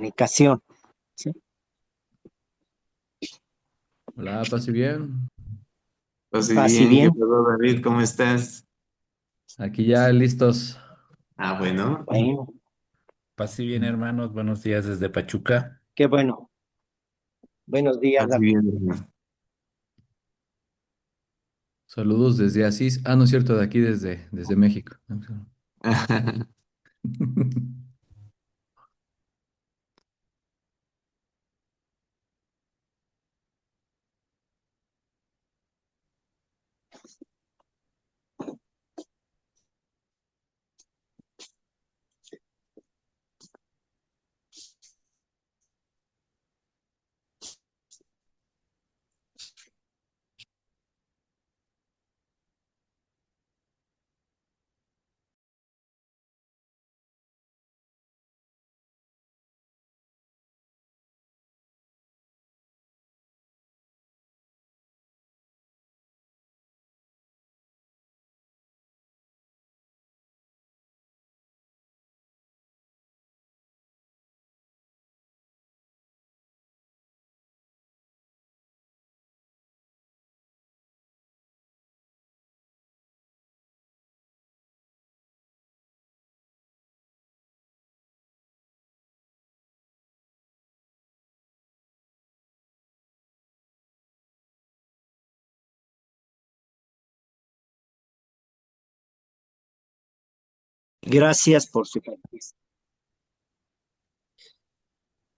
comunicación. ¿Sí? Hola, pase bien. Pues sí, Paz y bien, ¿qué bien. pasó, David? ¿Cómo estás? Aquí ya listos. Ah, bueno, Bueno, Paz y bien, hermanos. Buenos días desde Pachuca. qué bueno. Buenos días, así David. bien, hermano. Saludos desde Asís. Ah, no es cierto, de aquí desde México. Gracias por su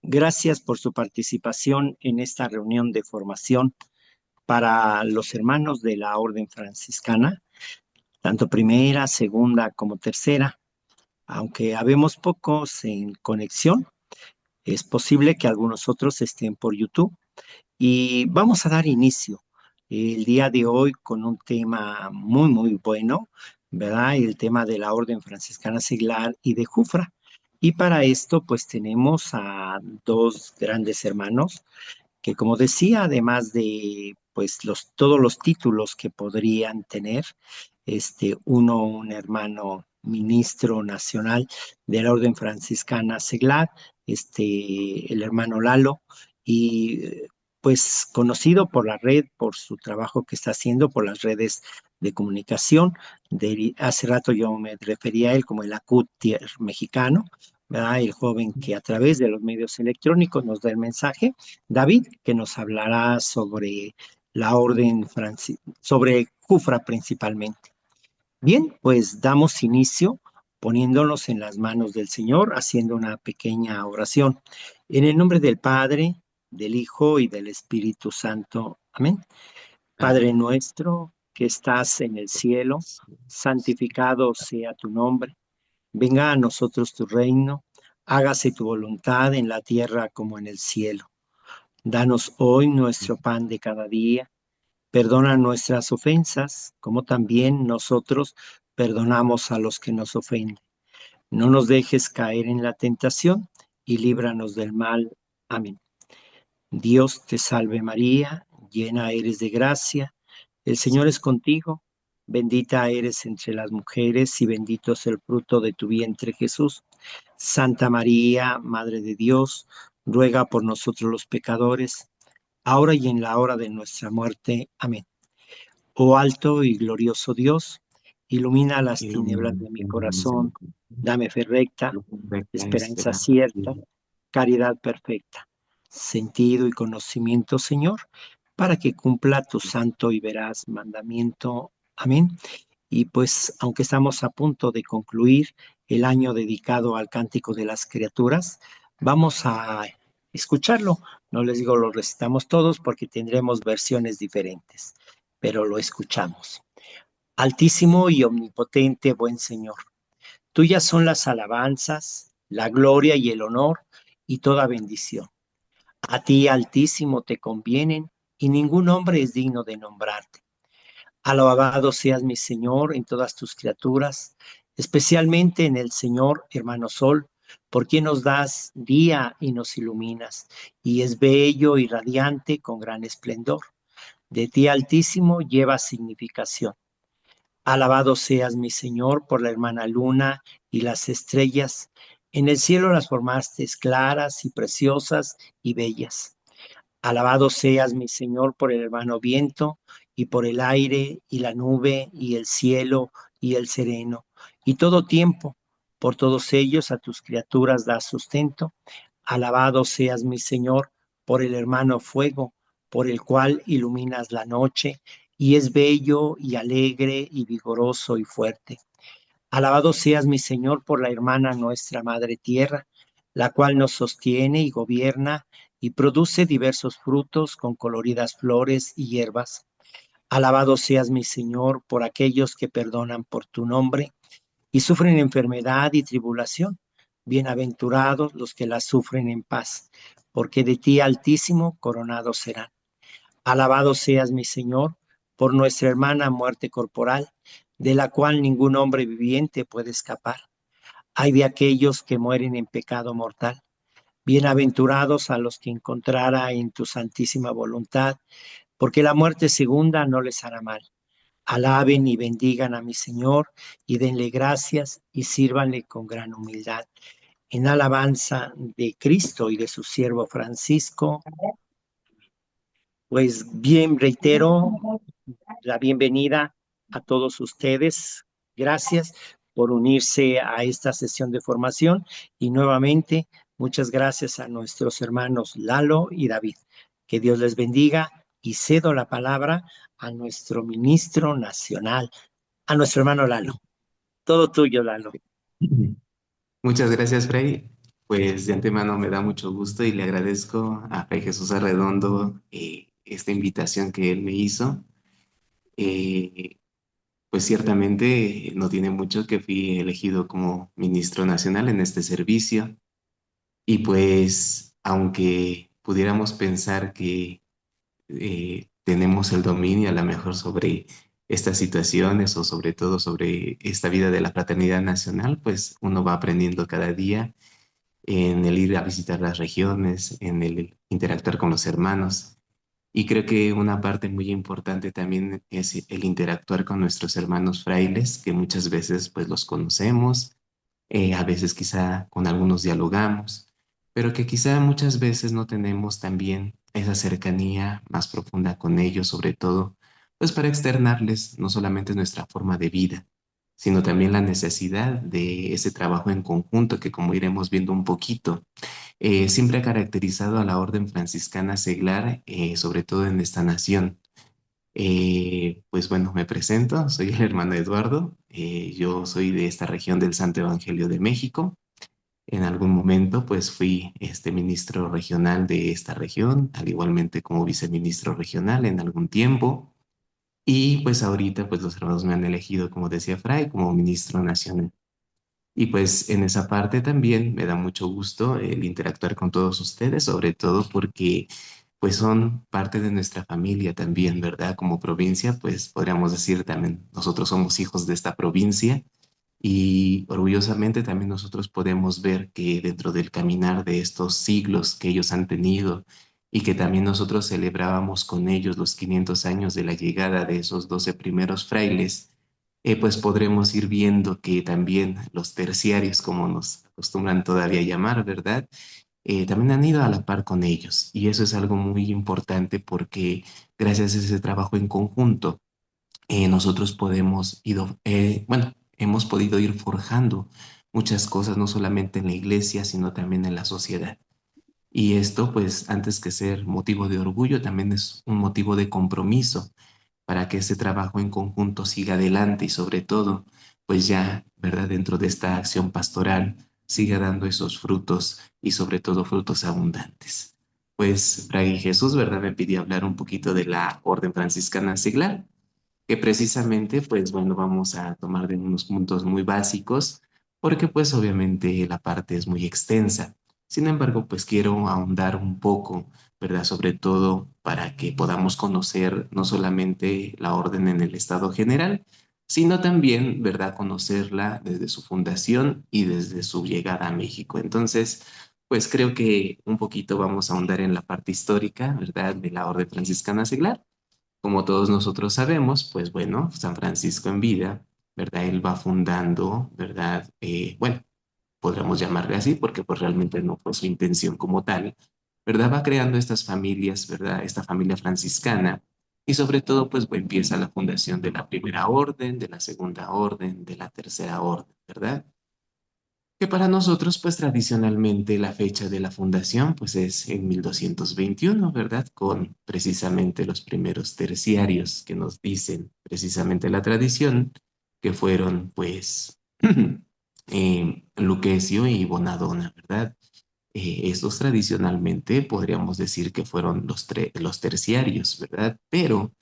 Gracias por su participación en esta reunión de formación para los hermanos de la Orden Franciscana, tanto primera, segunda como tercera. Aunque habemos pocos en conexión, es posible que algunos otros estén por YouTube. Y vamos a dar inicio el día de hoy con un tema muy, muy bueno, ¿verdad? El tema de la Orden Franciscana Seglar y de Jufra. Y para esto, pues tenemos a dos grandes hermanos que, como decía, además de pues todos los títulos que podrían tener, uno, un hermano ministro nacional de la Orden Franciscana Seglar, el hermano Lalo, y pues conocido por la red, por su trabajo que está haciendo, por las redes de comunicación. Hace rato yo me refería a él como el acútier mexicano, ¿verdad? El joven que a través de los medios electrónicos nos da el mensaje. David, que nos hablará sobre la orden sobre Jufra principalmente. Bien, pues damos inicio poniéndonos en las manos del Señor, haciendo una pequeña oración. En el nombre del Padre, del Hijo y del Espíritu Santo. Amén. Padre nuestro que estás en el cielo, santificado sea tu nombre. Venga a nosotros tu reino. Hágase tu voluntad en la tierra como en el cielo. Danos hoy nuestro pan de cada día. Perdona nuestras ofensas, como también nosotros perdonamos a los que nos ofenden. No nos dejes caer en la tentación y líbranos del mal. Amén. Dios te salve María, llena eres de gracia, el Señor es contigo, bendita eres entre las mujeres y bendito es el fruto de tu vientre Jesús. Santa María, Madre de Dios, ruega por nosotros los pecadores, ahora y en la hora de nuestra muerte. Amén. Oh alto y glorioso Dios, ilumina las tinieblas de mi corazón, dame fe recta, esperanza cierta, caridad perfecta, sentido y conocimiento, Señor, para que cumpla tu santo y veraz mandamiento. Amén. Y pues, aunque estamos a punto de concluir el año dedicado al Cántico de las Criaturas, vamos a escucharlo. No les digo lo recitamos todos porque tendremos versiones diferentes, pero lo escuchamos. Altísimo y omnipotente buen Señor, tuyas son las alabanzas, la gloria y el honor y toda bendición. A ti, Altísimo, te convienen y ningún hombre es digno de nombrarte. Alabado seas, mi Señor, en todas tus criaturas, especialmente en el Señor, hermano Sol, por quien nos das día y nos iluminas, y es bello y radiante con gran esplendor. De ti, Altísimo, lleva significación. Alabado seas, mi Señor, por la hermana luna y las estrellas, En el cielo las formaste claras y preciosas y bellas. Alabado seas, mi Señor, por el hermano viento y por el aire y la nube y el cielo y el sereno. Y todo tiempo, por todos ellos a tus criaturas das sustento. Alabado seas, mi Señor, por el hermano fuego, por el cual iluminas la noche y es bello y alegre y vigoroso y fuerte. Alabado seas, mi Señor, por la hermana nuestra Madre Tierra, la cual nos sostiene y gobierna y produce diversos frutos con coloridas flores y hierbas. Alabado seas, mi Señor, por aquellos que perdonan por tu nombre y sufren enfermedad y tribulación. Bienaventurados los que las sufren en paz, porque de ti, Altísimo, coronados serán. Alabado seas, mi Señor, por nuestra hermana muerte corporal, de la cual ningún hombre viviente puede escapar. Ay de aquellos que mueren en pecado mortal. Bienaventurados a los que encontrara en tu santísima voluntad, porque la muerte segunda no les hará mal. Alaben y bendigan a mi Señor y denle gracias y sírvanle con gran humildad. En alabanza de Cristo y de su siervo Francisco, pues bien reitero la bienvenida a todos ustedes. Gracias por unirse a esta sesión de formación y nuevamente muchas gracias a nuestros hermanos Lalo y David. Que Dios les bendiga y cedo la palabra a nuestro ministro nacional, a nuestro hermano Lalo. Todo tuyo, Lalo. Muchas gracias, Fray. Pues de antemano me da mucho gusto y le agradezco a Fray Jesús Arredondo esta invitación que él me hizo. Eh, pues ciertamente no tiene mucho que fui elegido como ministro nacional en este servicio y pues aunque pudiéramos pensar que tenemos el dominio a lo mejor sobre estas situaciones o sobre todo sobre esta vida de la fraternidad nacional, pues uno va aprendiendo cada día en el ir a visitar las regiones, en el interactuar con los hermanos. Y creo que una parte muy importante también es el interactuar con nuestros hermanos frailes, que muchas veces pues los conocemos, a veces quizá con algunos dialogamos, pero que quizá muchas veces no tenemos también esa cercanía más profunda con ellos, sobre todo, pues para externarles no solamente nuestra forma de vida, sino también la necesidad de ese trabajo en conjunto que, como iremos viendo un poquito, siempre ha caracterizado a la Orden Franciscana Seglar, sobre todo en esta nación. Pues bueno, me presento, soy el hermano Eduardo, yo soy de esta región del Santo Evangelio de México. En algún momento pues fui este ministro regional de esta región, al igualmente como viceministro regional en algún tiempo. Y pues ahorita pues los hermanos me han elegido, como decía Fray, como ministro nacional. Y pues en esa parte también me da mucho gusto el interactuar con todos ustedes, sobre todo porque pues son parte de nuestra familia también, ¿verdad? Como provincia, pues podríamos decir también, nosotros somos hijos de esta provincia y orgullosamente también nosotros podemos ver que dentro del caminar de estos siglos que ellos han tenido y que también nosotros celebrábamos con ellos los 500 años de la llegada de esos 12 primeros frailes, pues podremos ir viendo que también los terciarios, como nos acostumbran todavía llamar, ¿verdad? También han ido a la par con ellos. Y eso es algo muy importante porque gracias a ese trabajo en conjunto, nosotros bueno, hemos podido ir forjando muchas cosas, no solamente en la iglesia, sino también en la sociedad. Y esto, pues, antes que ser motivo de orgullo, también es un motivo de compromiso para que ese trabajo en conjunto siga adelante y sobre todo, pues ya, ¿verdad? Dentro de esta acción pastoral, siga dando esos frutos y sobre todo frutos abundantes. Pues Fray Jesús, ¿verdad? Me pidió hablar un poquito de la Orden Franciscana Seglar, que precisamente, pues bueno, vamos a tomar de unos puntos muy básicos, porque pues obviamente la parte es muy extensa. Sin embargo, pues quiero ahondar un poco, ¿verdad? Sobre todo para que podamos conocer no solamente la orden en el estado general, sino también, ¿verdad? Conocerla desde su fundación y desde su llegada a México. Entonces, pues creo que un poquito vamos a ahondar en la parte histórica, ¿verdad? De la orden franciscana seglar. Como todos nosotros sabemos, pues bueno, San Francisco en vida, ¿verdad? Él va fundando, ¿verdad? Bueno, podríamos llamarle así, porque pues realmente no fue su intención como tal, ¿verdad? Va creando estas familias, ¿verdad? Esta familia franciscana. Y sobre todo, pues empieza la fundación de la primera orden, de la segunda orden, de la tercera orden, ¿verdad? Que para nosotros, pues tradicionalmente la fecha de la fundación, pues es en 1221, ¿verdad? Con precisamente los primeros terciarios que nos dicen precisamente la tradición, que fueron, pues, Luquecio y Bonadonna, ¿verdad? Estos tradicionalmente podríamos decir que fueron los terciarios, ¿verdad? Pero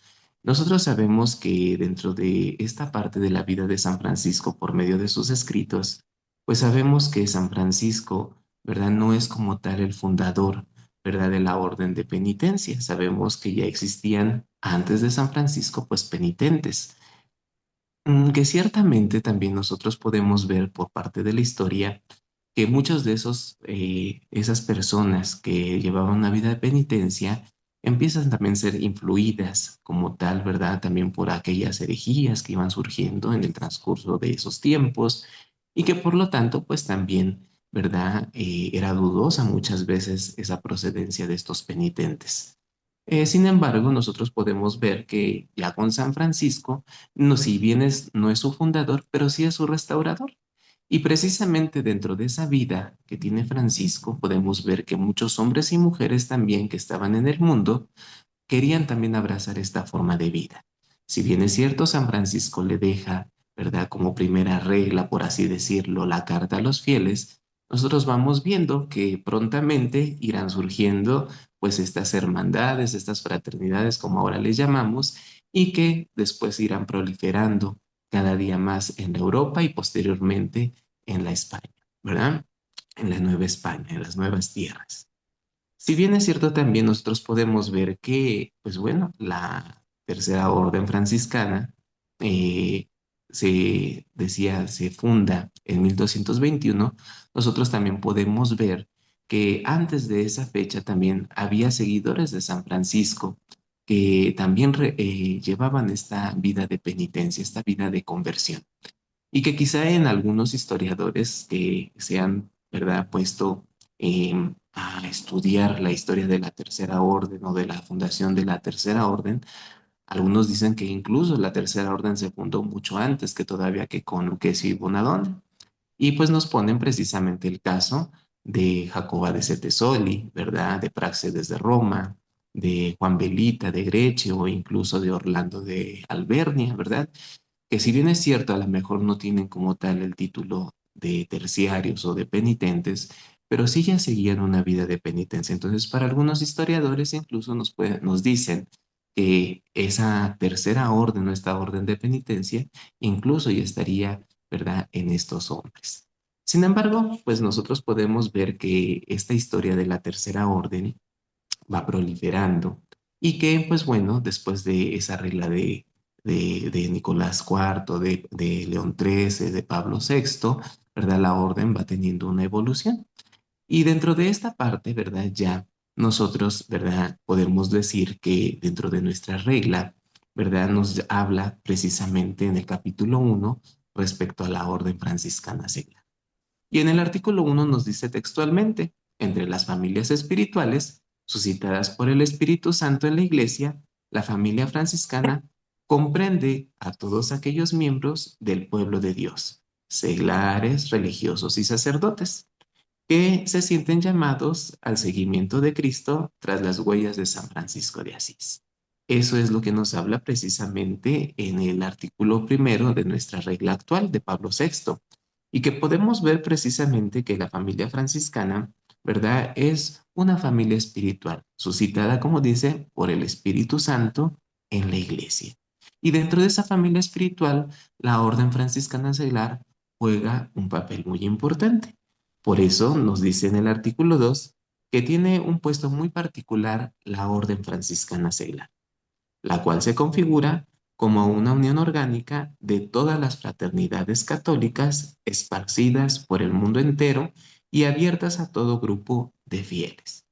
nosotros sabemos que dentro de esta parte de la vida de San Francisco, por medio de sus escritos, pues sabemos que San Francisco, ¿verdad? No es como tal el fundador, ¿verdad? De la orden de penitencia. Sabemos que ya existían antes de San Francisco, pues penitentes. Que ciertamente también nosotros podemos ver por parte de la historia que muchos de esas personas que llevaban una vida de penitencia empiezan también a ser influidas como tal, ¿verdad? También por aquellas herejías que iban surgiendo en el transcurso de esos tiempos y que por lo tanto, pues también, ¿verdad? Era dudosa muchas veces esa procedencia de estos penitentes. Sin embargo, nosotros podemos ver que ya con San Francisco, no, si bien no es su fundador, pero sí es su restaurador. Y precisamente dentro de esa vida que tiene Francisco, podemos ver que muchos hombres y mujeres también que estaban en el mundo querían también abrazar esta forma de vida. Si bien es cierto, San Francisco le deja, ¿verdad? Como primera regla, por así decirlo, la carta a los fieles, nosotros vamos viendo que prontamente irán surgiendo pues estas hermandades, estas fraternidades, como ahora les llamamos, y que después irán proliferando cada día más en la Europa y posteriormente en la España, ¿verdad? En la Nueva España, en las nuevas tierras. Si bien es cierto, también nosotros podemos ver que, pues bueno, la Tercera Orden Franciscana se decía, se funda en 1221, nosotros también podemos ver que antes de esa fecha también había seguidores de San Francisco que también llevaban esta vida de penitencia, esta vida de conversión y que quizá en algunos historiadores que se han, ¿verdad?, puesto a estudiar la historia de la Tercera Orden o de la fundación de la Tercera Orden, algunos dicen que incluso la Tercera Orden se fundó mucho antes que todavía que con Luquezzi y Bonadonna. Y pues nos ponen precisamente el caso de Jacoba de Setesoli, ¿verdad?, de Práxedes de Roma, de Juan Belita de Grece o incluso de Orlando de Albernia, ¿verdad? Que si bien es cierto, a lo mejor no tienen como tal el título de terciarios o de penitentes, pero sí ya seguían una vida de penitencia. Entonces, para algunos historiadores incluso nos dicen que esa tercera orden o esta orden de penitencia incluso ya estaría, ¿verdad?, en estos hombres. Sin embargo, pues nosotros podemos ver que esta historia de la tercera orden va proliferando y que, pues bueno, después de esa regla de Nicolás IV, de León XIII, de Pablo VI, ¿verdad? La orden va teniendo una evolución. Y dentro de esta parte, ¿verdad? Ya nosotros, ¿verdad? Podemos decir que dentro de nuestra regla, ¿verdad? Nos habla precisamente en el capítulo 1 respecto a la orden franciscana seglar. Y en el artículo 1 nos dice textualmente, entre las familias espirituales suscitadas por el Espíritu Santo en la Iglesia, la familia franciscana comprende a todos aquellos miembros del pueblo de Dios, seglares, religiosos y sacerdotes, que se sienten llamados al seguimiento de Cristo tras las huellas de San Francisco de Asís. Eso es lo que nos habla precisamente en el artículo primero de nuestra regla actual de Pablo VI y que podemos ver precisamente que la familia franciscana, ¿verdad? Es una familia espiritual, suscitada, como dice, por el Espíritu Santo en la iglesia. Y dentro de esa familia espiritual, la orden franciscana seglar juega un papel muy importante. Por eso nos dice en el artículo 2 que tiene un puesto muy particular la orden franciscana seglar, la cual se configura como una unión orgánica de todas las fraternidades católicas esparcidas por el mundo entero y abiertas a todo grupo de fieles.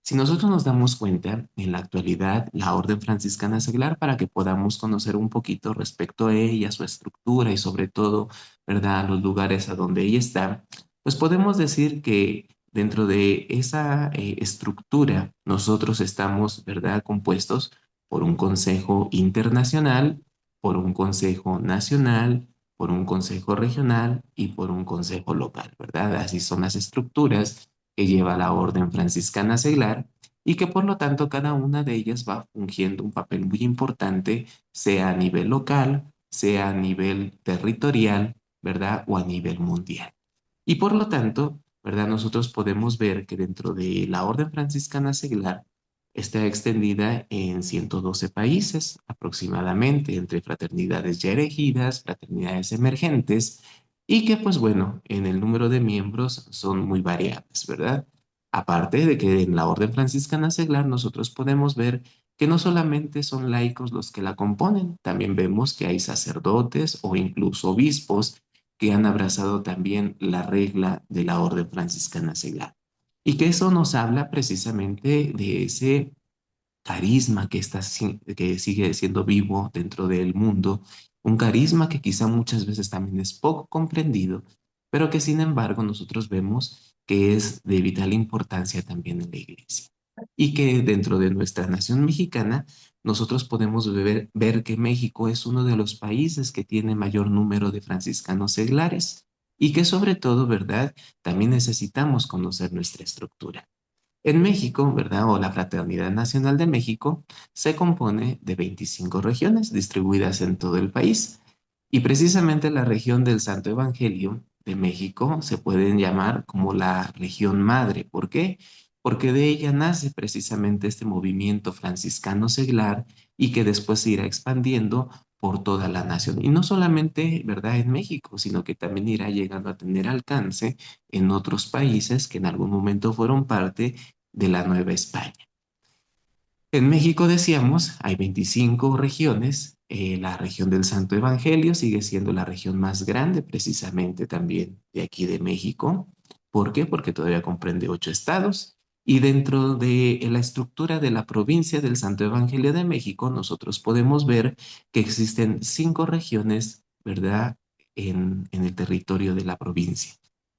Si nosotros nos damos cuenta, en la actualidad, la Orden Franciscana Seglar, para que podamos conocer un poquito respecto a ella, su estructura y sobre todo, ¿verdad?, los lugares a donde ella está, Pues podemos decir que dentro de esa estructura nosotros estamos, ¿verdad?, compuestos por un consejo internacional, por un consejo nacional, por un consejo regional y por un consejo local, ¿verdad? Así son las estructuras que lleva la Orden Franciscana Seglar y que por lo tanto cada una de ellas va fungiendo un papel muy importante, sea a nivel local, sea a nivel territorial, ¿verdad? O a nivel mundial. Y por lo tanto, ¿verdad? Nosotros podemos ver que dentro de la Orden Franciscana Seglar está extendida en 112 países aproximadamente, entre fraternidades ya erigidas, fraternidades emergentes, y que pues bueno, en el número de miembros son muy variables, ¿verdad? Aparte de que en la Orden Franciscana Seglar nosotros podemos ver que no solamente son laicos los que la componen, también vemos que hay sacerdotes o incluso obispos que han abrazado también la regla de la Orden Franciscana Seglar. Y que eso nos habla precisamente de ese carisma que sigue siendo vivo dentro del mundo, un carisma que quizá muchas veces también es poco comprendido, pero que sin embargo nosotros vemos que es de vital importancia también en la iglesia. Y que dentro de nuestra nación mexicana, nosotros podemos ver que México es uno de los países que tiene mayor número de franciscanos seglares y que sobre todo, ¿verdad? También necesitamos conocer nuestra estructura. En México, ¿verdad? O la Fraternidad Nacional de México se compone de 25 regiones distribuidas en todo el país. Y precisamente la región del Santo Evangelio de México se pueden llamar como la región madre. ¿Por qué? Porque de ella nace precisamente este movimiento franciscano seglar y que después se irá expandiendo por toda la nación. Y no solamente, ¿verdad?, en México, sino que también irá llegando a tener alcance en otros países que en algún momento fueron parte de la Nueva España. En México, decíamos, hay 25 regiones. La región del Santo Evangelio sigue siendo la región más grande, precisamente también de aquí de México. ¿Por qué? Porque todavía comprende 8 estados. Y dentro de la estructura de la provincia del Santo Evangelio de México, nosotros podemos ver que existen 5 regiones, ¿verdad?, en el territorio de la provincia.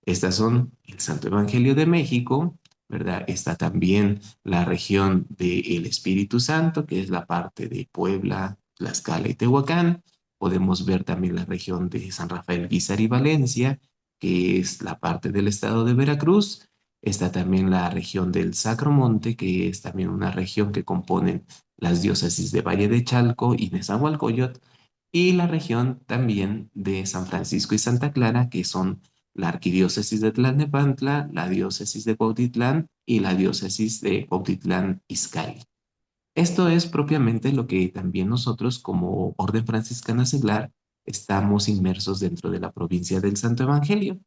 Estas son el Santo Evangelio de México, ¿verdad? Está también la región del Espíritu Santo, que es la parte de Puebla, Tlaxcala y Tehuacán. Podemos ver también la región de San Rafael, Guízar y Valencia, que es la parte del estado de Veracruz. Está también la región del Sacro Monte, que es también una región que componen las diócesis de Valle de Chalco y Nezahualcóyotl, y la región también de San Francisco y Santa Clara, que son la arquidiócesis de Tlalnepantla, la diócesis de Cuautitlán y la diócesis de Cuautitlán Izcalli. Esto es propiamente lo que también nosotros como Orden Franciscana Seglar estamos inmersos dentro de la provincia del Santo Evangelio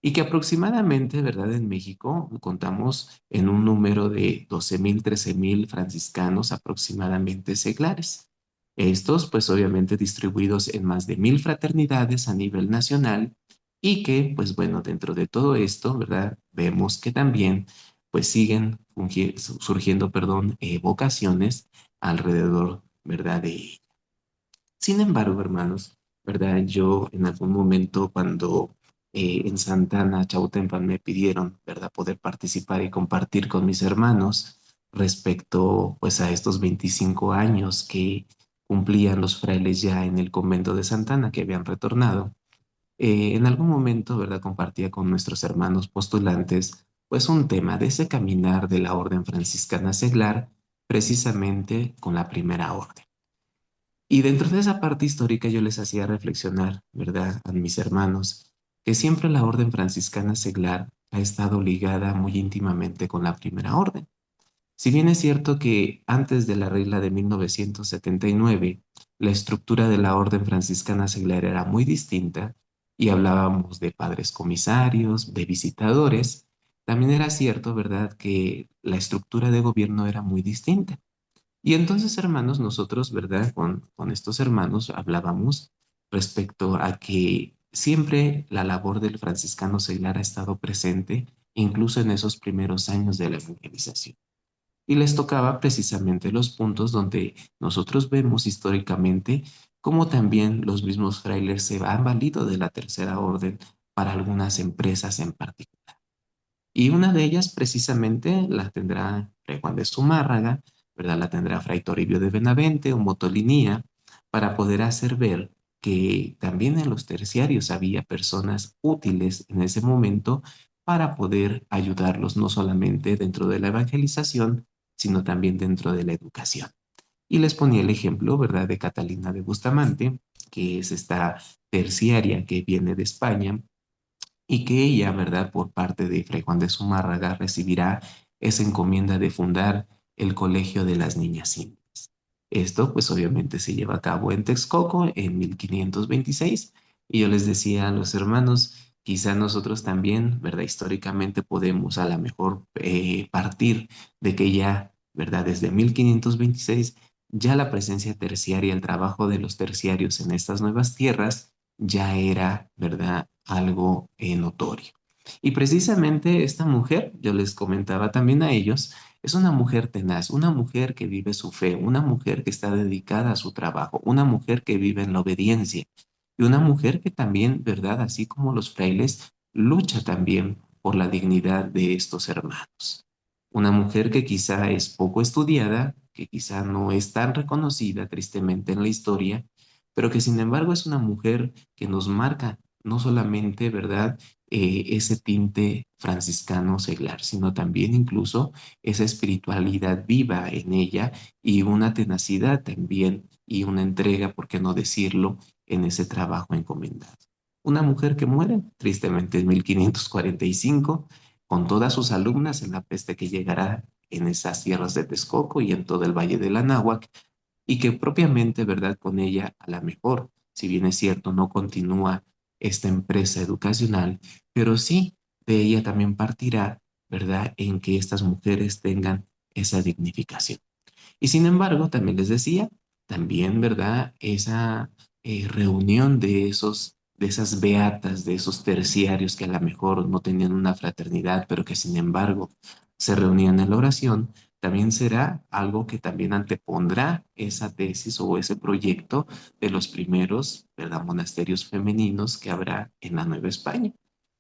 y que aproximadamente, ¿verdad?, en México contamos en un número de 12,000, 13,000 franciscanos aproximadamente seglares. Estos, pues obviamente distribuidos en más de 1,000 fraternidades a nivel nacional y que, pues bueno, dentro de todo esto, ¿verdad? Vemos que también, pues siguen surgiendo, perdón, vocaciones alrededor, ¿verdad?, de ella. Sin embargo, hermanos, ¿verdad? Yo en algún momento cuando en Santana, Chautempan, me pidieron, ¿verdad?, poder participar y compartir con mis hermanos respecto, pues, a estos 25 años que cumplían los frailes ya en el convento de Santana, que habían retornado. En algún momento, ¿verdad?, compartía con nuestros hermanos postulantes, pues, un tema de ese caminar de la Orden Franciscana Seglar, precisamente con la primera orden. Y dentro de esa parte histórica yo les hacía reflexionar, ¿verdad?, a mis hermanos, que siempre la orden franciscana seglar ha estado ligada muy íntimamente con la primera orden. Si bien es cierto que antes de la regla de 1979, la estructura de la orden franciscana seglar era muy distinta y hablábamos de padres comisarios, de visitadores, también era cierto, ¿verdad?, que la estructura de gobierno era muy distinta. Y entonces, hermanos, nosotros, ¿verdad? Con estos hermanos hablábamos respecto a que siempre la labor del franciscano seglar ha estado presente, incluso en esos primeros años de la evangelización. Y les tocaba precisamente los puntos donde nosotros vemos históricamente cómo también los mismos frailes se han valido de la tercera orden para algunas empresas en particular. Y una de ellas precisamente la tendrá Fray Juan de Zumárraga, ¿verdad? La tendrá Fray Toribio de Benavente o Motolinía, para poder hacer ver que también en los terciarios había personas útiles en ese momento para poder ayudarlos no solamente dentro de la evangelización, sino también dentro de la educación. Y les ponía el ejemplo, ¿verdad?, de Catalina de Bustamante, que es esta terciaria que viene de España y que ella, ¿verdad?, por parte de Fray Juan de Zumárraga recibirá esa encomienda de fundar el Colegio de las Niñas Indias. Esto, pues obviamente se lleva a cabo en Texcoco en 1526 y yo les decía a los hermanos, quizá nosotros también, ¿verdad?, históricamente podemos a lo mejor partir de que ya, ¿verdad?, desde 1526 ya la presencia terciaria, el trabajo de los terciarios en estas nuevas tierras ya era, ¿verdad?, algo notorio. Y precisamente esta mujer, yo les comentaba también a ellos, es una mujer tenaz, una mujer que vive su fe, una mujer que está dedicada a su trabajo, una mujer que vive en la obediencia y una mujer que también, ¿verdad?, así como los frailes, lucha también por la dignidad de estos hermanos. Una mujer que quizá es poco estudiada, que quizá no es tan reconocida tristemente en la historia, pero que sin embargo es una mujer que nos marca no solamente, ¿verdad?, ese tinte franciscano seglar, sino también incluso esa espiritualidad viva en ella y una tenacidad también y una entrega, por qué no decirlo, en ese trabajo encomendado. Una mujer que muere tristemente en 1545 con todas sus alumnas en la peste que llegará en esas tierras de Texcoco y en todo el Valle del Anáhuac, y que propiamente, ¿verdad?, con ella a la mejor, si bien es cierto, no continúa esta empresa educacional, pero sí de ella también partirá, ¿verdad?, en que estas mujeres tengan esa dignificación. Y sin embargo, también les decía, también, ¿verdad?, esa reunión de de esas beatas, de esos terciarios que a lo mejor no tenían una fraternidad, pero que sin embargo se reunían en la oración, también será algo que también antepondrá esa tesis o ese proyecto de los primeros, ¿verdad?, monasterios femeninos que habrá en la Nueva España.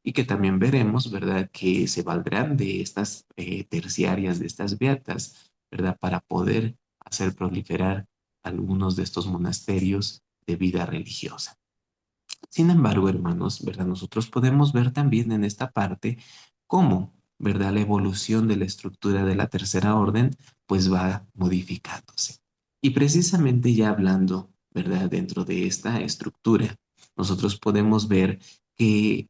Y que también veremos, ¿verdad?, que se valdrán de estas terciarias, de estas beatas, ¿verdad?, para poder hacer proliferar algunos de estos monasterios de vida religiosa. Sin embargo, hermanos, ¿verdad?, nosotros podemos ver también en esta parte cómo, ¿verdad?, la evolución de la estructura de la tercera orden pues va modificándose. Y precisamente ya hablando, ¿verdad?, dentro de esta estructura, nosotros podemos ver que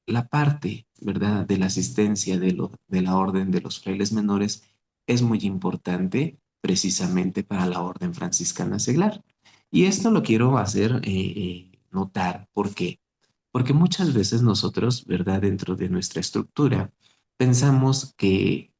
la parte, ¿verdad?, de la asistencia de la orden de los frailes menores es muy importante precisamente para la orden franciscana seglar. Y esto lo quiero hacer notar. ¿Por qué? Porque muchas veces nosotros, ¿verdad?, dentro de nuestra estructura, pensamos que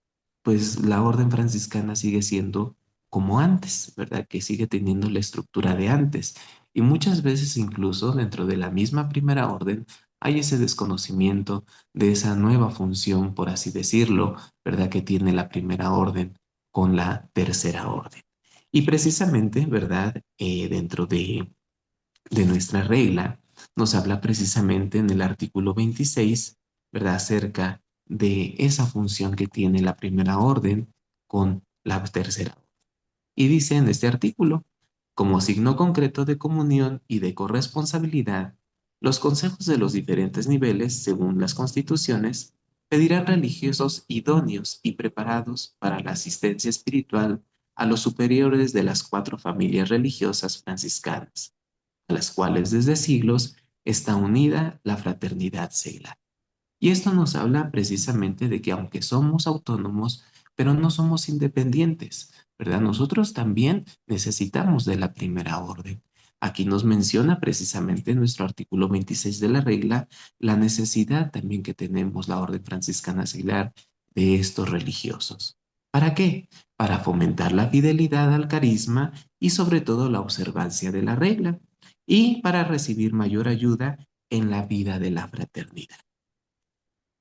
pues la orden franciscana sigue siendo como antes, ¿verdad?, que sigue teniendo la estructura de antes. Y muchas veces incluso dentro de la misma primera orden hay ese desconocimiento de esa nueva función, por así decirlo, ¿verdad?, que tiene la primera orden con la tercera orden. Y precisamente, ¿verdad?, dentro de nuestra regla, nos habla precisamente en el artículo 26, ¿verdad?, acerca de esa función que tiene la primera orden con la tercera. Y dice en este artículo, como signo concreto de comunión y de corresponsabilidad, los consejos de los diferentes niveles, según las constituciones, pedirán religiosos idóneos y preparados para la asistencia espiritual a los superiores de las cuatro familias religiosas franciscanas, a las cuales desde siglos está unida la fraternidad seglar. Y esto nos habla precisamente de que aunque somos autónomos, pero no somos independientes, ¿verdad? Nosotros también necesitamos de la primera orden. Aquí nos menciona precisamente en nuestro artículo 26 de la regla la necesidad también que tenemos la orden franciscana seglar de estos religiosos. ¿Para qué? Para fomentar la fidelidad al carisma y sobre todo la observancia de la regla y para recibir mayor ayuda en la vida de la fraternidad.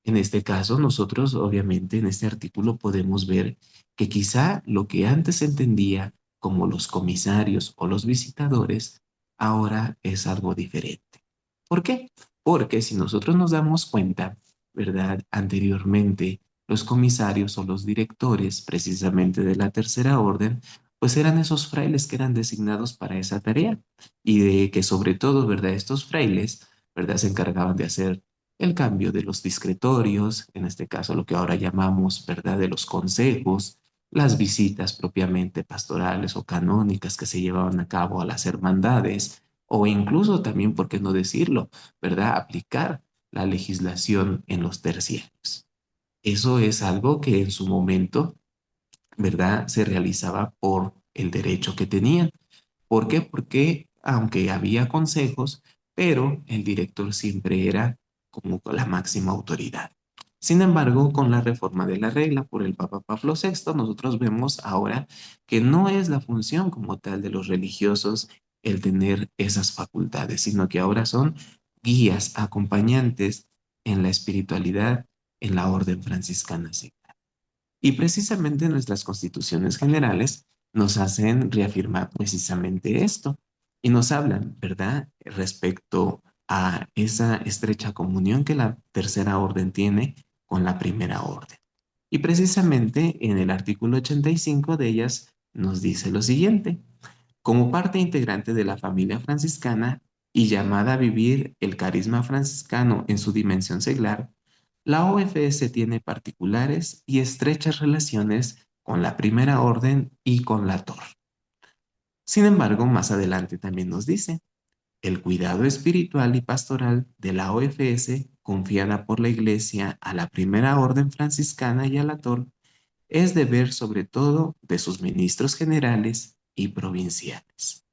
En este caso, nosotros obviamente en este artículo podemos ver que quizá lo que antes se entendía como los comisarios o los visitadores, ahora es algo diferente. ¿Por qué? Porque si nosotros nos damos cuenta, ¿verdad? Anteriormente, los comisarios o los directores precisamente de la Tercera Orden, pues eran esos frailes que eran designados para esa tarea y de que sobre todo, ¿verdad? Estos frailes, ¿verdad? Se encargaban de hacer el cambio de los discretorios, en este caso lo que ahora llamamos, ¿verdad? De los consejos, las visitas propiamente pastorales o canónicas que se llevaban a cabo a las hermandades, o incluso también, ¿por qué no decirlo? ¿Verdad? Aplicar la legislación en los terciarios. Eso es algo que en su momento, ¿verdad? Se realizaba por el derecho que tenían. ¿Por qué? Porque aunque había consejos, pero el director siempre era como la máxima autoridad. Sin embargo, con la reforma de la regla por el Papa Pablo VI, nosotros vemos ahora que no es la función como tal de los religiosos el tener esas facultades, sino que ahora son guías, acompañantes en la espiritualidad, en la orden franciscana. Sí. Y precisamente nuestras constituciones generales nos hacen reafirmar precisamente esto y nos hablan, ¿verdad?, respecto a esa estrecha comunión que la tercera orden tiene con la primera orden. Y precisamente en el artículo 85 de ellas nos dice lo siguiente: como parte integrante de la familia franciscana y llamada a vivir el carisma franciscano en su dimensión seglar, la OFS tiene particulares y estrechas relaciones con la Primera Orden y con la TOR. Sin embargo, más adelante también nos dice, el cuidado espiritual y pastoral de la OFS, confiada por la Iglesia a la Primera Orden franciscana y a la TOR, es deber sobre todo de sus ministros generales y provinciales.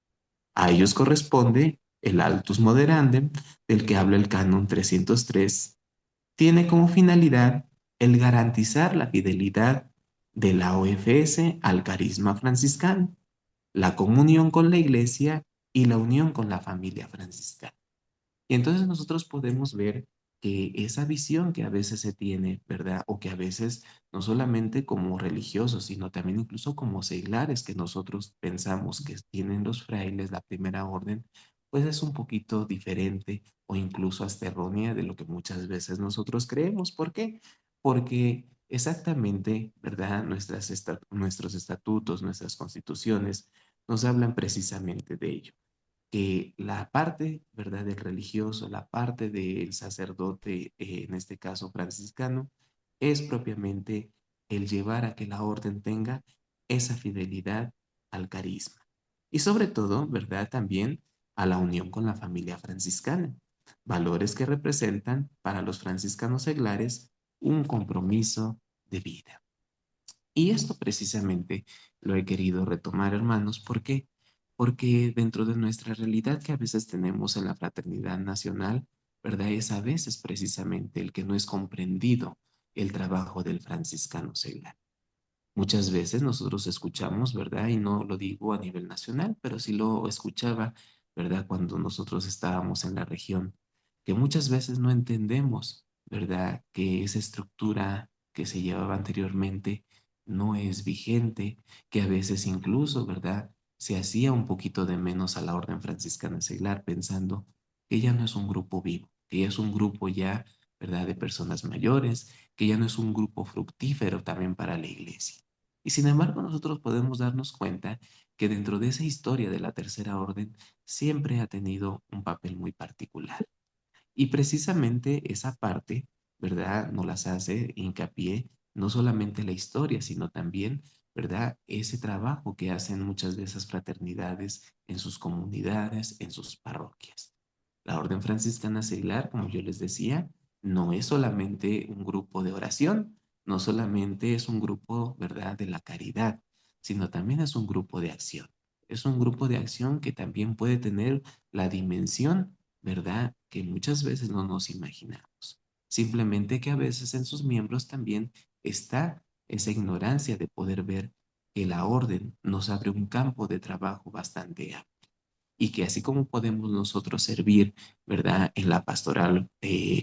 A ellos corresponde el Altus Moderandum, del que habla el Canon 303. Tiene como finalidad el garantizar la fidelidad de la OFS al carisma franciscano, la comunión con la Iglesia y la unión con la familia franciscana. Y entonces nosotros podemos ver que esa visión que a veces se tiene, ¿verdad? O que a veces no solamente como religiosos, sino también incluso como seglares que nosotros pensamos que tienen los frailes, la primera orden, pues es un poquito diferente o incluso hasta errónea de lo que muchas veces nosotros creemos. ¿Por qué? Porque exactamente, ¿verdad? Nuestros estatutos, nuestras constituciones nos hablan precisamente de ello, que la parte, ¿verdad?, del religioso, la parte del sacerdote, en este caso franciscano, es propiamente el llevar a que la orden tenga esa fidelidad al carisma. Y sobre todo, ¿verdad?, también a la unión con la familia franciscana, valores que representan para los franciscanos seglares un compromiso de vida. Y esto precisamente lo he querido retomar, hermanos. ¿Por qué? Porque dentro de nuestra realidad que a veces tenemos en la fraternidad nacional, ¿verdad? Es a veces precisamente el que no es comprendido el trabajo del franciscano seglar. Muchas veces nosotros escuchamos, ¿verdad? Y no lo digo a nivel nacional, pero sí lo escuchaba, ¿verdad? Cuando nosotros estábamos en la región, que muchas veces no entendemos, ¿verdad? Que esa estructura que se llevaba anteriormente no es vigente, que a veces incluso, ¿verdad? Se hacía un poquito de menos a la orden franciscana seglar, pensando que ya no es un grupo vivo, que ya es un grupo ya, ¿verdad? De personas mayores, que ya no es un grupo fructífero también para la iglesia. Y sin embargo, nosotros podemos darnos cuenta que dentro de esa historia de la Tercera Orden siempre ha tenido un papel muy particular. Y precisamente esa parte, ¿verdad?, nos las hace hincapié no solamente la historia, sino también, ¿verdad?, ese trabajo que hacen muchas de esas fraternidades en sus comunidades, en sus parroquias. La Orden Franciscana Seglar, como yo les decía, no es solamente un grupo de oración, no solamente es un grupo, ¿verdad?, de la caridad, sino también es un grupo de acción. Es un grupo de acción que también puede tener la dimensión, ¿verdad?, que muchas veces no nos imaginamos. Simplemente que a veces en sus miembros también está esa ignorancia de poder ver que la orden nos abre un campo de trabajo bastante amplio y que así como podemos nosotros servir, ¿verdad?, en la pastoral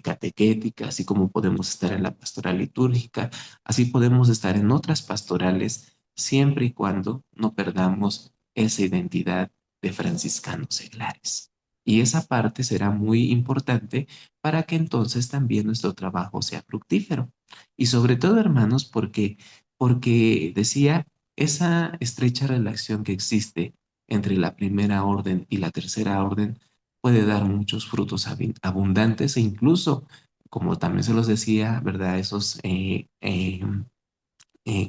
catequética, así como podemos estar en la pastoral litúrgica, así podemos estar en otras pastorales siempre y cuando no perdamos esa identidad de franciscanos seglares. Y esa parte será muy importante para que entonces también nuestro trabajo sea fructífero. Y sobre todo, hermanos, porque decía, esa estrecha relación que existe entre la primera orden y la tercera orden puede dar muchos frutos abundantes e incluso, como también se los decía, ¿verdad? Esos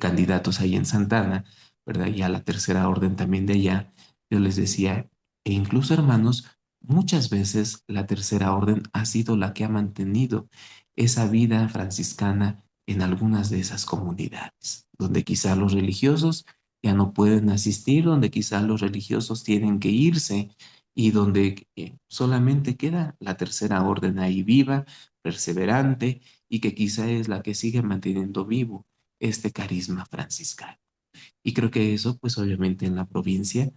candidatos ahí en Santana, ¿verdad? Y a la tercera orden también de allá, yo les decía, e incluso hermanos, muchas veces la tercera orden ha sido la que ha mantenido esa vida franciscana en algunas de esas comunidades, donde quizá los religiosos ya no pueden asistir, donde quizá los religiosos tienen que irse y donde solamente queda la tercera orden ahí viva, perseverante y que quizá es la que sigue manteniendo vivo este carisma franciscano. Y creo que eso, pues obviamente en la provincia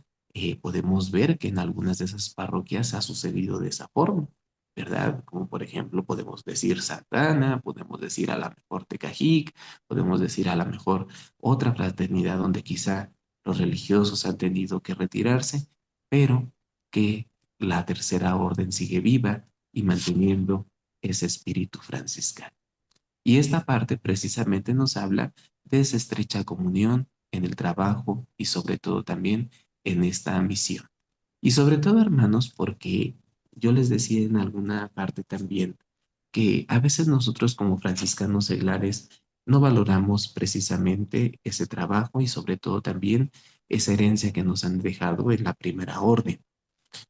podemos ver que en algunas de esas parroquias ha sucedido de esa forma, ¿verdad? Como por ejemplo podemos decir Santana, podemos decir a la mejor Tecajic, podemos decir a la mejor otra fraternidad donde quizá los religiosos han tenido que retirarse, pero que la tercera orden sigue viva y manteniendo ese espíritu franciscano. Y esta parte precisamente nos habla de esa estrecha comunión en el trabajo y sobre todo también en esta misión. Y sobre todo, hermanos, porque yo les decía en alguna parte también que a veces nosotros como franciscanos seglares no valoramos precisamente ese trabajo y sobre todo también esa herencia que nos han dejado en la primera orden.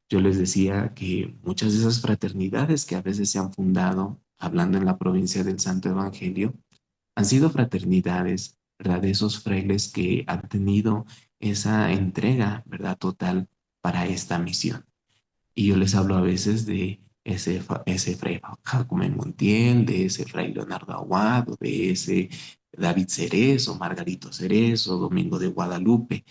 Yo les decía que muchas de esas fraternidades que a veces se han fundado, hablando en la provincia del Santo Evangelio, han sido fraternidades, ¿verdad? De esos frailes que han tenido esa entrega, ¿verdad? Total para esta misión. Y yo les hablo a veces de ese fray Jacome Montiel, de ese fray Leonardo Aguado, de ese David Cerezo, Margarito Cerezo, Domingo de Guadalupe,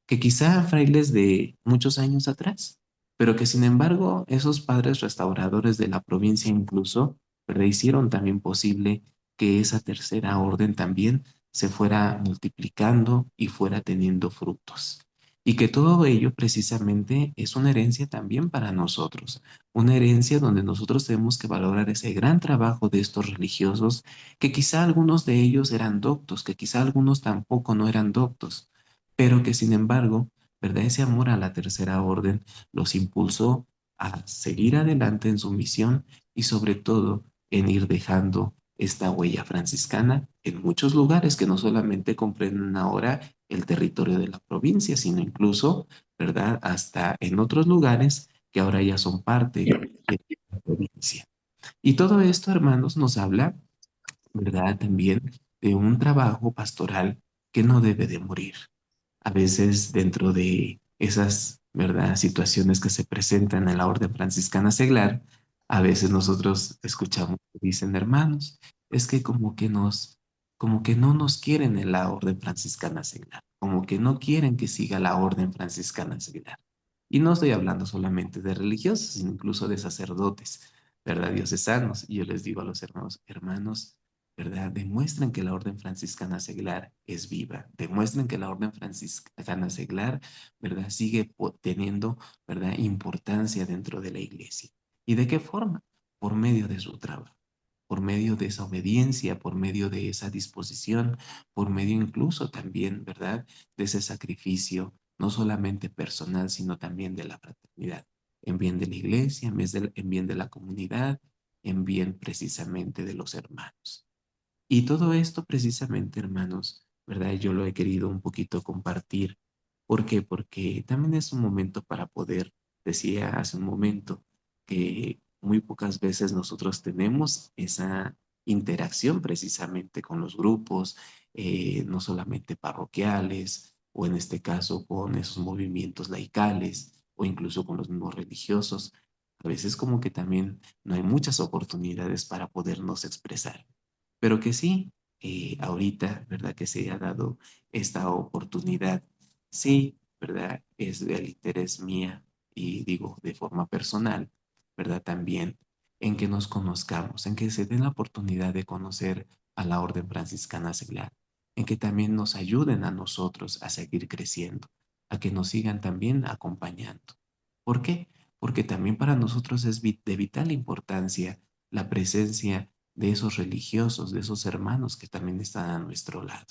que quizá frailes de muchos años atrás, pero que sin embargo esos padres restauradores de la provincia incluso, ¿verdad? Hicieron también posible que esa tercera orden también se fuera multiplicando y fuera teniendo frutos. Y que todo ello precisamente es una herencia también para nosotros, una herencia donde nosotros tenemos que valorar ese gran trabajo de estos religiosos, que quizá algunos de ellos eran doctos, que quizá algunos tampoco no eran doctos, pero que sin embargo, ¿verdad? Ese amor a la tercera orden los impulsó a seguir adelante en su misión y sobre todo en ir dejando esta huella franciscana en muchos lugares que no solamente comprenden ahora el territorio de la provincia, sino incluso, ¿verdad? Hasta en otros lugares que ahora ya son parte de la provincia. Y todo esto, hermanos, nos habla, ¿verdad? También de un trabajo pastoral que no debe de morir. A veces dentro de esas, ¿verdad? Situaciones que se presentan en la Orden Franciscana Seglar, a veces nosotros escuchamos que dicen, hermanos, es que como que no nos quieren en la Orden Franciscana Seglar, como que no quieren que siga la Orden Franciscana Seglar. Y no estoy hablando solamente de religiosos, sino incluso de sacerdotes, ¿verdad? Diocesanos. Y yo les digo a los hermanos, hermanos, ¿verdad? Demuestren que la orden franciscana seglar es viva, demuestren que la orden franciscana seglar, ¿verdad? Sigue teniendo, ¿verdad? Importancia dentro de la iglesia. ¿Y de qué forma? Por medio de su trabajo, por medio de esa obediencia, por medio de esa disposición, por medio incluso también, ¿verdad? De ese sacrificio, no solamente personal, sino también de la fraternidad, en bien de la iglesia, en bien de la comunidad, en bien precisamente de los hermanos. Y todo esto precisamente, hermanos, ¿verdad? Yo lo he querido un poquito compartir. ¿Por qué? Porque también es un momento para poder, decía hace un momento, que muy pocas veces nosotros tenemos esa interacción precisamente con los grupos, no solamente parroquiales, o en este caso con esos movimientos laicales, o incluso con los mismos religiosos. A veces como que también no hay muchas oportunidades para podernos expresar. Pero que sí, ahorita, ¿verdad? Que se ha dado esta oportunidad, sí, ¿verdad? Es del interés mía y digo de forma personal, ¿verdad? También en que nos conozcamos, en que se den la oportunidad de conocer a la Orden Franciscana Seglar, en que también nos ayuden a nosotros a seguir creciendo, a que nos sigan también acompañando. ¿Por qué? Porque también para nosotros es de vital importancia la presencia de esos religiosos, de esos hermanos que también están a nuestro lado.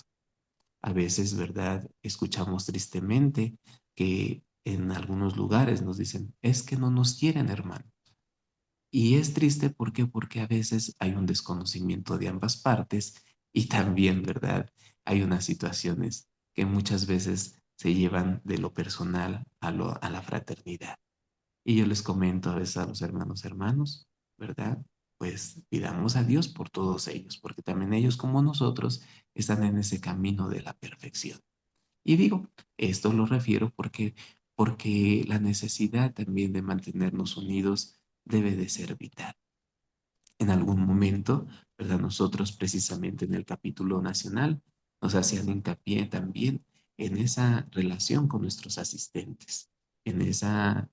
A veces, ¿verdad? Escuchamos tristemente que en algunos lugares nos dicen, es que no nos quieren, hermano. Y es triste, ¿por qué? Porque a veces hay un desconocimiento de ambas partes y también, ¿verdad? Hay unas situaciones que muchas veces se llevan de lo personal a la fraternidad. Y yo les comento a veces a los hermanos, ¿verdad? Pues pidamos a Dios por todos ellos, porque también ellos como nosotros están en ese camino de la perfección. Y digo, esto lo refiero porque la necesidad también de mantenernos unidos debe de ser vital. En algún momento, ¿verdad? Nosotros precisamente en el capítulo nacional nos hacían hincapié también en esa relación con nuestros asistentes, en esa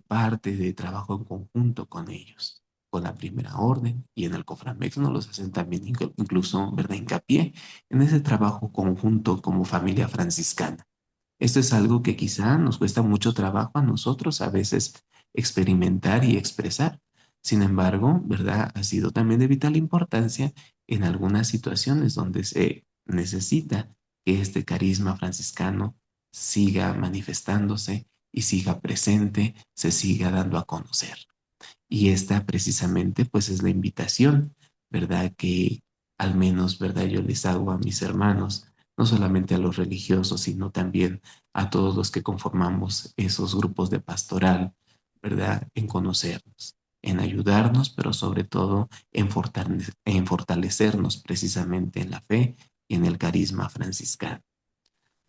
parte de trabajo en conjunto con ellos, con la primera orden y en el Coframex nos los hacen también incluso, ¿verdad? Hincapié en ese trabajo conjunto como familia franciscana. Esto es algo que quizá nos cuesta mucho trabajo a nosotros a veces experimentar y expresar. Sin embargo, ¿verdad? Ha sido también de vital importancia en algunas situaciones donde se necesita que este carisma franciscano siga manifestándose y siga presente, se siga dando a conocer. Y esta precisamente pues es la invitación, ¿verdad? Que al menos, ¿verdad? Yo les hago a mis hermanos, no solamente a los religiosos, sino también a todos los que conformamos esos grupos de pastoral, ¿verdad? En conocernos, en ayudarnos, pero sobre todo en fortalecernos precisamente en la fe y en el carisma franciscano.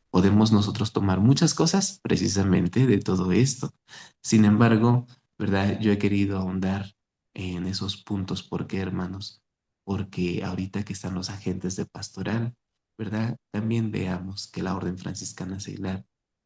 Podemos nosotros tomar muchas cosas precisamente de todo esto. Sin embargo, ¿verdad? Yo he querido ahondar en esos puntos. ¿Por qué, hermanos? Porque ahorita que están los agentes de pastoral, ¿verdad? También veamos que la Orden Franciscana Seglar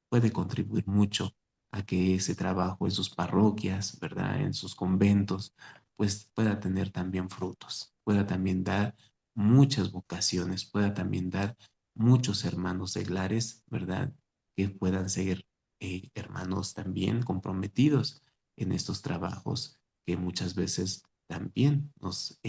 puede contribuir mucho a que ese trabajo en sus parroquias, ¿verdad? En sus conventos, pues pueda tener también frutos, pueda también dar muchas vocaciones, pueda también dar muchos hermanos seglares, ¿verdad? Que puedan ser hermanos también comprometidos en estos trabajos que muchas veces también nos,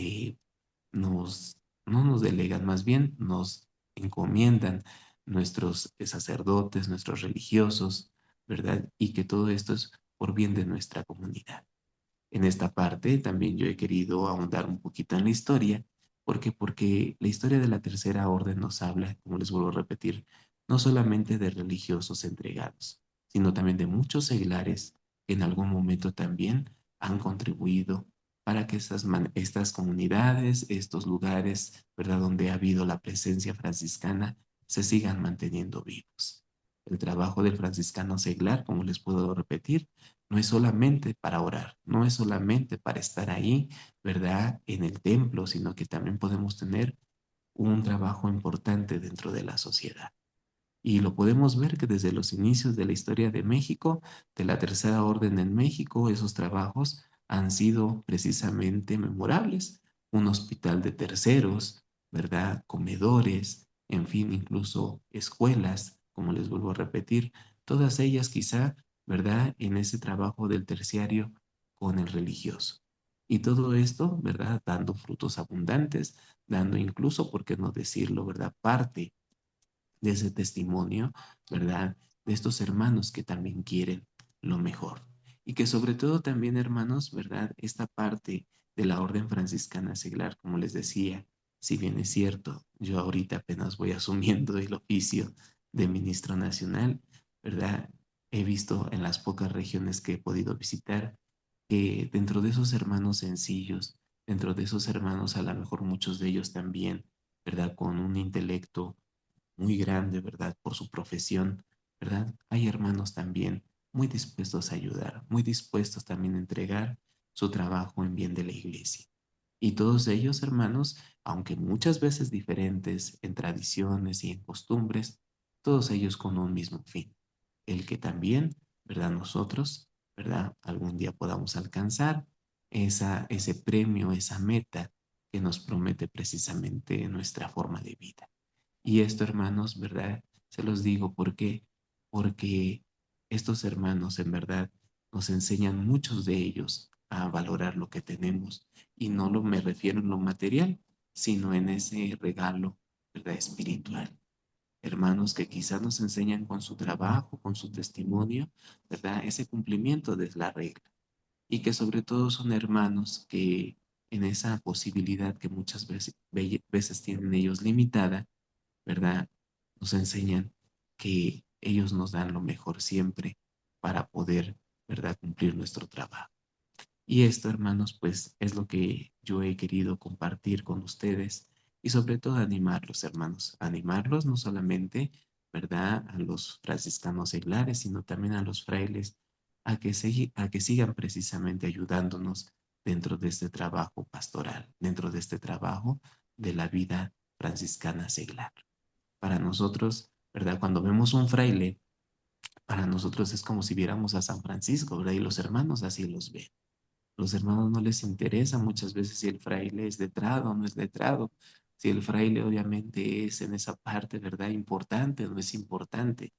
no nos delegan, más bien nos encomiendan nuestros sacerdotes, nuestros religiosos, ¿verdad? Y que todo esto es por bien de nuestra comunidad. En esta parte también yo he querido ahondar un poquito en la historia. ¿Por qué? Porque la historia de la Tercera Orden nos habla, como les vuelvo a repetir, no solamente de religiosos entregados, sino también de muchos seglares que en algún momento también han contribuido para que estas comunidades, estos lugares, ¿verdad?, donde ha habido la presencia franciscana, se sigan manteniendo vivos. El trabajo del franciscano seglar, como les puedo repetir, no es solamente para orar, no es solamente para estar ahí, ¿verdad? En el templo, sino que también podemos tener un trabajo importante dentro de la sociedad. Y lo podemos ver que desde los inicios de la historia de México, de la Tercera Orden en México, esos trabajos han sido precisamente memorables. Un hospital de terceros, ¿verdad? Comedores, en fin, incluso escuelas, como les vuelvo a repetir, todas ellas quizá, ¿verdad? En ese trabajo del terciario con el religioso. Y todo esto, ¿verdad? Dando frutos abundantes, dando incluso, ¿por qué no decirlo, ¿verdad? Parte de ese testimonio, ¿verdad? De estos hermanos que también quieren lo mejor. Y que sobre todo también, hermanos, ¿verdad? Esta parte de la orden franciscana seglar, como les decía, si bien es cierto, yo ahorita apenas voy asumiendo el oficio de ministro nacional, ¿verdad? He visto en las pocas regiones que he podido visitar que dentro de esos hermanos sencillos, dentro de esos hermanos, a lo mejor muchos de ellos también, ¿verdad? Con un intelecto muy grande, ¿verdad? Por su profesión, ¿verdad? Hay hermanos también muy dispuestos a ayudar, muy dispuestos también a entregar su trabajo en bien de la iglesia. Y todos ellos, hermanos, aunque muchas veces diferentes en tradiciones y en costumbres, todos ellos con un mismo fin, el que también, ¿verdad? Nosotros, ¿verdad? Algún día podamos alcanzar ese premio, esa meta que nos promete precisamente nuestra forma de vida. Y esto, hermanos, ¿verdad? Se los digo porque estos hermanos en verdad nos enseñan muchos de ellos a valorar lo que tenemos. Y no me refiero en lo material, sino en ese regalo, ¿verdad? Espiritual. Hermanos que quizás nos enseñan con su trabajo, con su testimonio, ¿verdad? Ese cumplimiento de la regla. Y que sobre todo son hermanos que en esa posibilidad que muchas veces tienen ellos limitada, ¿verdad? Nos enseñan que ellos nos dan lo mejor siempre para poder, ¿verdad? Cumplir nuestro trabajo. Y esto, hermanos, pues es lo que yo he querido compartir con ustedes y sobre todo animarlos, hermanos, animarlos no solamente, ¿verdad?, a los franciscanos seglares, sino también a los frailes a que sigan precisamente ayudándonos dentro de este trabajo pastoral, dentro de este trabajo de la vida franciscana seglar. Para nosotros, ¿verdad? Cuando vemos un fraile, para nosotros es como si viéramos a San Francisco, ¿verdad? Y los hermanos así los ven. Los hermanos no les interesa muchas veces si el fraile es letrado o no es letrado, si el fraile obviamente es en esa parte, ¿verdad? Importante o no es importante.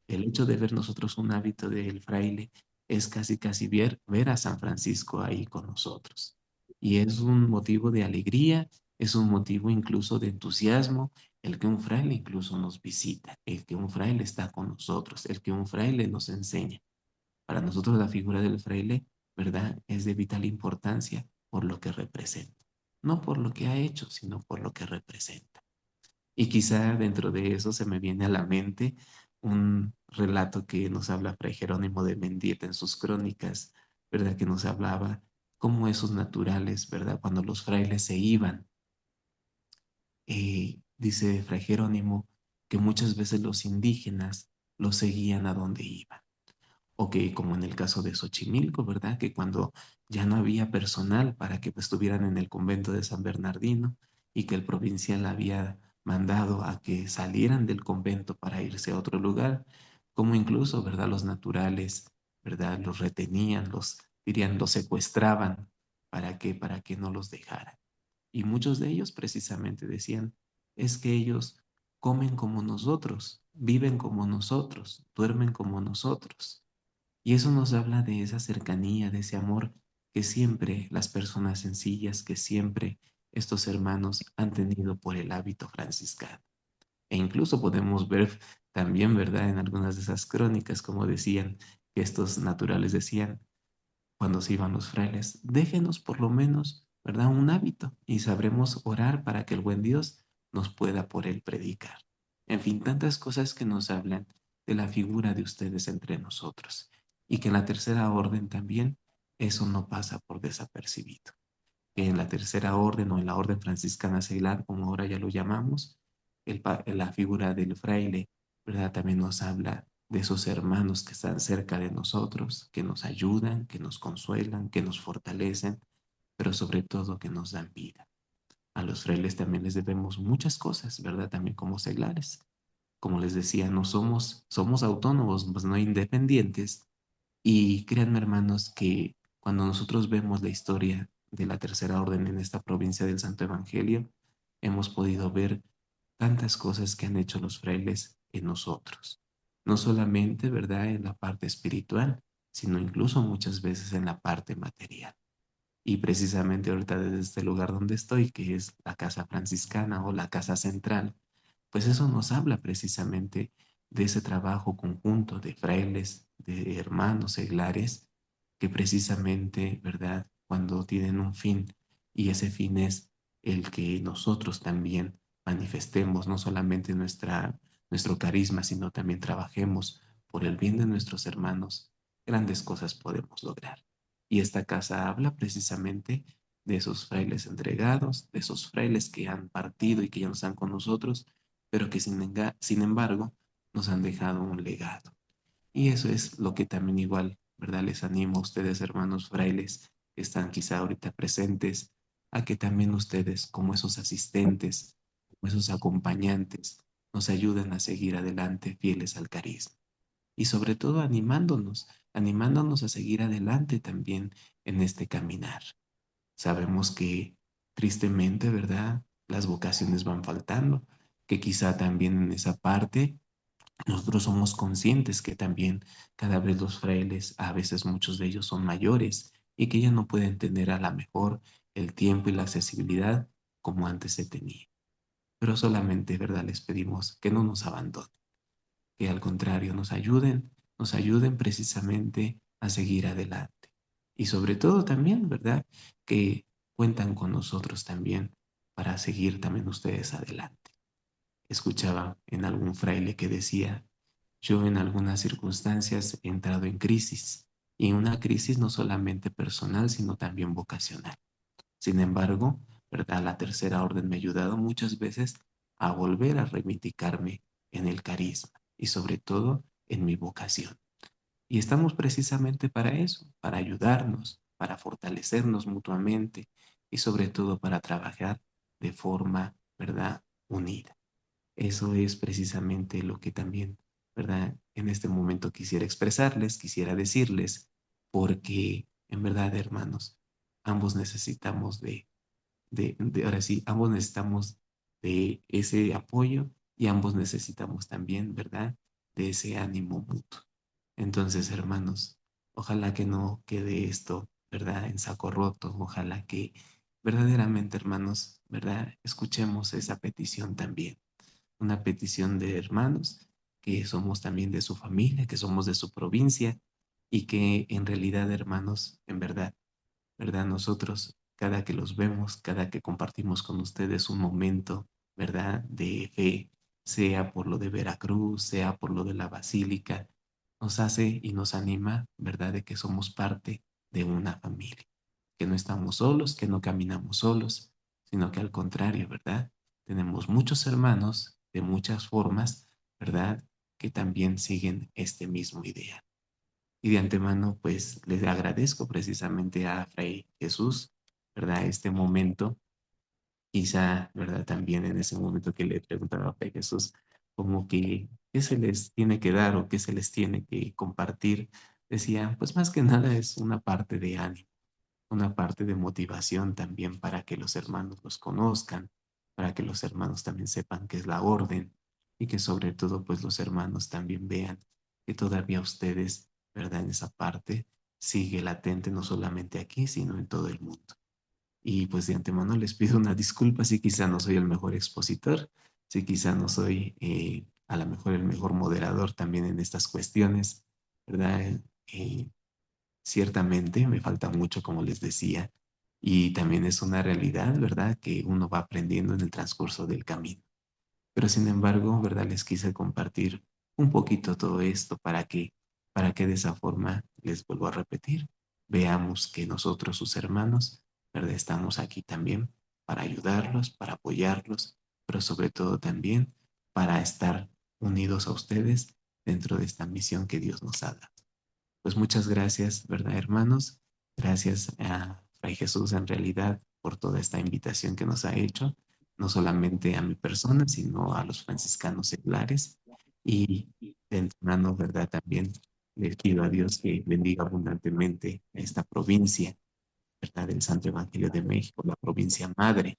El hecho de ver nosotros un hábito del fraile es casi ver a San Francisco ahí con nosotros. Y es un motivo de alegría, es un motivo incluso de entusiasmo, el que un fraile incluso nos visita, el que un fraile está con nosotros, el que un fraile nos enseña. Para nosotros la figura del fraile, ¿verdad? Es de vital importancia por lo que representa. No por lo que ha hecho, sino por lo que representa. Y quizá dentro de eso se me viene a la mente un relato que nos habla Fray Jerónimo de Mendieta en sus crónicas, ¿verdad? Que nos hablaba cómo esos naturales, ¿verdad? Cuando los frailes se iban, dice Fray Jerónimo que muchas veces los indígenas los seguían a donde iban. O que como en el caso de Xochimilco, ¿verdad? Que cuando ya no había personal para que estuvieran en el convento de San Bernardino y que el provincial había mandado a que salieran del convento para irse a otro lugar, como incluso, ¿verdad? Los naturales, ¿verdad? Los retenían, dirían, los secuestraban para que no los dejaran. Y muchos de ellos precisamente decían, es que ellos comen como nosotros, viven como nosotros, duermen como nosotros. Y eso nos habla de esa cercanía, de ese amor que siempre las personas sencillas, que siempre estos hermanos han tenido por el hábito franciscano. E incluso podemos ver también, ¿verdad?, en algunas de esas crónicas, como decían, que estos naturales decían cuando se iban los frailes, déjenos por lo menos, ¿verdad?, un hábito y sabremos orar para que el buen Dios nos pueda por él predicar. En fin, tantas cosas que nos hablan de la figura de ustedes entre nosotros y que en la tercera orden también eso no pasa por desapercibido. Que en la tercera orden o en la orden franciscana seglar, como ahora ya lo llamamos, la figura del fraile, ¿verdad? También nos habla de esos hermanos que están cerca de nosotros, que nos ayudan, que nos consuelan, que nos fortalecen, pero sobre todo que nos dan vida. A los frailes también les debemos muchas cosas, ¿verdad? También como seglares. Como les decía, no somos autónomos, pues no independientes. Y créanme, hermanos, que cuando nosotros vemos la historia de la Tercera Orden en esta provincia del Santo Evangelio, hemos podido ver tantas cosas que han hecho los frailes en nosotros. No solamente, ¿verdad?, en la parte espiritual, sino incluso muchas veces en la parte material. Y precisamente ahorita desde este lugar donde estoy, que es la casa franciscana o la casa central, pues eso nos habla precisamente de ese trabajo conjunto de frailes, de hermanos seglares, que precisamente, ¿verdad?, cuando tienen un fin, y ese fin es el que nosotros también manifestemos no solamente nuestro carisma, sino también trabajemos por el bien de nuestros hermanos, grandes cosas podemos lograr. Y esta casa habla precisamente de esos frailes entregados, de esos frailes que han partido y que ya no están con nosotros, pero que sin embargo nos han dejado un legado. Y eso es lo que también igual, ¿verdad? Les animo a ustedes, hermanos frailes, que están quizá ahorita presentes, a que también ustedes, como esos asistentes, como esos acompañantes, nos ayuden a seguir adelante fieles al carisma y sobre todo animándonos a seguir adelante también en este caminar. Sabemos que tristemente, ¿verdad? Las vocaciones van faltando, que quizá también en esa parte nosotros somos conscientes que también cada vez los frailes, a veces muchos de ellos son mayores y que ya no pueden tener a lo mejor el tiempo y la accesibilidad como antes se tenía. Pero solamente, ¿verdad? Les pedimos que no nos abandonen, que al contrario nos ayuden precisamente a seguir adelante. Y sobre todo también, ¿verdad? Que cuentan con nosotros también para seguir también ustedes adelante. Escuchaba en algún fraile que decía, yo en algunas circunstancias he entrado en crisis, y una crisis no solamente personal, sino también vocacional. Sin embargo, ¿verdad? La tercera orden me ha ayudado muchas veces a volver a reivindicarme en el carisma y sobre todo en mi vocación. Y estamos precisamente para eso, para ayudarnos, para fortalecernos mutuamente y sobre todo para trabajar de forma, ¿verdad? Unida. Eso es precisamente lo que también, ¿verdad? En este momento quisiera expresarles, quisiera decirles, porque en verdad, hermanos, ambos necesitamos ahora sí, ambos necesitamos de ese apoyo y ambos necesitamos también, ¿verdad? De ese ánimo mutuo. Entonces, hermanos, ojalá que no quede esto, ¿verdad? En saco roto, ojalá que verdaderamente, hermanos, ¿verdad? Escuchemos esa petición también, una petición de hermanos que somos también de su familia, que somos de su provincia y que en realidad, hermanos, en verdad, ¿verdad? Nosotros, cada que los vemos, cada que compartimos con ustedes un momento, ¿verdad? De fe, sea por lo de Veracruz, sea por lo de la Basílica, nos hace y nos anima, ¿verdad? De que somos parte de una familia, que no estamos solos, que no caminamos solos, sino que al contrario, ¿verdad? Tenemos muchos hermanos de muchas formas, ¿verdad? Que también siguen este mismo ideal. Y de antemano, pues les agradezco precisamente a Fray Jesús, ¿verdad? Este momento, quizá, ¿verdad? También en ese momento que le preguntaba a Fray Jesús, como que, ¿qué se les tiene que dar o qué se les tiene que compartir? Decía, pues más que nada es una parte de ánimo, una parte de motivación también para que los hermanos los conozcan, para que los hermanos también sepan qué es la orden y que sobre todo pues los hermanos también vean que todavía ustedes, ¿verdad? En esa parte sigue latente no solamente aquí, sino en todo el mundo. Y pues de antemano les pido una disculpa si quizá no soy el mejor expositor, si quizá no soy a lo mejor el mejor moderador también en estas cuestiones, ¿verdad? Ciertamente me falta mucho, como les decía, y también es una realidad, ¿verdad? Que uno va aprendiendo en el transcurso del camino. Pero sin embargo, ¿verdad? Les quise compartir un poquito todo esto para que de esa forma, les vuelvo a repetir, veamos que nosotros, sus hermanos, ¿verdad? Estamos aquí también para ayudarlos, para apoyarlos, pero sobre todo también para estar unidos a ustedes dentro de esta misión que Dios nos ha dado. Pues muchas gracias, ¿verdad, hermanos? Gracias a Fray Jesús en realidad por toda esta invitación que nos ha hecho, no solamente a mi persona, sino a los franciscanos seglares. Y de antemano, ¿verdad? También les pido a Dios que bendiga abundantemente a esta provincia, ¿verdad? Del Santo Evangelio de México, la provincia madre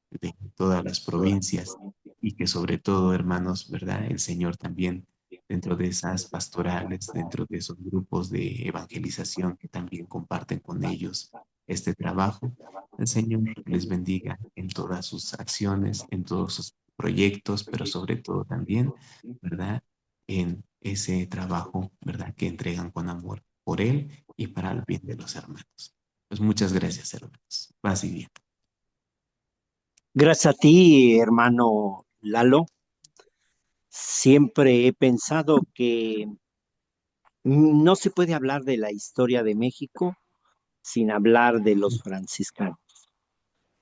de todas las provincias y que sobre todo, hermanos, ¿verdad? El Señor también dentro de esas pastorales, dentro de esos grupos de evangelización que también comparten con ellos este trabajo, el Señor les bendiga en todas sus acciones, en todos sus proyectos, pero sobre todo también, ¿verdad? En ese trabajo, ¿verdad? Que entregan con amor por Él y para el bien de los hermanos. Pues muchas gracias, hermanos. Paz y bien. Gracias a ti, hermano Lalo. Siempre he pensado que no se puede hablar de la historia de México sin hablar de los franciscanos.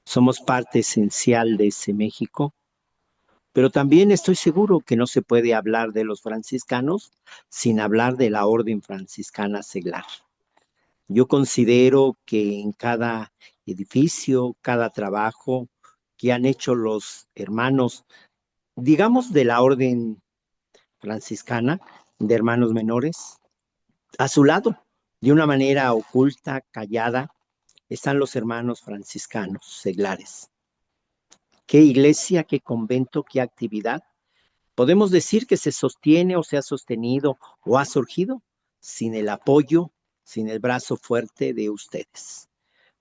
Somos parte esencial de ese México, pero también estoy seguro que no se puede hablar de los franciscanos sin hablar de la orden franciscana seglar. Yo considero que en cada edificio, cada trabajo que han hecho los hermanos, digamos de la orden franciscana, de hermanos menores, a su lado, de una manera oculta, callada, están los hermanos franciscanos seglares. ¿Qué iglesia, qué convento, qué actividad? Podemos decir que se sostiene o se ha sostenido o ha surgido sin el apoyo, sin el brazo fuerte de ustedes.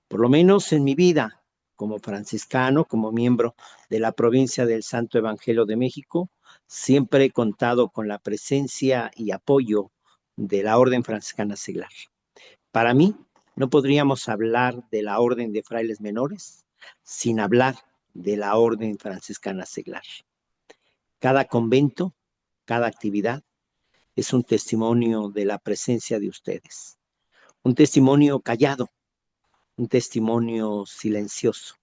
Por lo menos en mi vida como franciscano, como miembro de la provincia del Santo Evangelio de México, siempre he contado con la presencia y apoyo de la Orden Franciscana Seglar. Para mí, no podríamos hablar de la Orden de Frailes Menores sin hablar de la Orden Franciscana Seglar. Cada convento, cada actividad es un testimonio de la presencia de ustedes, un testimonio callado, un testimonio silencioso.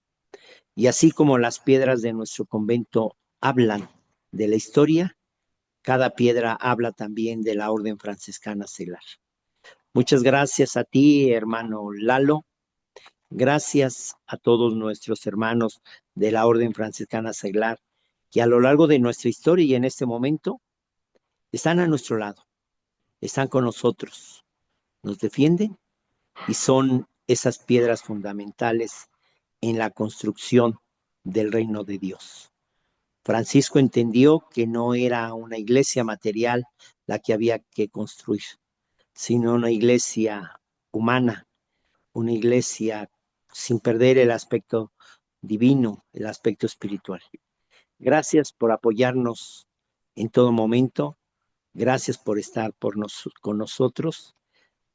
Y así como las piedras de nuestro convento hablan de la historia, cada piedra habla también de la Orden Franciscana Seglar. Muchas gracias a ti, hermano Lalo. Gracias a todos nuestros hermanos de la Orden Franciscana Seglar, que a lo largo de nuestra historia y en este momento están a nuestro lado, están con nosotros, nos defienden y son esas piedras fundamentales en la construcción del reino de Dios. Francisco entendió que no era una iglesia material la que había que construir, sino una iglesia humana, una iglesia sin perder el aspecto divino, el aspecto espiritual. Gracias por apoyarnos en todo momento. Gracias por estar con nosotros.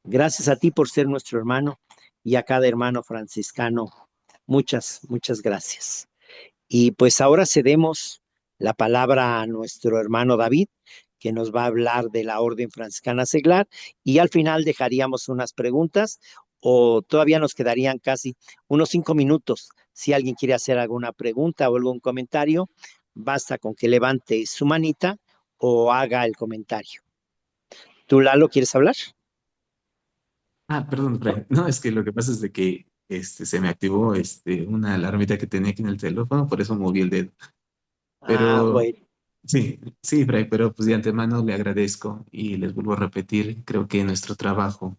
Gracias a ti por ser nuestro hermano y a cada hermano franciscano. Muchas, muchas gracias. Y pues ahora cedemos la palabra a nuestro hermano David, que nos va a hablar de la Orden Franciscana Seglar, y al final dejaríamos unas preguntas o todavía nos quedarían casi unos 5 minutos. Si alguien quiere hacer alguna pregunta o algún comentario, basta con que levante su manita o haga el comentario. ¿Tú, Lalo, quieres hablar? Perdón, Fray. No, es que lo que pasa es de que se me activó una alarmita que tenía aquí en el teléfono, por eso moví el dedo. Pero Bueno. sí, sí, Fray, pero pues de antemano le agradezco y les vuelvo a repetir, creo que nuestro trabajo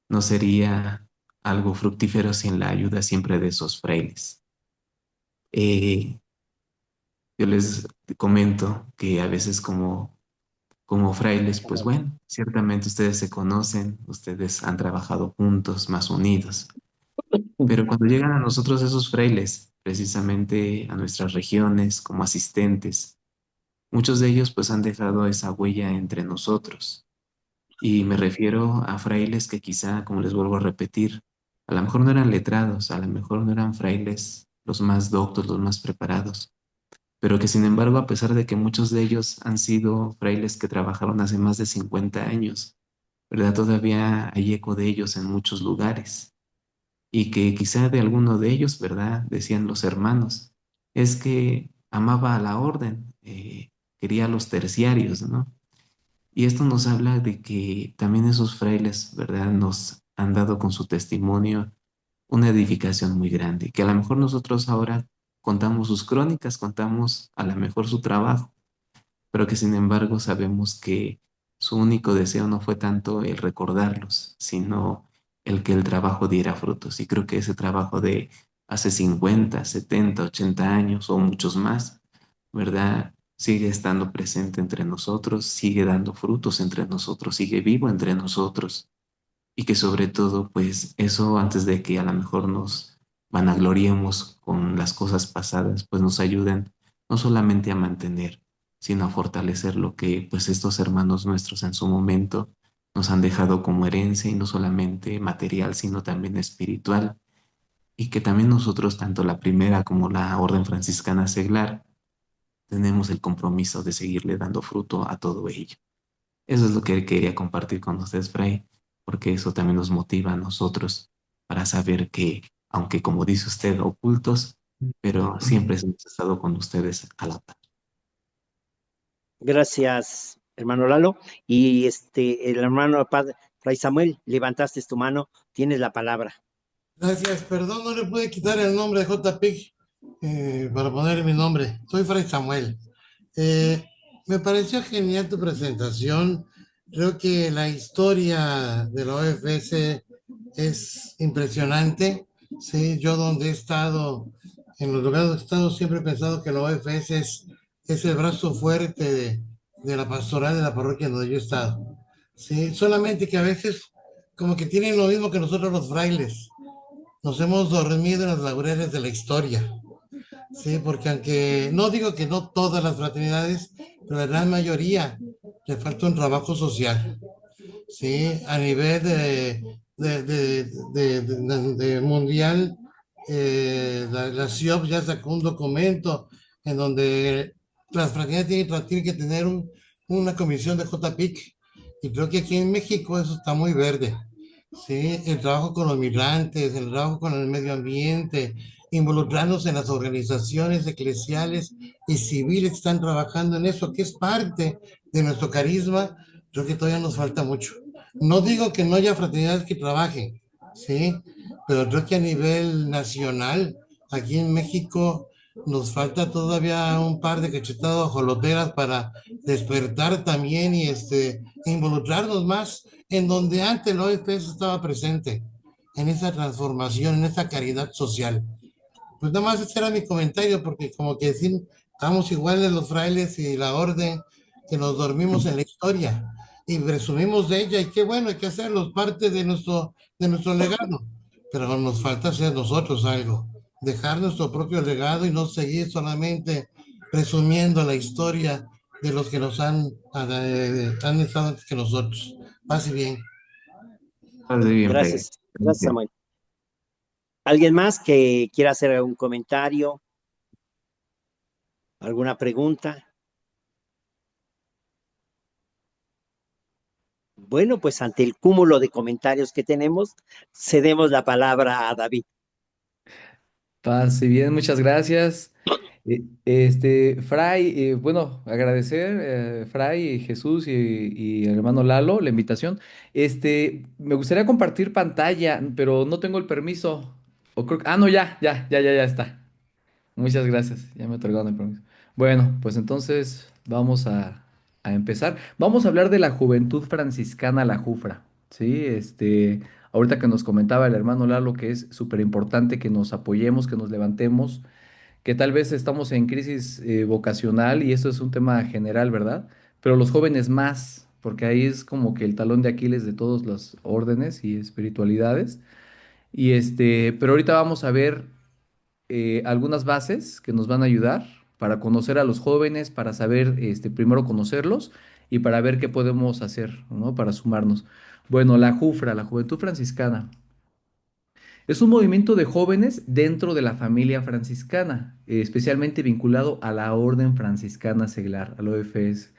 no sería algo fructífero sin la ayuda siempre de esos frailes. Eh, yo les comento que a veces como frailes, pues bueno, ciertamente ustedes se conocen, ustedes han trabajado juntos, más unidos, pero cuando llegan a nosotros esos frailes, precisamente a nuestras regiones como asistentes, muchos de ellos pues han dejado esa huella entre nosotros. Y me refiero a frailes que quizá, como les vuelvo a repetir, a lo mejor no eran letrados, a lo mejor no eran frailes los más doctos, los más preparados, pero que sin embargo, a pesar de que muchos de ellos han sido frailes que trabajaron hace más de 50 años, ¿verdad? Todavía hay eco de ellos en muchos lugares. Y que quizá de alguno de ellos, ¿verdad? Decían los hermanos, es que amaba a la orden, quería a los terciarios, ¿no? Y esto nos habla de que también esos frailes, ¿verdad? Nos han dado con su testimonio una edificación muy grande, que a lo mejor nosotros ahora contamos sus crónicas, contamos a lo mejor su trabajo, pero que sin embargo sabemos que su único deseo no fue tanto el recordarlos, sino el que el trabajo diera frutos. Y creo que ese trabajo de hace 50, 70, 80 años o muchos más, ¿verdad? Sigue estando presente entre nosotros, sigue dando frutos entre nosotros, sigue vivo entre nosotros y que sobre todo, pues eso antes de que a lo mejor nos vanagloriemos con las cosas pasadas, pues nos ayuden no solamente a mantener, sino a fortalecer lo que pues estos hermanos nuestros en su momento nos han dejado como herencia y no solamente material, sino también espiritual, y que también nosotros, tanto la primera como la Orden Franciscana Seglar, tenemos el compromiso de seguirle dando fruto a todo ello. Eso es lo que quería compartir con ustedes, Fray, porque eso también nos motiva a nosotros para saber que, aunque como dice usted, ocultos, pero siempre hemos estado con ustedes a la par. Gracias, hermano Lalo. Y el hermano padre Fray Samuel, levantaste tu mano, tienes la palabra. Gracias, perdón, no le pude quitar el nombre de JPIC para poner mi nombre. Soy Fray Samuel. Me pareció genial tu presentación. Creo que la historia de la OFS es impresionante. Sí, yo donde he estado, en los lugares donde he estado, siempre he pensado que la OFS es el brazo fuerte de la pastoral de la parroquia donde yo he estado. Sí, solamente que a veces como que tienen lo mismo que nosotros los frailes. Nos hemos dormido en los laureles de la historia. Sí, porque aunque no digo que no todas las fraternidades, pero la gran mayoría le falta un trabajo social. Sí, a nivel de mundial, la CIOP ya sacó un documento en donde las fraternidades tienen que tener una comisión de JPIC, y creo que aquí en México eso está muy verde. Sí, el trabajo con los migrantes, el trabajo con el medio ambiente, involucrarnos en las organizaciones eclesiales y civiles que están trabajando en eso, que es parte de nuestro carisma, creo que todavía nos falta mucho. No digo que no haya fraternidades que trabajen, ¿sí? Pero creo que a nivel nacional, aquí en México, nos falta todavía un par de cachetadas joloteras para despertar también y involucrarnos más en donde antes la OFS estaba presente, en esa transformación, en esa caridad social. Pues nada más ese era mi comentario, porque como que sí, estamos iguales los frailes y la orden, que nos dormimos en la historia y presumimos de ella, y qué bueno, hay que hacerlo, parte de nuestro legado, pero nos falta hacer nosotros algo, dejar nuestro propio legado y no seguir solamente presumiendo la historia de los que han estado antes que nosotros. Pase bien. Pase bien, Fray. Gracias, gracias, Samuel. ¿Alguien más que quiera hacer algún comentario, alguna pregunta? Bueno, pues ante el cúmulo de comentarios que tenemos, cedemos la palabra a David. Pase bien, muchas gracias. Fray, bueno, agradecer, Fray, Jesús y el hermano Lalo la invitación. Me gustaría compartir pantalla, pero no tengo el permiso. No, ya está. Muchas gracias, ya me otorgaron el permiso. Bueno, pues entonces vamos a empezar. Vamos a hablar de la juventud franciscana, la Jufra. Sí, ahorita que nos comentaba el hermano Lalo que es súper importante que nos apoyemos, que nos levantemos, que tal vez estamos en crisis vocacional y esto es un tema general, ¿verdad? Pero los jóvenes más, porque ahí es como que el talón de Aquiles de todas las órdenes y espiritualidades. Pero ahorita vamos a ver algunas bases que nos van a ayudar para conocer a los jóvenes, para saber, primero conocerlos y para ver qué podemos hacer, ¿no? Para sumarnos. Bueno, la JUFRA, la Juventud Franciscana. Es un movimiento de jóvenes dentro de la familia franciscana, especialmente vinculado a la Orden Franciscana Seglar, al OFS.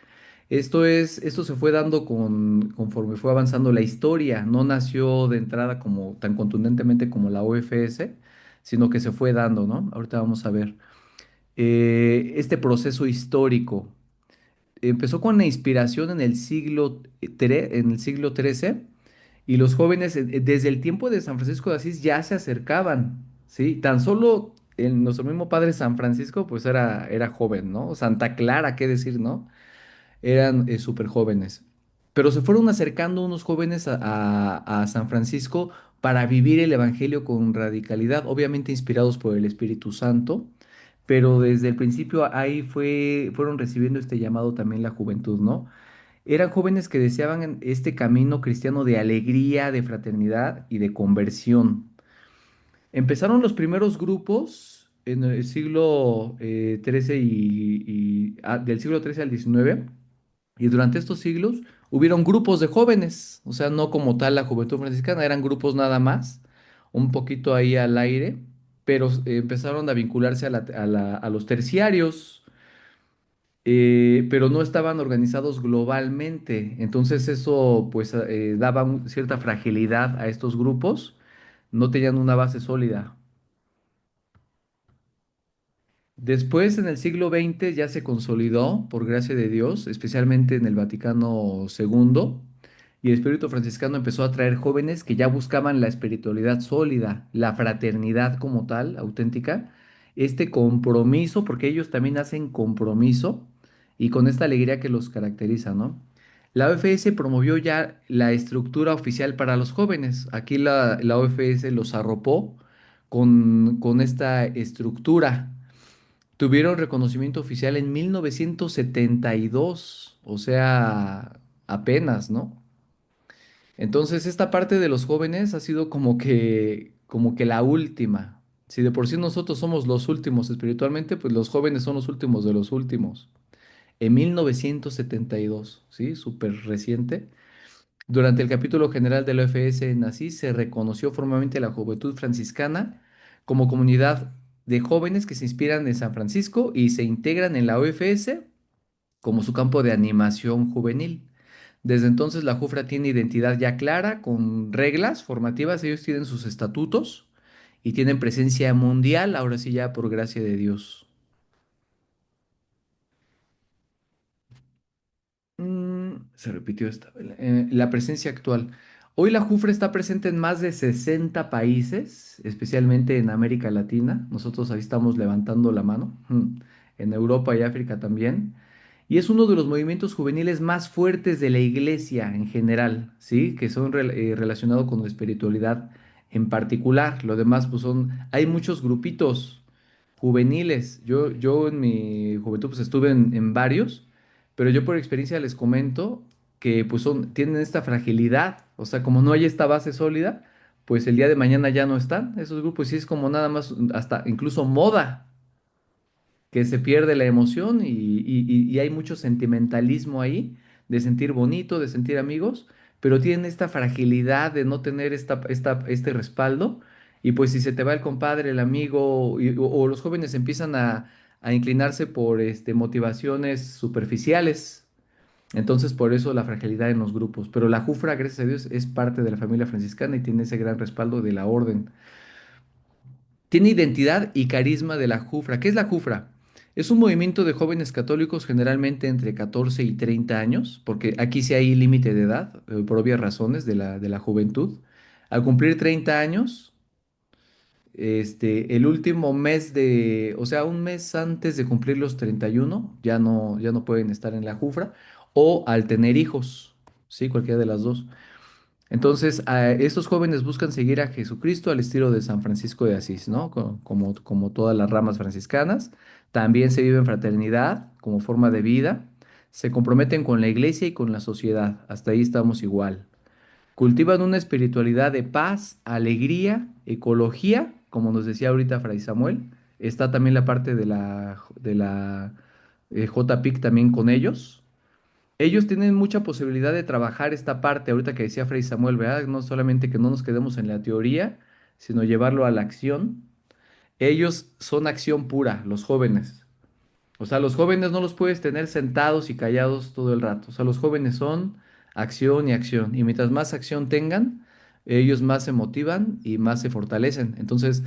Esto se fue dando conforme fue avanzando la historia. No nació de entrada como tan contundentemente como la OFS, sino que se fue dando, ¿no? Ahorita vamos a ver. Este proceso histórico empezó con la inspiración en el siglo XIII y los jóvenes desde el tiempo de San Francisco de Asís ya se acercaban, ¿sí? Tan solo nuestro mismo padre San Francisco pues era joven, ¿no? Santa Clara, qué decir, ¿no? Eran súper jóvenes. Pero se fueron acercando unos jóvenes a San Francisco para vivir el Evangelio con radicalidad, obviamente inspirados por el Espíritu Santo, pero desde el principio fueron recibiendo este llamado también la juventud, ¿no? Eran jóvenes que deseaban este camino cristiano de alegría, de fraternidad y de conversión. Empezaron los primeros grupos en el siglo XIII del siglo XIII al XIX, y durante estos siglos hubieron grupos de jóvenes, o sea, no como tal la juventud franciscana, eran grupos nada más, un poquito ahí al aire, pero empezaron a vincularse a los terciarios, pero no estaban organizados globalmente. Entonces eso pues daba cierta fragilidad a estos grupos, no tenían una base sólida. Después, en el siglo XX, ya se consolidó, por gracia de Dios, especialmente en el Vaticano II, y el espíritu franciscano empezó a atraer jóvenes que ya buscaban la espiritualidad sólida, la fraternidad como tal, auténtica, este compromiso, porque ellos también hacen compromiso, y con esta alegría que los caracteriza, ¿no? La OFS promovió ya la estructura oficial para los jóvenes. Aquí la OFS los arropó con esta estructura. Tuvieron reconocimiento oficial en 1972, o sea, apenas, ¿no? Entonces, esta parte de los jóvenes ha sido como que la última. Si de por sí nosotros somos los últimos espiritualmente, pues los jóvenes son los últimos de los últimos. En 1972, ¿sí? Súper reciente. Durante el capítulo general de la OFS en Asís se reconoció formalmente la juventud franciscana como comunidad de jóvenes que se inspiran en San Francisco y se integran en la OFS como su campo de animación juvenil. Desde entonces la Jufra tiene identidad ya clara, con reglas formativas, ellos tienen sus estatutos y tienen presencia mundial, ahora sí ya por gracia de Dios. Se repitió esta, la presencia actual. Hoy la Jufre está presente en más de 60 países, especialmente en América Latina. Nosotros ahí estamos levantando la mano, en Europa y África también. Y es uno de los movimientos juveniles más fuertes de la iglesia en general, ¿sí? Que son relacionados con la espiritualidad en particular. Lo demás, pues hay muchos grupitos juveniles. Yo en mi juventud pues estuve en varios, pero yo por experiencia les comento que pues tienen esta fragilidad, o sea, como no hay esta base sólida, pues el día de mañana ya no están esos grupos y es como nada más, hasta incluso moda, que se pierde la emoción y hay mucho sentimentalismo ahí, de sentir bonito, de sentir amigos, pero tienen esta fragilidad de no tener este respaldo. Y pues si se te va el compadre, el amigo, o los jóvenes empiezan a inclinarse por motivaciones superficiales, entonces por eso la fragilidad en los grupos. Pero la Jufra, gracias a Dios, es parte de la familia franciscana y tiene ese gran respaldo de la orden. Tiene identidad y carisma de la Jufra. ¿Qué es la Jufra? Es un movimiento de jóvenes católicos generalmente entre 14 y 30 años, porque aquí sí hay límite de edad, por obvias razones de la juventud. Al cumplir 30 años, el último mes o sea, un mes antes de cumplir los 31, ya no pueden estar en la Jufra, o al tener hijos, ¿sí? Cualquiera de las dos. Entonces, estos jóvenes buscan seguir a Jesucristo al estilo de San Francisco de Asís, ¿no? Como todas las ramas franciscanas. También se vive en fraternidad como forma de vida. Se comprometen con la iglesia y con la sociedad. Hasta ahí estamos igual. Cultivan una espiritualidad de paz, alegría, ecología, como nos decía ahorita Fray Samuel. Está también la parte de la JPIC también con ellos. Ellos tienen mucha posibilidad de trabajar esta parte, ahorita que decía Fray Samuel, ¿verdad? No solamente que no nos quedemos en la teoría, sino llevarlo a la acción. Ellos son acción pura, los jóvenes. O sea, los jóvenes no los puedes tener sentados y callados todo el rato. O sea, los jóvenes son acción y acción. Y mientras más acción tengan, ellos más se motivan y más se fortalecen. Entonces,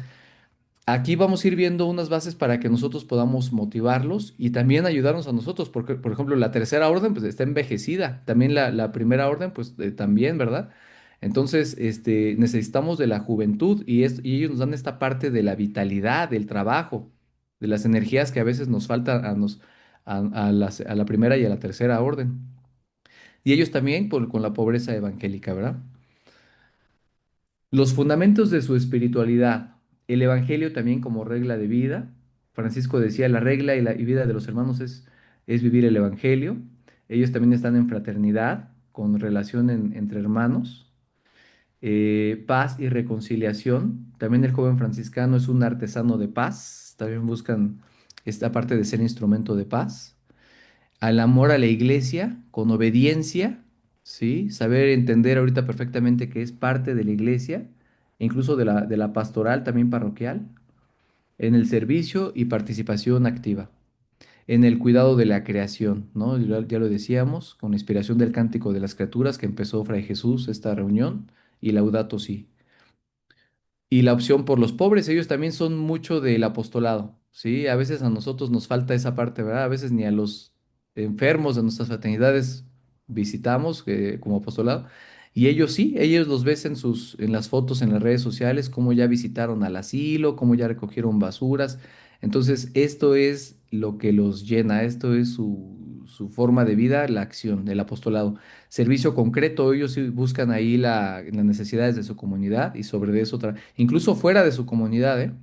aquí vamos a ir viendo unas bases para que nosotros podamos motivarlos y también ayudarnos a nosotros, porque, por ejemplo, la tercera orden pues está envejecida, también la primera orden pues también, ¿verdad? Entonces, necesitamos de la juventud y ellos nos dan esta parte de la vitalidad, del trabajo, de las energías que a veces nos faltan a la primera y a la tercera orden. Y ellos también con la pobreza evangélica, ¿verdad? Los fundamentos de su espiritualidad, el Evangelio también como regla de vida. Francisco decía, la regla y vida de los hermanos es vivir el Evangelio. Ellos también están en fraternidad, con relación entre hermanos. Paz y reconciliación. También el joven franciscano es un artesano de paz. También buscan esta parte de ser instrumento de paz. Al amor a la iglesia, con obediencia, ¿sí? Saber entender ahorita perfectamente que es parte de la iglesia, e incluso de la pastoral también parroquial, en el servicio y participación activa, en el cuidado de la creación, ¿no? Ya lo decíamos, con la inspiración del Cántico de las Criaturas que empezó Fray Jesús esta reunión, y Laudato Si. Y la opción por los pobres, ellos también son mucho del apostolado, ¿sí? A veces a nosotros nos falta esa parte, ¿verdad? A veces ni a los enfermos de nuestras fraternidades visitamos como apostolado. Y ellos sí, ellos los ves en las fotos en las redes sociales, cómo ya visitaron al asilo, cómo ya recogieron basuras. Entonces, esto es lo que los llena, esto es su forma de vida, la acción, el apostolado. Servicio concreto, ellos sí buscan ahí las necesidades de su comunidad y sobre eso, incluso fuera de su comunidad, ¿eh?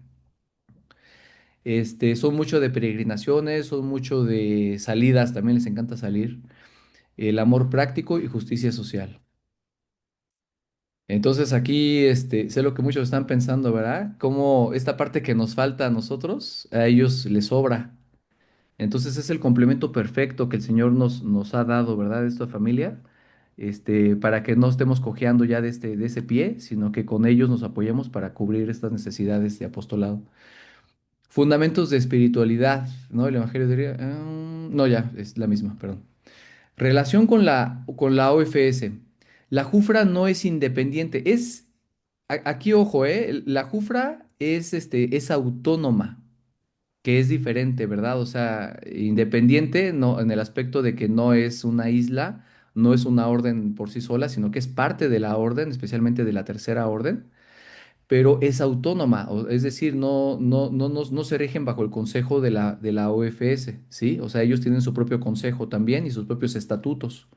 Son mucho de peregrinaciones, son mucho de salidas, también les encanta salir, el amor práctico y justicia social. Entonces aquí, sé lo que muchos están pensando, ¿verdad? Cómo esta parte que nos falta a nosotros, a ellos les sobra. Entonces es el complemento perfecto que el Señor nos ha dado, ¿verdad? De esta familia, para que no estemos cojeando ya de ese pie, sino que con ellos nos apoyemos para cubrir estas necesidades de apostolado. Fundamentos de espiritualidad, ¿no? El Evangelio diría, no, ya, es la misma, perdón. Relación con la OFS. La Jufra no es independiente, aquí ojo, la Jufra es autónoma, que es diferente, ¿verdad? O sea, independiente no, en el aspecto de que no es una isla, no es una orden por sí sola, sino que es parte de la orden, especialmente de la tercera orden, pero es autónoma, es decir, no se rigen bajo el consejo de la OFS, ¿sí? O sea, ellos tienen su propio consejo también y sus propios estatutos,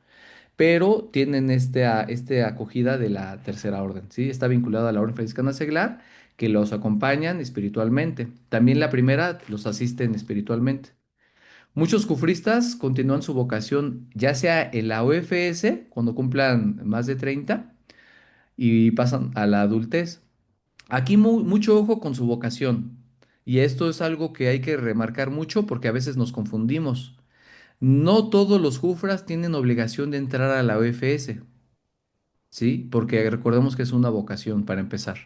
pero tienen este acogida de la tercera orden, ¿sí? Está vinculada a la orden franciscana seglar, que los acompañan espiritualmente. También la primera los asisten espiritualmente. Muchos cufristas continúan su vocación, ya sea en la OFS, cuando cumplan más de 30 y pasan a la adultez. Aquí mucho ojo con su vocación. Y esto es algo que hay que remarcar mucho porque a veces nos confundimos. No todos los jufras tienen obligación de entrar a la OFS. ¿Sí? Porque recordemos que es una vocación para empezar.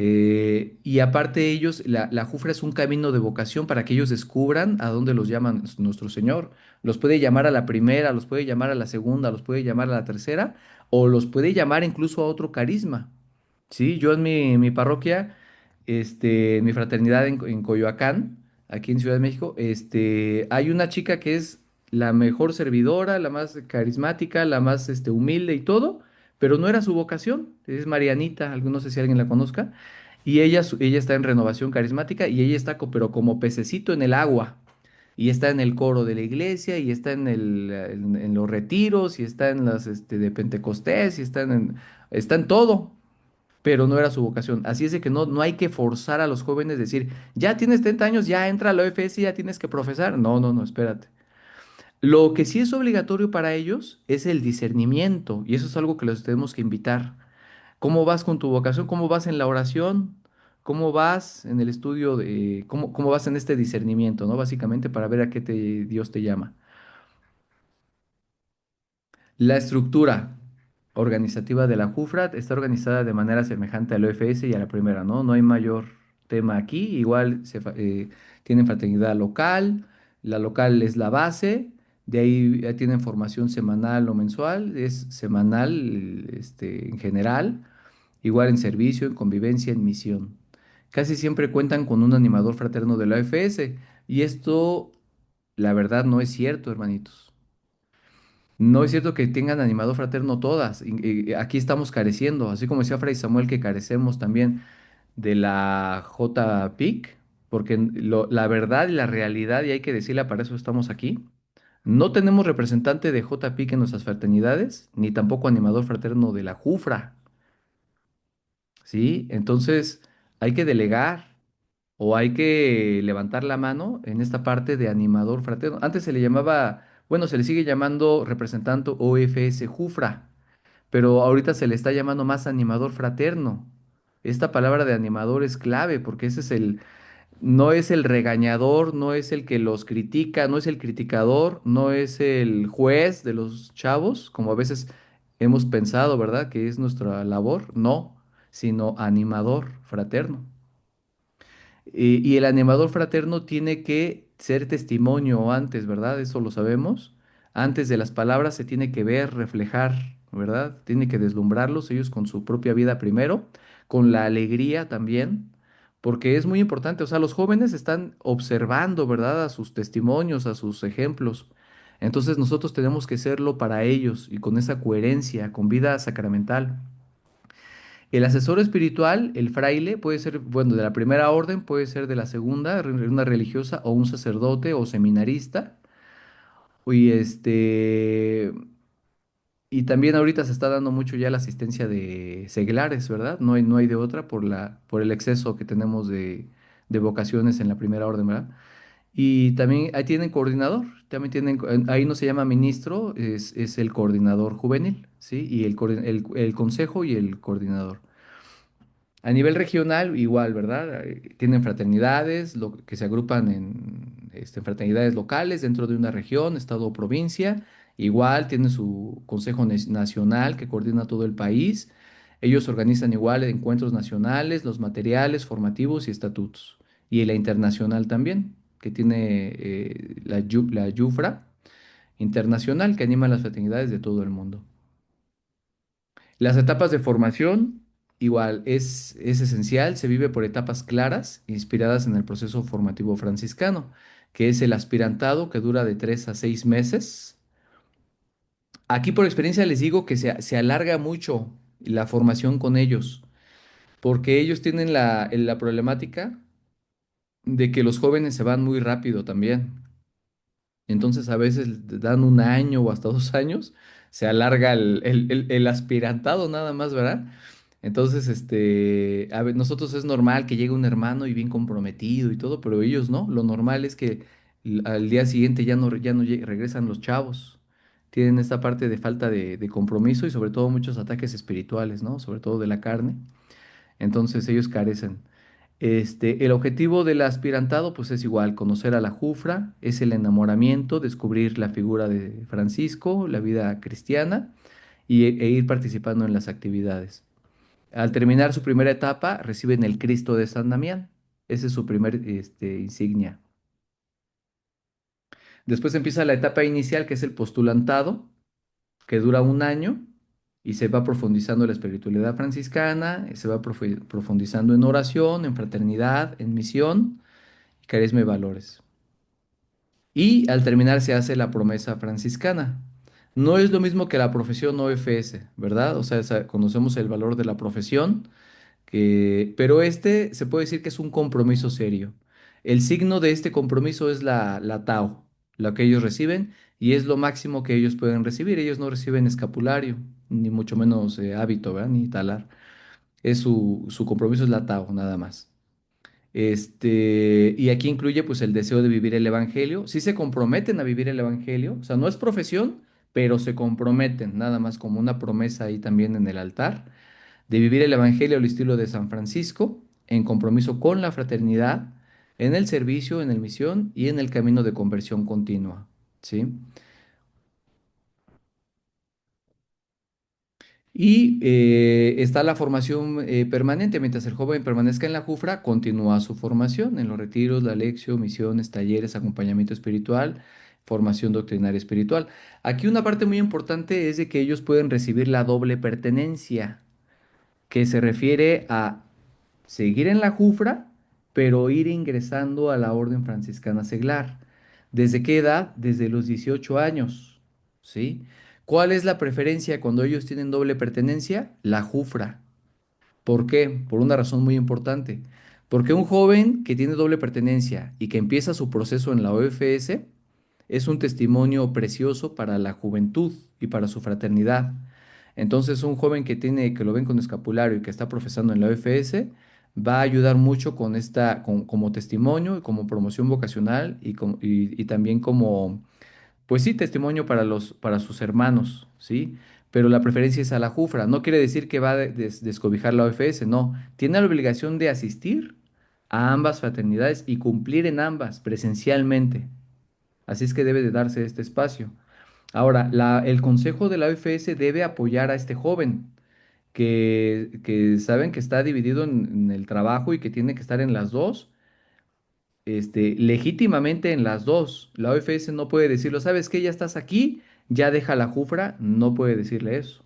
Y aparte ellos, la Jufra es un camino de vocación para que ellos descubran a dónde los llama nuestro Señor. Los puede llamar a la primera, los puede llamar a la segunda, los puede llamar a la tercera, o los puede llamar incluso a otro carisma. Sí, yo en mi parroquia, en mi fraternidad en Coyoacán, aquí en Ciudad de México, hay una chica que es la mejor servidora, la más carismática, la más humilde y todo, pero no era su vocación, es Marianita, no sé si alguien la conozca, y ella está en renovación carismática y ella está, pero como pececito en el agua, y está en el coro de la iglesia, y está en los retiros, y está en las de Pentecostés, y está en todo, pero no era su vocación. Así es de que no hay que forzar a los jóvenes, decir, ya tienes 30 años, ya entra a la OFS, ya tienes que profesar. No, espérate. Lo que sí es obligatorio para ellos es el discernimiento, y eso es algo que los tenemos que invitar. ¿Cómo vas con tu vocación? ¿Cómo vas en la oración? ¿Cómo vas en el estudio cómo vas en este discernimiento, ¿no? Básicamente para ver a qué Dios te llama. La estructura organizativa de la JUFRAT está organizada de manera semejante al OFS y a la primera, ¿no? No hay mayor tema aquí. Igual tienen fraternidad local, la local es la base, de ahí ya tienen formación semanal o mensual, es semanal en general, igual en servicio, en convivencia, en misión. Casi siempre cuentan con un animador fraterno de la OFS y esto, la verdad, no es cierto, hermanitos. No es cierto que tengan animador fraterno todas. Y aquí estamos careciendo, así como decía Fray Samuel que carecemos también de la JPIC, porque la verdad y la realidad, y hay que decirla, para eso estamos aquí, no tenemos representante de JPIC en nuestras fraternidades, ni tampoco animador fraterno de la JUFRA, ¿sí? Entonces hay que delegar o hay que levantar la mano en esta parte de animador fraterno. Antes se le llamaba, bueno, se le sigue llamando representante OFS JUFRA, pero ahorita se le está llamando más animador fraterno. Esta palabra de animador es clave porque no es el regañador, no es el que los critica, no es el criticador, no es el juez de los chavos, como a veces hemos pensado, ¿verdad? Que es nuestra labor, no, sino animador fraterno. Y el animador fraterno tiene que ser testimonio antes, ¿verdad? Eso lo sabemos. Antes de las palabras se tiene que ver, reflejar, ¿verdad? Tiene que deslumbrarlos ellos con su propia vida primero, con la alegría también, porque es muy importante. O sea, los jóvenes están observando, ¿verdad? A sus testimonios, a sus ejemplos. Entonces nosotros tenemos que serlo para ellos y con esa coherencia, con vida sacramental. El asesor espiritual, el fraile, puede ser, bueno, de la primera orden, puede ser de la segunda, una religiosa o un sacerdote o seminarista. Y y también ahorita se está dando mucho ya la asistencia de seglares, ¿verdad? No hay de otra por el exceso que tenemos de vocaciones en la primera orden, ¿verdad? Y también ahí tienen coordinador, también tienen, ahí no se llama ministro, es el coordinador juvenil, ¿sí? Y el consejo y el coordinador. A nivel regional, igual, ¿verdad? Tienen fraternidades que se agrupan en fraternidades locales dentro de una región, estado o provincia. Igual tienen su consejo nacional que coordina todo el país. Ellos organizan igual encuentros nacionales, los materiales, formativos y estatutos. Y la internacional también, que tiene la YUFRA internacional, que anima las fraternidades de todo el mundo. Las etapas de formación, igual, es esencial, se vive por etapas claras, inspiradas en el proceso formativo franciscano, que es el aspirantado, que dura de 3 a 6 meses. Aquí por experiencia les digo que se alarga mucho la formación con ellos, porque ellos tienen la problemática de que los jóvenes se van muy rápido también. Entonces a veces dan 1 año o hasta 2 años, se alarga el aspirantado nada más, ¿verdad? Entonces, nosotros es normal que llegue un hermano y bien comprometido y todo, pero ellos no. Lo normal es que al día siguiente ya no regresan los chavos. Tienen esta parte de falta de compromiso y sobre todo muchos ataques espirituales, ¿no? Sobre todo de la carne. Entonces ellos carecen. El objetivo del aspirantado pues es igual, conocer a la Jufra, es el enamoramiento, descubrir la figura de Francisco, la vida cristiana e ir participando en las actividades. Al terminar su primera etapa, reciben el Cristo de San Damián. Ese es su primer insignia. Después empieza la etapa inicial, que es el postulantado, que dura 1 año y se va profundizando en la espiritualidad franciscana, se va profundizando en oración, en fraternidad, en misión, carisma y valores. Y al terminar se hace la promesa franciscana. No es lo mismo que la profesión OFS, ¿verdad? O sea, conocemos el valor de la profesión, pero este se puede decir que es un compromiso serio. El signo de este compromiso es la tau, lo que ellos reciben, y es lo máximo que ellos pueden recibir. Ellos no reciben escapulario, ni mucho menos hábito, ¿verdad? Ni talar. Su compromiso es la tau, nada más. Y aquí incluye pues el deseo de vivir el evangelio. Sí se comprometen a vivir el evangelio, o sea, no es profesión, pero se comprometen, nada más como una promesa ahí también en el altar de vivir el Evangelio al estilo de San Francisco, en compromiso con la fraternidad, en el servicio, en la misión y en el camino de conversión continua. ¿Sí? Y está la formación permanente. Mientras el joven permanezca en la Jufra, continúa su formación en los retiros, la lección, misiones, talleres, acompañamiento espiritual, formación doctrinaria espiritual. Aquí una parte muy importante es de que ellos pueden recibir la doble pertenencia, que se refiere a seguir en la Jufra, pero ir ingresando a la Orden Franciscana Seglar. ¿Desde qué edad? Desde los 18 años, ¿sí? ¿Cuál es la preferencia cuando ellos tienen doble pertenencia? La Jufra. ¿Por qué? Por una razón muy importante. Porque un joven que tiene doble pertenencia y que empieza su proceso en la OFS es un testimonio precioso para la juventud y para su fraternidad. Entonces, un joven que lo ven con escapulario y que está profesando en la OFS va a ayudar mucho con como testimonio y como promoción vocacional y también como, pues sí, testimonio para sus hermanos, ¿sí? Pero la preferencia es a la Jufra. No quiere decir que va a descobijar la OFS, no. Tiene la obligación de asistir a ambas fraternidades y cumplir en ambas presencialmente. Así es que debe de darse este espacio. Ahora, el consejo de la OFS debe apoyar a este joven, que saben que está dividido en el trabajo y que tiene que estar en las dos, legítimamente en las dos. La OFS no puede decirlo, ¿sabes qué? Ya estás aquí, ya deja la Jufra, no puede decirle eso,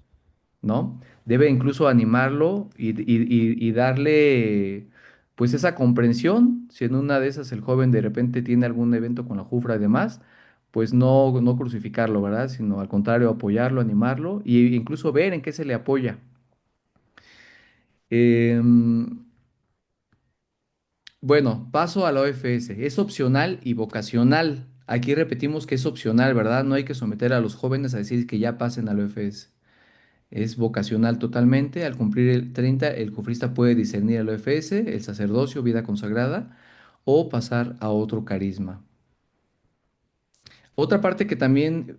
¿no? Debe incluso animarlo y darle, pues, esa comprensión. Si en una de esas el joven de repente tiene algún evento con la Jufra y demás, pues no crucificarlo, ¿verdad? Sino al contrario, apoyarlo, animarlo e incluso ver en qué se le apoya. Em, bueno, paso a la OFS. Es opcional y vocacional. Aquí repetimos que es opcional, ¿verdad? No hay que someter a los jóvenes a decir que ya pasen a la OFS. Es vocacional totalmente. Al cumplir el 30, el cofrista puede discernir el OFS, el sacerdocio, vida consagrada, o pasar a otro carisma. Otra parte que también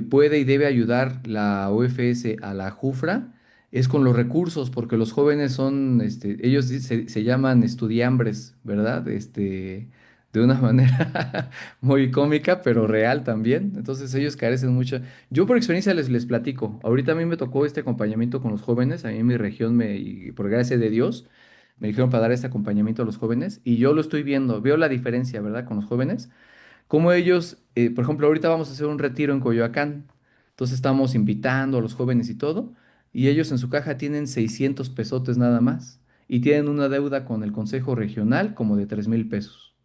puede y debe ayudar la OFS a la JUFRA es con los recursos, porque los jóvenes son, ellos se llaman estudiambres, ¿verdad? De una manera muy cómica, pero real también. Entonces ellos carecen mucho. Yo por experiencia les platico. Ahorita a mí me tocó este acompañamiento con los jóvenes, a mí en mi región, y por gracia de Dios, me dijeron para dar este acompañamiento a los jóvenes y yo lo estoy viendo, veo la diferencia, ¿verdad? Con los jóvenes como ellos, por ejemplo, ahorita vamos a hacer un retiro en Coyoacán, entonces estamos invitando a los jóvenes y todo, y ellos en su caja tienen 600 pesotes nada más, y tienen una deuda con el Consejo Regional como de 3,000 pesos.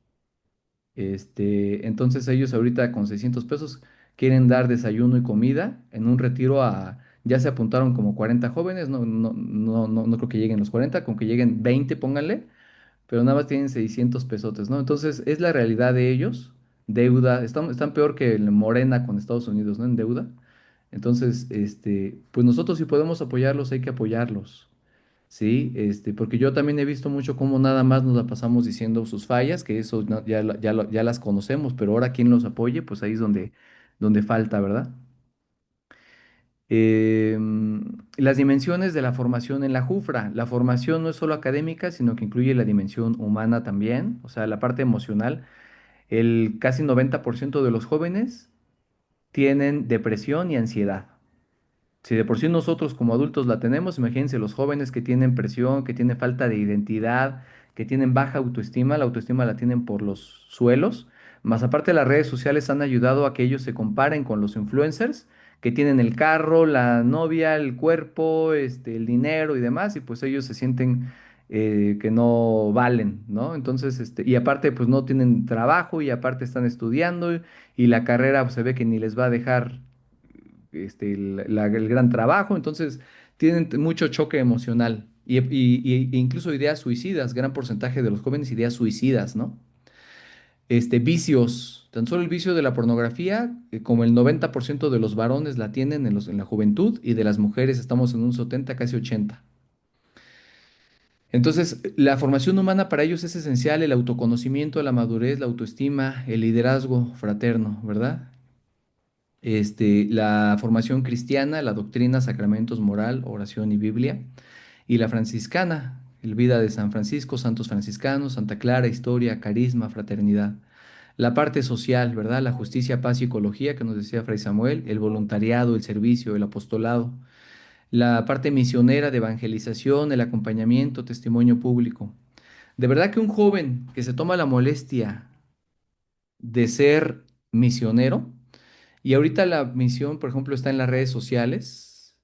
Entonces ellos ahorita con 600 pesos quieren dar desayuno y comida en un retiro ya se apuntaron como 40 jóvenes, no creo que lleguen los 40, con que lleguen 20, pónganle, pero nada más tienen 600 pesotes, ¿no? Entonces, es la realidad de ellos, deuda, están peor que el Morena con Estados Unidos, ¿no? En deuda. Entonces, pues nosotros si podemos apoyarlos, hay que apoyarlos, ¿sí? Porque yo también he visto mucho cómo nada más nos la pasamos diciendo sus fallas, que eso ya las conocemos, pero ahora quien los apoye, pues ahí es donde falta, ¿verdad? Las dimensiones de la formación en la JUFRA. La formación no es solo académica, sino que incluye la dimensión humana también, o sea, la parte emocional. El casi 90% de los jóvenes tienen depresión y ansiedad. Si de por sí nosotros como adultos la tenemos, imagínense los jóvenes que tienen presión, que tienen falta de identidad, que tienen baja autoestima, la autoestima la tienen por los suelos, más aparte las redes sociales han ayudado a que ellos se comparen con los influencers que tienen el carro, la novia, el cuerpo, el dinero y demás, y pues ellos se sienten que no valen, ¿no? Entonces, y aparte pues no tienen trabajo y aparte están estudiando y la carrera pues, se ve que ni les va a dejar el gran trabajo, entonces tienen mucho choque emocional e incluso ideas suicidas, gran porcentaje de los jóvenes ideas suicidas, ¿no? Vicios, tan solo el vicio de la pornografía, como el 90% de los varones la tienen en la juventud y de las mujeres estamos en un 70, casi 80. Entonces, la formación humana para ellos es esencial, el autoconocimiento, la madurez, la autoestima, el liderazgo fraterno, ¿verdad? La formación cristiana, la doctrina, sacramentos, moral, oración y Biblia, y la franciscana, el vida de San Francisco, santos franciscanos, Santa Clara, historia, carisma, fraternidad. La parte social, ¿verdad? La justicia, paz y ecología, que nos decía Fray Samuel, el voluntariado, el servicio, el apostolado. La parte misionera de evangelización, el acompañamiento, testimonio público. De verdad que un joven que se toma la molestia de ser misionero, y ahorita la misión, por ejemplo, está en las redes sociales.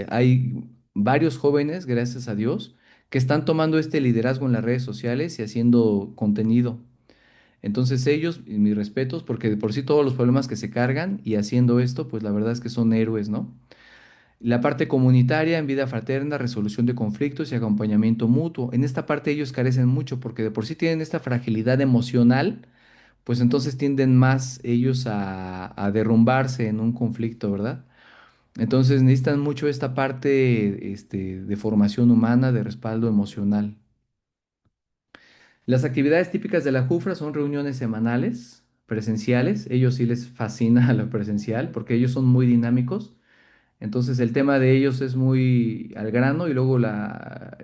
Hay varios jóvenes, gracias a Dios, que están tomando este liderazgo en las redes sociales y haciendo contenido. Entonces ellos, y mis respetos, porque de por sí todos los problemas que se cargan y haciendo esto, pues la verdad es que son héroes, ¿no? La parte comunitaria en vida fraterna, resolución de conflictos y acompañamiento mutuo. En esta parte ellos carecen mucho porque de por sí tienen esta fragilidad emocional, pues entonces tienden más ellos a derrumbarse en un conflicto, ¿verdad? Entonces necesitan mucho esta parte, de formación humana, de respaldo emocional. Las actividades típicas de la JUFRA son reuniones semanales, presenciales. Ellos sí les fascina lo presencial porque ellos son muy dinámicos. Entonces el tema de ellos es muy al grano y luego la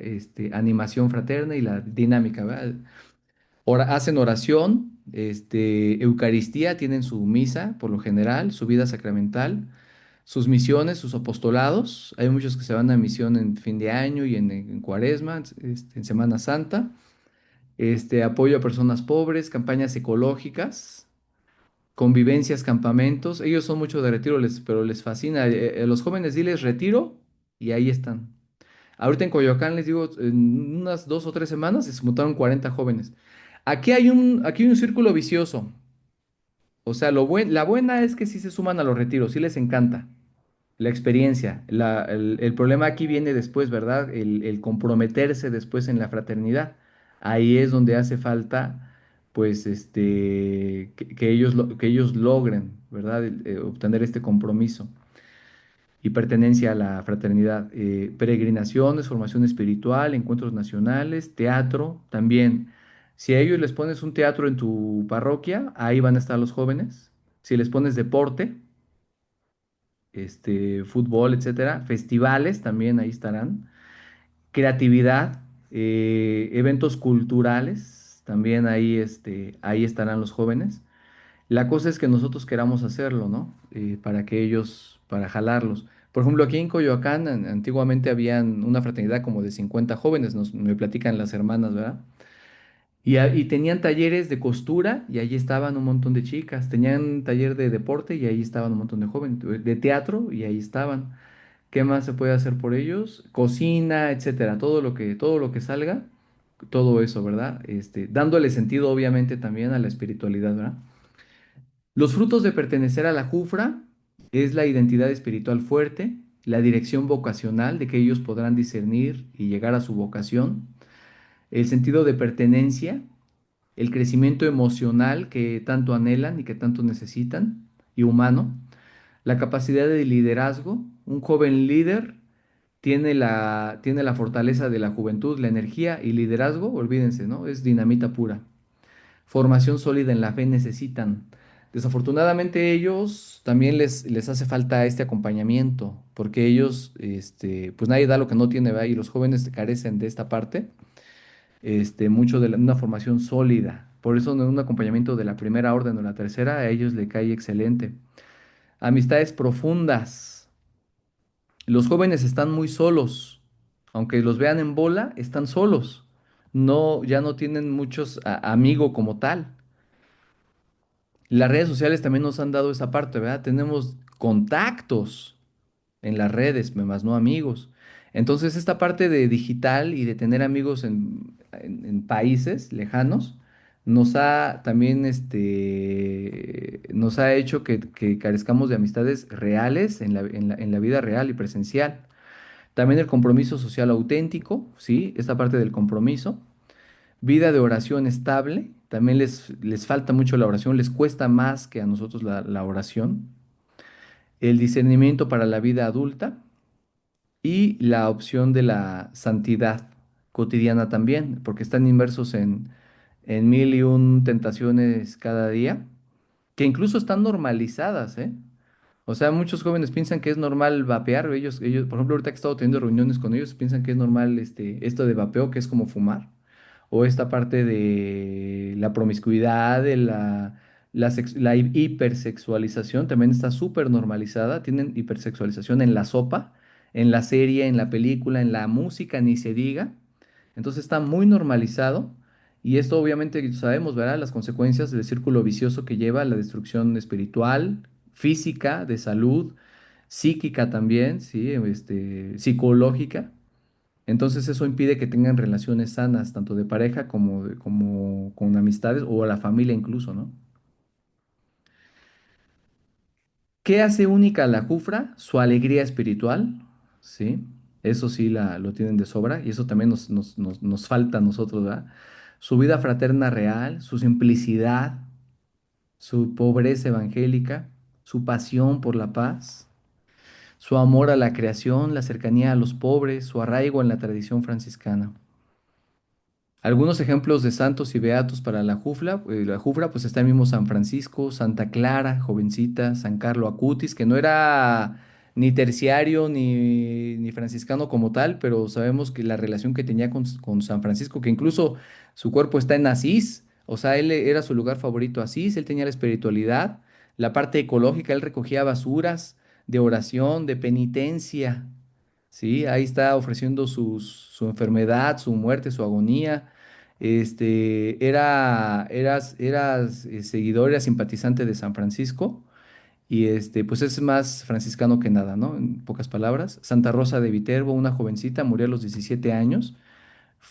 animación fraterna y la dinámica, ¿verdad? Hacen oración, Eucaristía, tienen su misa por lo general, su vida sacramental, sus misiones, sus apostolados. Hay muchos que se van a misión en fin de año y en Cuaresma, en Semana Santa. Apoyo a personas pobres, campañas ecológicas, convivencias, campamentos. Ellos son mucho de retiro, pero les fascina. A los jóvenes diles retiro y ahí están. Ahorita en Coyoacán les digo, en unas 2 o 3 semanas se montaron 40 jóvenes. Aquí hay un círculo vicioso. O sea, la buena es que sí se suman a los retiros, sí les encanta la experiencia. El problema aquí viene después, ¿verdad? El comprometerse después en la fraternidad. Ahí es donde hace falta, pues, que ellos logren, ¿verdad? Obtener este compromiso y pertenencia a la fraternidad. Peregrinaciones, formación espiritual, encuentros nacionales, teatro, también. Si a ellos les pones un teatro en tu parroquia, ahí van a estar los jóvenes. Si les pones deporte, fútbol, etcétera, festivales también ahí estarán, creatividad, eventos culturales, también ahí, ahí estarán los jóvenes. La cosa es que nosotros queramos hacerlo, ¿no? Para que ellos, para jalarlos. Por ejemplo, aquí en Coyoacán antiguamente habían una fraternidad como de 50 jóvenes, me platican las hermanas, ¿verdad? Y tenían talleres de costura y allí estaban un montón de chicas. Tenían taller de deporte y ahí estaban un montón de jóvenes. De teatro y ahí estaban. ¿Qué más se puede hacer por ellos? Cocina, etcétera. Todo lo que salga, todo eso, ¿verdad? Dándole sentido, obviamente, también a la espiritualidad, ¿verdad? Los frutos de pertenecer a la Jufra es la identidad espiritual fuerte, la dirección vocacional de que ellos podrán discernir y llegar a su vocación, el sentido de pertenencia, el crecimiento emocional que tanto anhelan y que tanto necesitan, y humano, la capacidad de liderazgo. Un joven líder tiene la fortaleza de la juventud, la energía y liderazgo, olvídense, ¿no? Es dinamita pura. Formación sólida en la fe necesitan. Desafortunadamente ellos también les hace falta este acompañamiento, porque ellos, pues nadie da lo que no tiene, ¿verdad? Y los jóvenes carecen de esta parte, mucho de una formación sólida. Por eso en un acompañamiento de la primera orden o la tercera, a ellos le cae excelente. Amistades profundas. Los jóvenes están muy solos. Aunque los vean en bola, están solos. No, ya no tienen muchos amigos como tal. Las redes sociales también nos han dado esa parte, ¿verdad? Tenemos contactos en las redes, más no amigos. Entonces, esta parte de digital y de tener amigos en países lejanos nos ha también nos ha hecho que carezcamos de amistades reales en la vida real y presencial. También el compromiso social auténtico, ¿sí? Esta parte del compromiso. Vida de oración estable. También les falta mucho la oración, les cuesta más que a nosotros la oración. El discernimiento para la vida adulta y la opción de la santidad cotidiana también, porque están inmersos en mil y un tentaciones cada día, que incluso están normalizadas, ¿eh? O sea, muchos jóvenes piensan que es normal vapear, por ejemplo, ahorita que he estado teniendo reuniones con ellos, piensan que es normal esto de vapeo, que es como fumar, o esta parte de la promiscuidad, de la hipersexualización, también está súper normalizada, tienen hipersexualización en la sopa, en la serie, en la película, en la música, ni se diga, entonces está muy normalizado. Y esto obviamente sabemos, ¿verdad? Las consecuencias del círculo vicioso que lleva a la destrucción espiritual, física, de salud, psíquica también, ¿sí? Psicológica. Entonces eso impide que tengan relaciones sanas, tanto de pareja como con amistades o la familia incluso, ¿no? ¿Qué hace única a la Jufra? Su alegría espiritual, ¿sí? Eso sí lo tienen de sobra y eso también nos falta a nosotros, ¿verdad? Su vida fraterna real, su simplicidad, su pobreza evangélica, su pasión por la paz, su amor a la creación, la cercanía a los pobres, su arraigo en la tradición franciscana. Algunos ejemplos de santos y beatos para la Jufra, pues está el mismo San Francisco, Santa Clara, jovencita, San Carlo Acutis, que no era ni terciario ni franciscano como tal, pero sabemos que la relación que tenía con San Francisco, que incluso su cuerpo está en Asís, o sea, él era su lugar favorito Asís, él tenía la espiritualidad, la parte ecológica, él recogía basuras de oración, de penitencia. Sí, ahí está ofreciendo su enfermedad, su muerte, su agonía. Era seguidor, era simpatizante de San Francisco y pues es más franciscano que nada, ¿no? En pocas palabras. Santa Rosa de Viterbo, una jovencita, murió a los 17 años.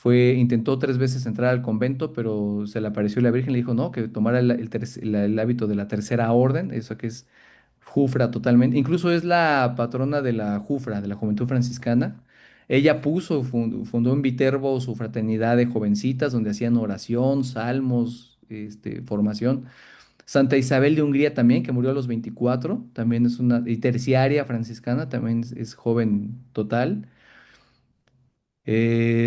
Intentó 3 veces entrar al convento, pero se le apareció la Virgen y le dijo, no, que tomara el hábito de la tercera orden, eso que es Jufra totalmente. Incluso es la patrona de la Jufra, de la Juventud Franciscana. Ella fundó en Viterbo su fraternidad de jovencitas donde hacían oración, salmos, formación. Santa Isabel de Hungría también, que murió a los 24, también y terciaria franciscana, también es joven total.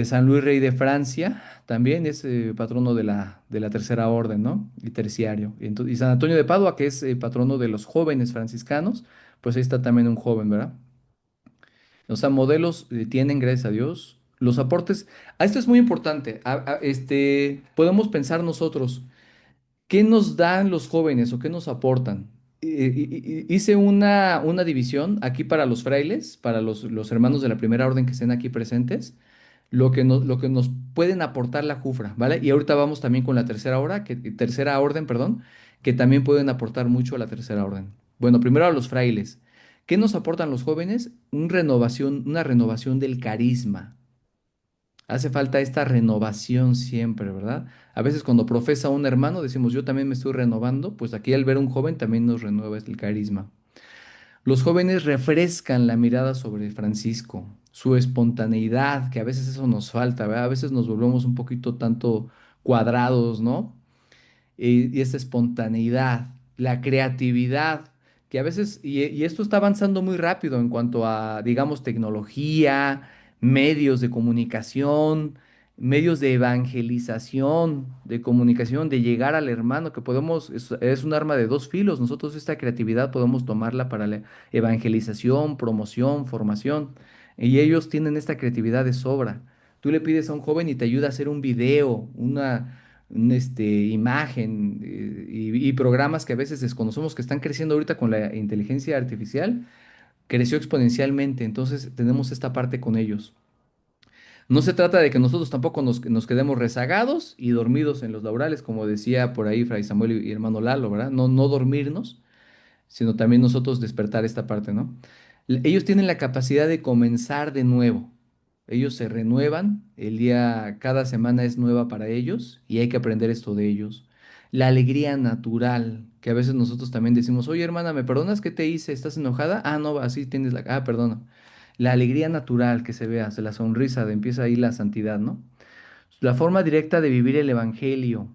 San Luis Rey de Francia también es patrono de la tercera orden, ¿no? Y terciario. Y San Antonio de Padua, que es patrono de los jóvenes franciscanos, pues ahí está también un joven, ¿verdad? O sea, modelos tienen, gracias a Dios. Los aportes, esto es muy importante. Podemos pensar nosotros, ¿qué nos dan los jóvenes o qué nos aportan? Hice una división aquí para los frailes, para los hermanos de la primera orden que estén aquí presentes, lo que nos pueden aportar la Jufra, ¿vale? Y ahorita vamos también con la tercera orden, perdón, que también pueden aportar mucho a la tercera orden. Bueno, primero a los frailes. ¿Qué nos aportan los jóvenes? Una renovación del carisma. Hace falta esta renovación siempre, ¿verdad? A veces cuando profesa un hermano decimos, yo también me estoy renovando, pues aquí al ver un joven también nos renueva el carisma. Los jóvenes refrescan la mirada sobre Francisco, su espontaneidad, que a veces eso nos falta, ¿verdad? A veces nos volvemos un poquito tanto cuadrados, ¿no? Y esa espontaneidad, la creatividad, que a veces, y esto está avanzando muy rápido en cuanto a, digamos, tecnología, medios de comunicación, medios de evangelización, de comunicación, de llegar al hermano, que podemos, es un arma de dos filos. Nosotros esta creatividad podemos tomarla para la evangelización, promoción, formación, y ellos tienen esta creatividad de sobra. Tú le pides a un joven y te ayuda a hacer un video, imagen y programas que a veces desconocemos que están creciendo ahorita con la inteligencia artificial, creció exponencialmente, entonces tenemos esta parte con ellos. No se trata de que nosotros tampoco nos quedemos rezagados y dormidos en los laurales, como decía por ahí Fray Samuel y hermano Lalo, ¿verdad? No, no dormirnos, sino también nosotros despertar esta parte, ¿no? Ellos tienen la capacidad de comenzar de nuevo. Ellos se renuevan, cada semana es nueva para ellos y hay que aprender esto de ellos. La alegría natural, que a veces nosotros también decimos, oye hermana, ¿me perdonas? ¿Qué te hice? ¿Estás enojada? Ah, no, así tienes la... Ah, perdona. La alegría natural que se vea, la sonrisa, empieza ahí la santidad, ¿no? La forma directa de vivir el evangelio.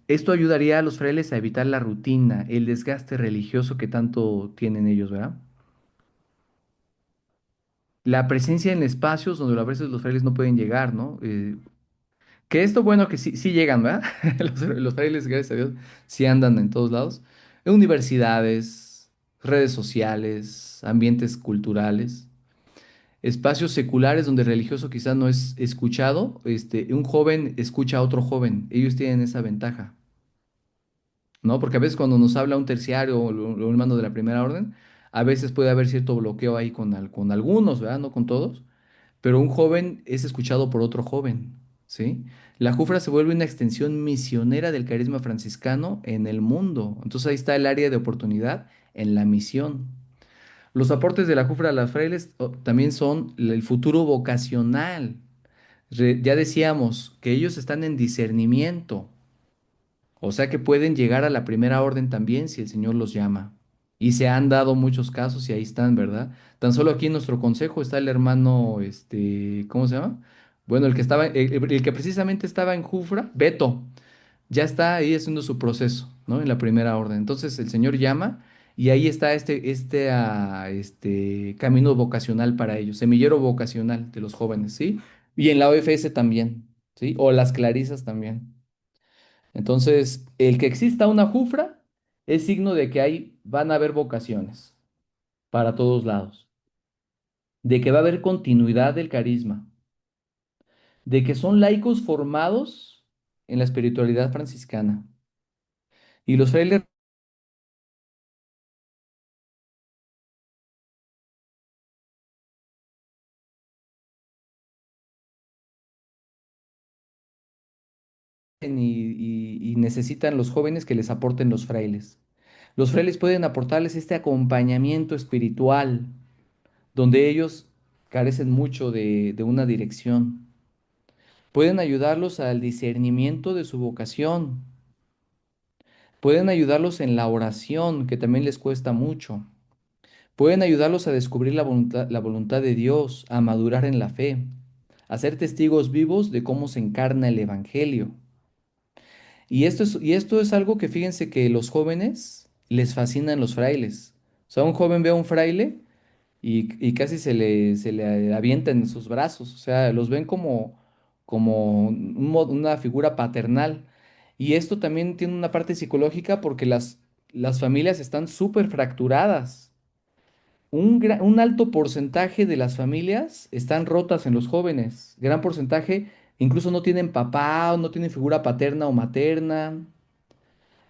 Esto ayudaría a los frailes a evitar la rutina, el desgaste religioso que tanto tienen ellos, ¿verdad? La presencia en espacios donde a veces los frailes no pueden llegar, ¿no? Que esto, bueno, que sí, sí llegan, ¿verdad? Los frailes, gracias a Dios, sí andan en todos lados. En universidades, redes sociales, ambientes culturales, espacios seculares donde el religioso quizás no es escuchado. Un joven escucha a otro joven. Ellos tienen esa ventaja. ¿No? Porque a veces cuando nos habla un terciario o un hermano de la primera orden, a veces puede haber cierto bloqueo ahí con algunos, ¿verdad? No con todos, pero un joven es escuchado por otro joven, ¿sí? La Jufra se vuelve una extensión misionera del carisma franciscano en el mundo. Entonces ahí está el área de oportunidad en la misión. Los aportes de la Jufra a las frailes también son el futuro vocacional. Ya decíamos que ellos están en discernimiento. O sea que pueden llegar a la primera orden también si el Señor los llama. Y se han dado muchos casos y ahí están, ¿verdad? Tan solo aquí en nuestro consejo está el hermano, ¿cómo se llama? Bueno, el que estaba, el que precisamente estaba en Jufra, Beto, ya está ahí haciendo su proceso, ¿no? En la primera orden. Entonces el Señor llama y ahí está este camino vocacional para ellos, semillero vocacional de los jóvenes, ¿sí? Y en la OFS también, ¿sí? O las clarisas también. Entonces, el que exista una jufra es signo de que ahí van a haber vocaciones para todos lados, de que va a haber continuidad del carisma, de que son laicos formados en la espiritualidad franciscana. Y los frailes y necesitan los jóvenes que les aporten los frailes. Los frailes pueden aportarles este acompañamiento espiritual, donde ellos carecen mucho de una dirección. Pueden ayudarlos al discernimiento de su vocación. Pueden ayudarlos en la oración, que también les cuesta mucho. Pueden ayudarlos a descubrir la voluntad de Dios, a madurar en la fe, a ser testigos vivos de cómo se encarna el Evangelio. Y esto es algo que fíjense que los jóvenes les fascinan los frailes. O sea, un joven ve a un fraile y casi se le avientan en sus brazos, o sea, los ven como una figura paternal. Y esto también tiene una parte psicológica porque las familias están súper fracturadas. Un alto porcentaje de las familias están rotas en los jóvenes. Gran porcentaje incluso no tienen papá o no tienen figura paterna o materna.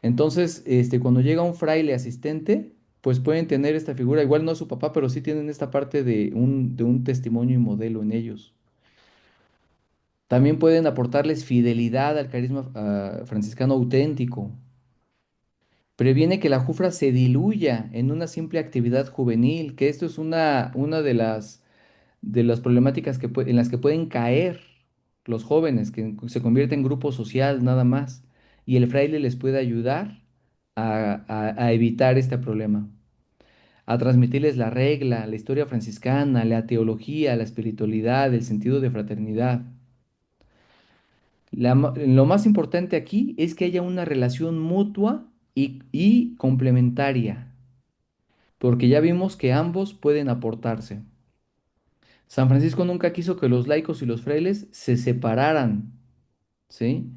Entonces, cuando llega un fraile asistente, pues pueden tener esta figura. Igual no es su papá, pero sí tienen esta parte de un testimonio y modelo en ellos. También pueden aportarles fidelidad al carisma franciscano auténtico. Previene que la jufra se diluya en una simple actividad juvenil, que esto es una de las problemáticas en las que pueden caer los jóvenes, que se convierten en grupo social nada más, y el fraile les puede ayudar a evitar este problema, a transmitirles la regla, la historia franciscana, la teología, la espiritualidad, el sentido de fraternidad. Lo más importante aquí es que haya una relación mutua y complementaria, porque ya vimos que ambos pueden aportarse. San Francisco nunca quiso que los laicos y los frailes se separaran, ¿sí?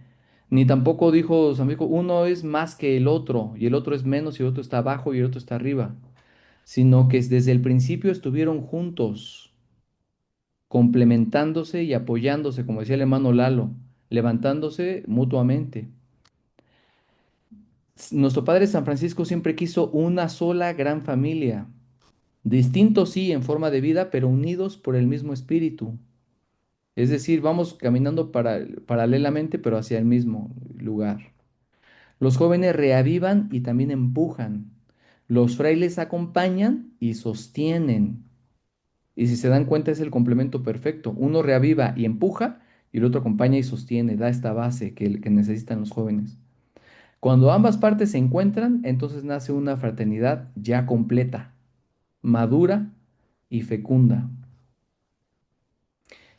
Ni tampoco dijo San Francisco, uno es más que el otro, y el otro es menos, y el otro está abajo, y el otro está arriba, sino que desde el principio estuvieron juntos, complementándose y apoyándose, como decía el hermano Lalo, levantándose mutuamente. Nuestro Padre San Francisco siempre quiso una sola gran familia, distintos sí en forma de vida, pero unidos por el mismo espíritu. Es decir, vamos caminando paralelamente, pero hacia el mismo lugar. Los jóvenes reavivan y también empujan. Los frailes acompañan y sostienen. Y si se dan cuenta es el complemento perfecto. Uno reaviva y empuja y el otro acompaña y sostiene, da esta base que necesitan los jóvenes. Cuando ambas partes se encuentran, entonces nace una fraternidad ya completa, madura y fecunda.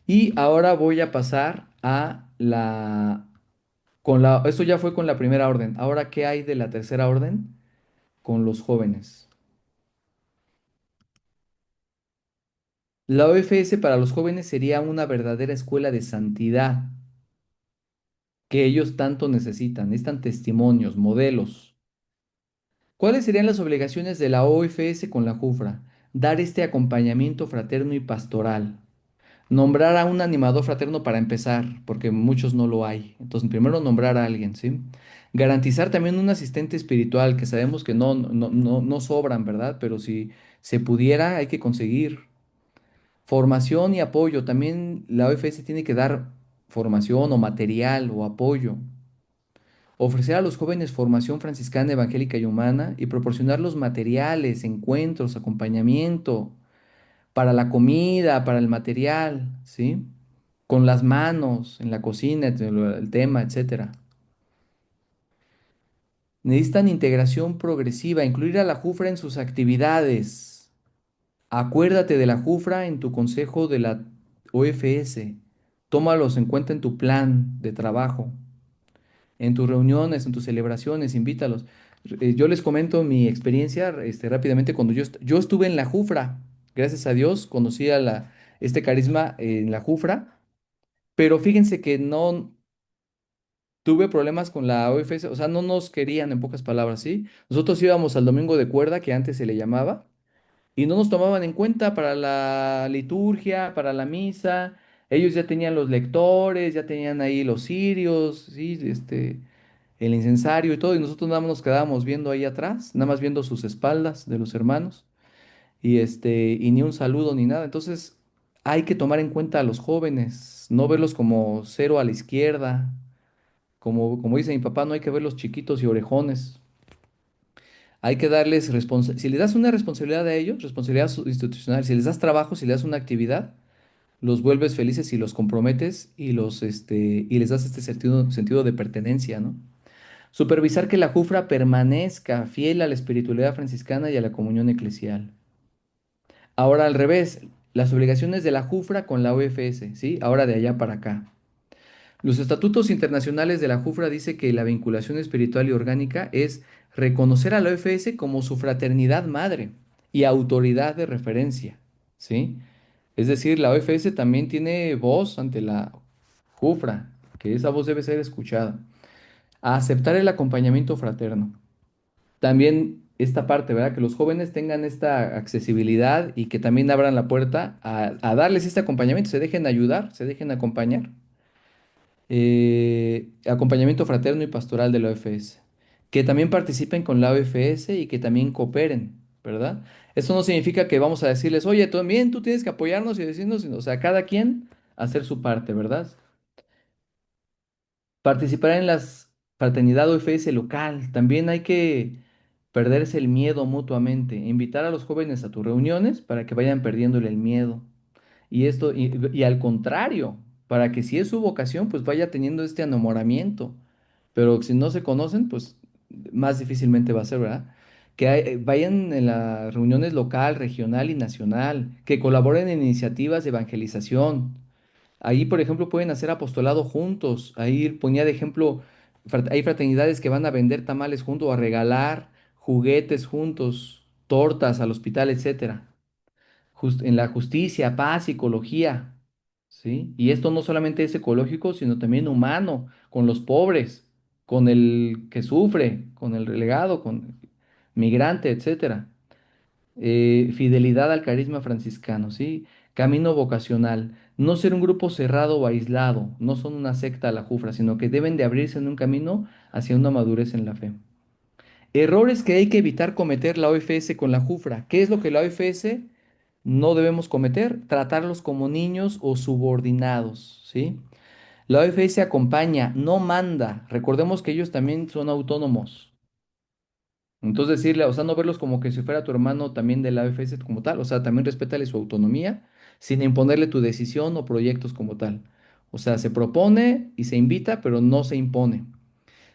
Y ahora voy a pasar esto ya fue con la primera orden. Ahora, ¿qué hay de la tercera orden? Con los jóvenes. La OFS para los jóvenes sería una verdadera escuela de santidad que ellos tanto necesitan testimonios, modelos. ¿Cuáles serían las obligaciones de la OFS con la JUFRA? Dar este acompañamiento fraterno y pastoral. Nombrar a un animador fraterno para empezar, porque muchos no lo hay. Entonces, primero nombrar a alguien, ¿sí? Garantizar también un asistente espiritual, que sabemos que no sobran, ¿verdad? Pero si se pudiera, hay que conseguir. Formación y apoyo. También la OFS tiene que dar formación o material o apoyo. Ofrecer a los jóvenes formación franciscana, evangélica y humana y proporcionar los materiales, encuentros, acompañamiento para la comida, para el material, ¿sí? Con las manos, en la cocina, el tema, etcétera. Necesitan integración progresiva, incluir a la JUFRA en sus actividades. Acuérdate de la JUFRA en tu consejo de la OFS. Tómalos en cuenta en tu plan de trabajo, en tus reuniones, en tus celebraciones, invítalos. Yo les comento mi experiencia rápidamente cuando yo estuve en la JUFRA. Gracias a Dios conocí este carisma en la JUFRA, pero fíjense que no tuve problemas con la OFS, o sea, no nos querían en pocas palabras, ¿sí? Nosotros íbamos al domingo de cuerda, que antes se le llamaba, y no nos tomaban en cuenta para la liturgia, para la misa. Ellos ya tenían los lectores, ya tenían ahí los cirios, ¿sí? El incensario y todo, y nosotros nada más nos quedábamos viendo ahí atrás, nada más viendo sus espaldas de los hermanos, y ni un saludo ni nada. Entonces, hay que tomar en cuenta a los jóvenes, no verlos como cero a la izquierda, como dice mi papá, no hay que verlos chiquitos y orejones. Hay que darles responsabilidad. Si les das una responsabilidad a ellos, responsabilidad institucional, si les das trabajo, si les das una actividad, los vuelves felices y los comprometes y les das este sentido de pertenencia, ¿no? Supervisar que la JUFRA permanezca fiel a la espiritualidad franciscana y a la comunión eclesial. Ahora al revés, las obligaciones de la JUFRA con la OFS, ¿sí? Ahora de allá para acá. Los estatutos internacionales de la JUFRA dice que la vinculación espiritual y orgánica es reconocer a la OFS como su fraternidad madre y autoridad de referencia. ¿sí? Es decir, la OFS también tiene voz ante la JUFRA, que esa voz debe ser escuchada. A aceptar el acompañamiento fraterno. También esta parte, ¿verdad? Que los jóvenes tengan esta accesibilidad y que también abran la puerta a darles este acompañamiento, se dejen ayudar, se dejen acompañar. Acompañamiento fraterno y pastoral de la OFS. Que también participen con la OFS y que también cooperen, ¿verdad? Eso no significa que vamos a decirles, oye, también tú tienes que apoyarnos y decirnos, o sea, cada quien hacer su parte, ¿verdad? Participar en las fraternidad o FS local. También hay que perderse el miedo mutuamente. Invitar a los jóvenes a tus reuniones para que vayan perdiéndole el miedo. Y al contrario, para que si es su vocación, pues vaya teniendo este enamoramiento. Pero si no se conocen, pues más difícilmente va a ser, ¿verdad? Vayan en las reuniones local, regional y nacional, que colaboren en iniciativas de evangelización. Ahí, por ejemplo, pueden hacer apostolado juntos. Ahí ponía de ejemplo, hay fraternidades que van a vender tamales juntos o a regalar juguetes juntos, tortas al hospital, etcétera. En la justicia, paz, psicología, ¿sí? Y esto no solamente es ecológico, sino también humano, con los pobres, con el que sufre, con el relegado, con migrante, etcétera. Fidelidad al carisma franciscano, ¿sí? Camino vocacional. No ser un grupo cerrado o aislado, no son una secta a la jufra, sino que deben de abrirse en un camino hacia una madurez en la fe. Errores que hay que evitar cometer la OFS con la jufra. ¿Qué es lo que la OFS no debemos cometer? Tratarlos como niños o subordinados, ¿sí? La OFS acompaña, no manda. Recordemos que ellos también son autónomos. Entonces decirle, o sea, no verlos como que si fuera tu hermano también de la AFS como tal, o sea, también respétale su autonomía sin imponerle tu decisión o proyectos como tal. O sea, se propone y se invita, pero no se impone.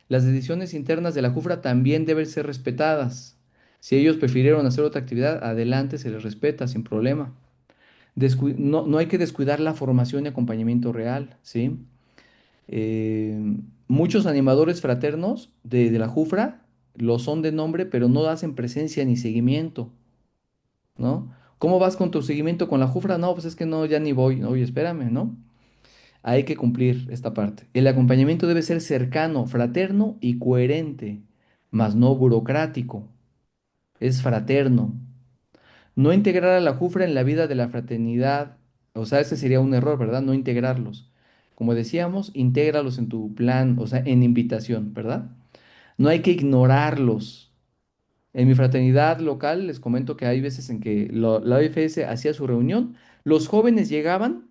Las decisiones internas de la JUFRA también deben ser respetadas. Si ellos prefirieron hacer otra actividad, adelante, se les respeta sin problema. No hay que descuidar la formación y acompañamiento real, ¿sí? Muchos animadores fraternos de la JUFRA lo son de nombre, pero no hacen presencia ni seguimiento, ¿no? ¿Cómo vas con tu seguimiento con la JUFRA? No, pues es que no, ya ni voy. Oye, espérame, ¿no? Hay que cumplir esta parte. El acompañamiento debe ser cercano, fraterno y coherente, mas no burocrático. Es fraterno. No integrar a la JUFRA en la vida de la fraternidad, o sea, ese sería un error, ¿verdad? No integrarlos. Como decíamos, intégralos en tu plan, o sea, en invitación, ¿verdad? No hay que ignorarlos. En mi fraternidad local les comento que hay veces en que la OFS hacía su reunión, los jóvenes llegaban,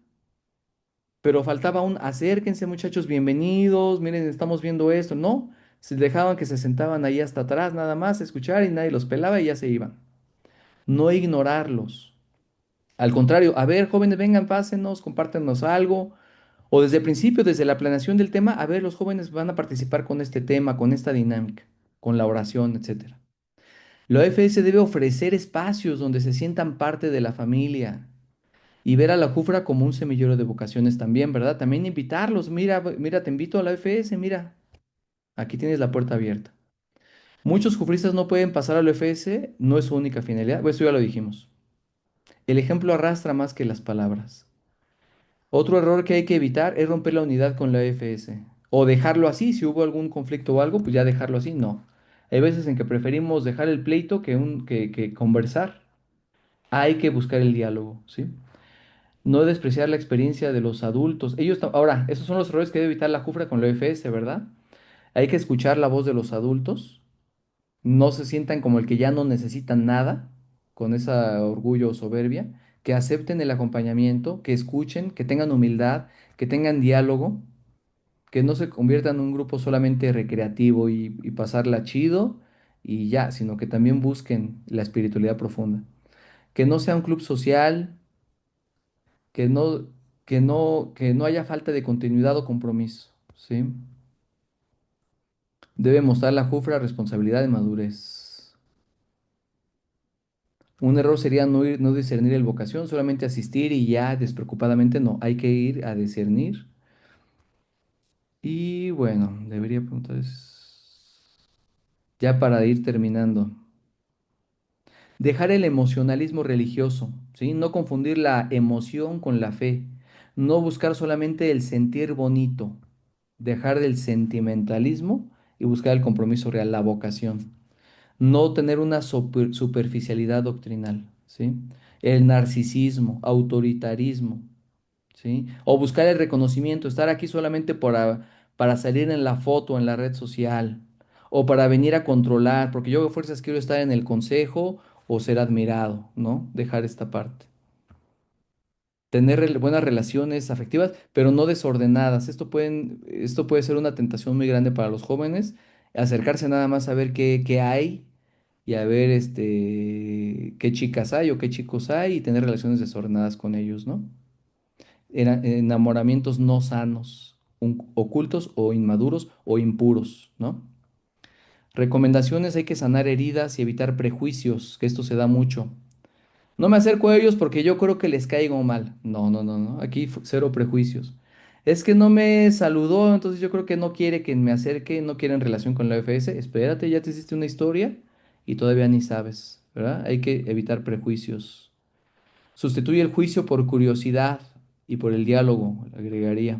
pero faltaba un acérquense muchachos, bienvenidos, miren, estamos viendo esto, no, se dejaban que se sentaban ahí hasta atrás nada más a escuchar y nadie los pelaba y ya se iban. No ignorarlos. Al contrario, a ver, jóvenes, vengan, pásenos, compártenos algo. O desde el principio, desde la planeación del tema, a ver, los jóvenes van a participar con este tema, con esta dinámica, con la oración, etcétera. La OFS debe ofrecer espacios donde se sientan parte de la familia y ver a la Jufra como un semillero de vocaciones también, ¿verdad? También invitarlos, mira, mira, te invito a la OFS, mira, aquí tienes la puerta abierta. Muchos jufristas no pueden pasar a la OFS, no es su única finalidad, pues eso ya lo dijimos. El ejemplo arrastra más que las palabras. Otro error que hay que evitar es romper la unidad con la OFS o dejarlo así, si hubo algún conflicto o algo, pues ya dejarlo así, no. Hay veces en que preferimos dejar el pleito que conversar. Hay que buscar el diálogo, ¿sí? No despreciar la experiencia de los adultos. Ahora, esos son los errores que debe evitar la Jufra con la OFS, ¿verdad? Hay que escuchar la voz de los adultos, no se sientan como el que ya no necesitan nada, con ese orgullo o soberbia, que acepten el acompañamiento, que escuchen, que tengan humildad, que tengan diálogo, que no se conviertan en un grupo solamente recreativo y pasarla chido y ya, sino que también busquen la espiritualidad profunda. Que no sea un club social, que no, que no haya falta de continuidad o compromiso, ¿sí? Debe mostrar la Jufra responsabilidad y madurez. Un error sería no discernir el vocación, solamente asistir y ya despreocupadamente no, hay que ir a discernir. Y bueno, debería preguntar ya para ir terminando. Dejar el emocionalismo religioso, ¿sí? No confundir la emoción con la fe. No buscar solamente el sentir bonito. Dejar del sentimentalismo y buscar el compromiso real, la vocación. No tener una superficialidad doctrinal, ¿sí? El narcisismo, autoritarismo, ¿sí? O buscar el reconocimiento, estar aquí solamente para salir en la foto, en la red social, o para venir a controlar, porque yo a fuerzas quiero estar en el consejo o ser admirado, ¿no? Dejar esta parte. Tener buenas relaciones afectivas, pero no desordenadas. Esto puede ser una tentación muy grande para los jóvenes, acercarse nada más a ver qué hay y a ver qué chicas hay o qué chicos hay y tener relaciones desordenadas con ellos, ¿no? Enamoramientos no sanos, ocultos o inmaduros o impuros, ¿no? Recomendaciones: hay que sanar heridas y evitar prejuicios, que esto se da mucho. No me acerco a ellos porque yo creo que les caigo mal. No, no, no, no. Aquí cero prejuicios. Es que no me saludó, entonces yo creo que no quiere que me acerque, no quiere en relación con la OFS. Espérate, ya te hiciste una historia y todavía ni sabes, ¿verdad? Hay que evitar prejuicios. Sustituye el juicio por curiosidad y por el diálogo, le agregaría.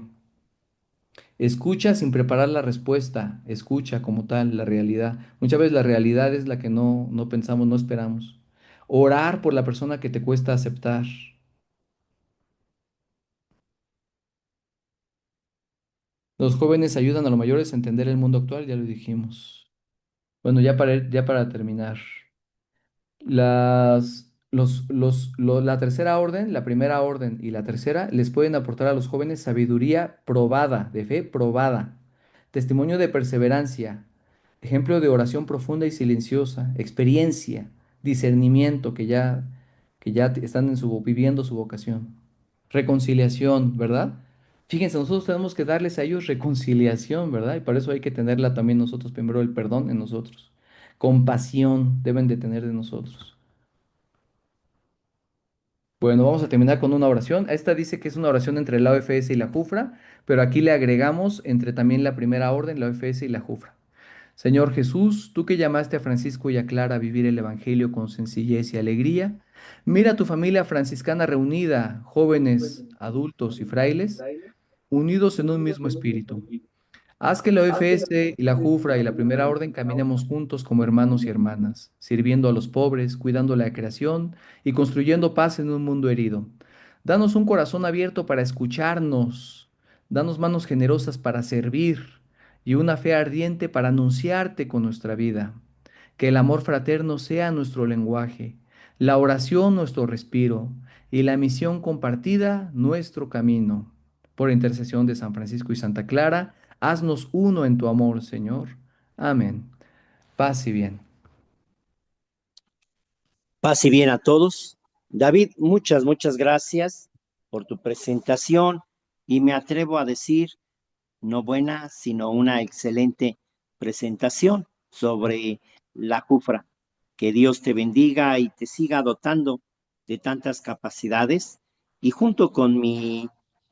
Escucha sin preparar la respuesta, escucha como tal la realidad. Muchas veces la realidad es la que no pensamos, no esperamos. Orar por la persona que te cuesta aceptar. Los jóvenes ayudan a los mayores a entender el mundo actual, ya lo dijimos. Bueno, ya para terminar. La tercera orden, la primera orden y la tercera les pueden aportar a los jóvenes sabiduría probada, de fe probada, testimonio de perseverancia, ejemplo de oración profunda y silenciosa, experiencia, discernimiento que ya están viviendo su vocación, reconciliación, ¿verdad? Fíjense, nosotros tenemos que darles a ellos reconciliación, ¿verdad? Y para eso hay que tenerla también nosotros, primero el perdón en nosotros. Compasión deben de tener de nosotros. Bueno, vamos a terminar con una oración. Esta dice que es una oración entre la OFS y la JUFRA, pero aquí le agregamos entre también la primera orden, la OFS y la JUFRA. Señor Jesús, tú que llamaste a Francisco y a Clara a vivir el Evangelio con sencillez y alegría, mira a tu familia franciscana reunida, jóvenes, adultos y frailes, unidos en un mismo espíritu. Haz que la OFS y la JUFRA y la Primera Orden caminemos juntos como hermanos y hermanas, sirviendo a los pobres, cuidando la creación y construyendo paz en un mundo herido. Danos un corazón abierto para escucharnos, danos manos generosas para servir y una fe ardiente para anunciarte con nuestra vida. Que el amor fraterno sea nuestro lenguaje, la oración nuestro respiro y la misión compartida nuestro camino. Por intercesión de San Francisco y Santa Clara, haznos uno en tu amor, Señor. Amén. Paz y bien. Paz y bien a todos. David, muchas gracias por tu presentación y me atrevo a decir, no buena, sino una excelente presentación sobre la Jufra. Que Dios te bendiga y te siga dotando de tantas capacidades. Y junto con mi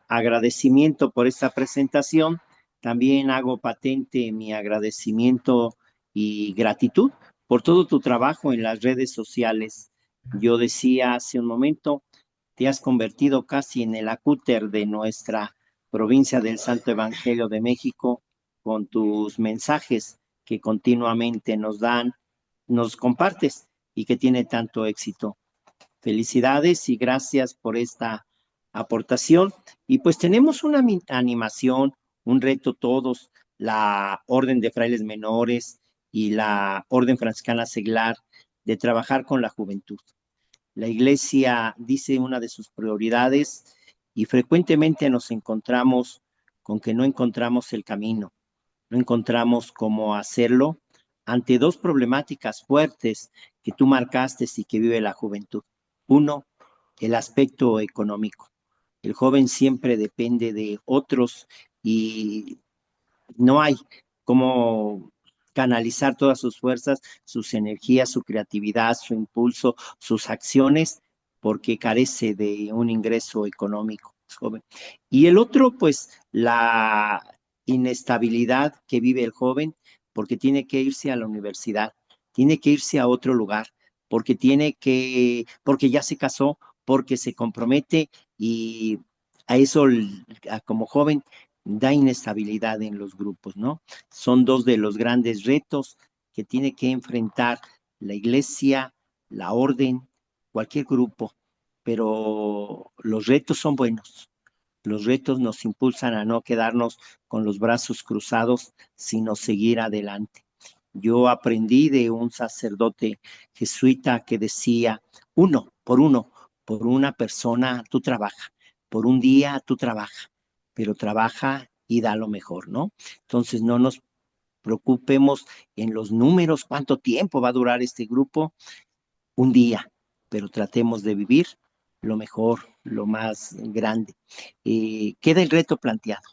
agradecimiento por esta presentación, también hago patente mi agradecimiento y gratitud por todo tu trabajo en las redes sociales. Yo decía hace un momento, te has convertido casi en el acúter de nuestra provincia del Santo Evangelio de México con tus mensajes que continuamente nos compartes y que tiene tanto éxito. Felicidades y gracias por esta aportación. Y pues tenemos una animación, un reto todos, la Orden de Frailes Menores y la Orden Franciscana Seglar, de trabajar con la juventud. La iglesia dice una de sus prioridades y frecuentemente nos encontramos con que no encontramos el camino, no encontramos cómo hacerlo ante dos problemáticas fuertes que tú marcaste y que vive la juventud. Uno, el aspecto económico. El joven siempre depende de otros y no hay cómo canalizar todas sus fuerzas, sus energías, su creatividad, su impulso, sus acciones, porque carece de un ingreso económico joven. Y el otro, pues, la inestabilidad que vive el joven, porque tiene que irse a la universidad, tiene que irse a otro lugar, porque porque ya se casó, porque se compromete y a eso, como joven, da inestabilidad en los grupos, ¿no? Son dos de los grandes retos que tiene que enfrentar la iglesia, la orden, cualquier grupo, pero los retos son buenos. Los retos nos impulsan a no quedarnos con los brazos cruzados, sino seguir adelante. Yo aprendí de un sacerdote jesuita que decía, uno, por una persona tú trabaja, por un día tú trabaja, pero trabaja y da lo mejor, ¿no? Entonces no nos preocupemos en los números, cuánto tiempo va a durar este grupo, un día, pero tratemos de vivir lo mejor, lo más grande. Queda el reto planteado,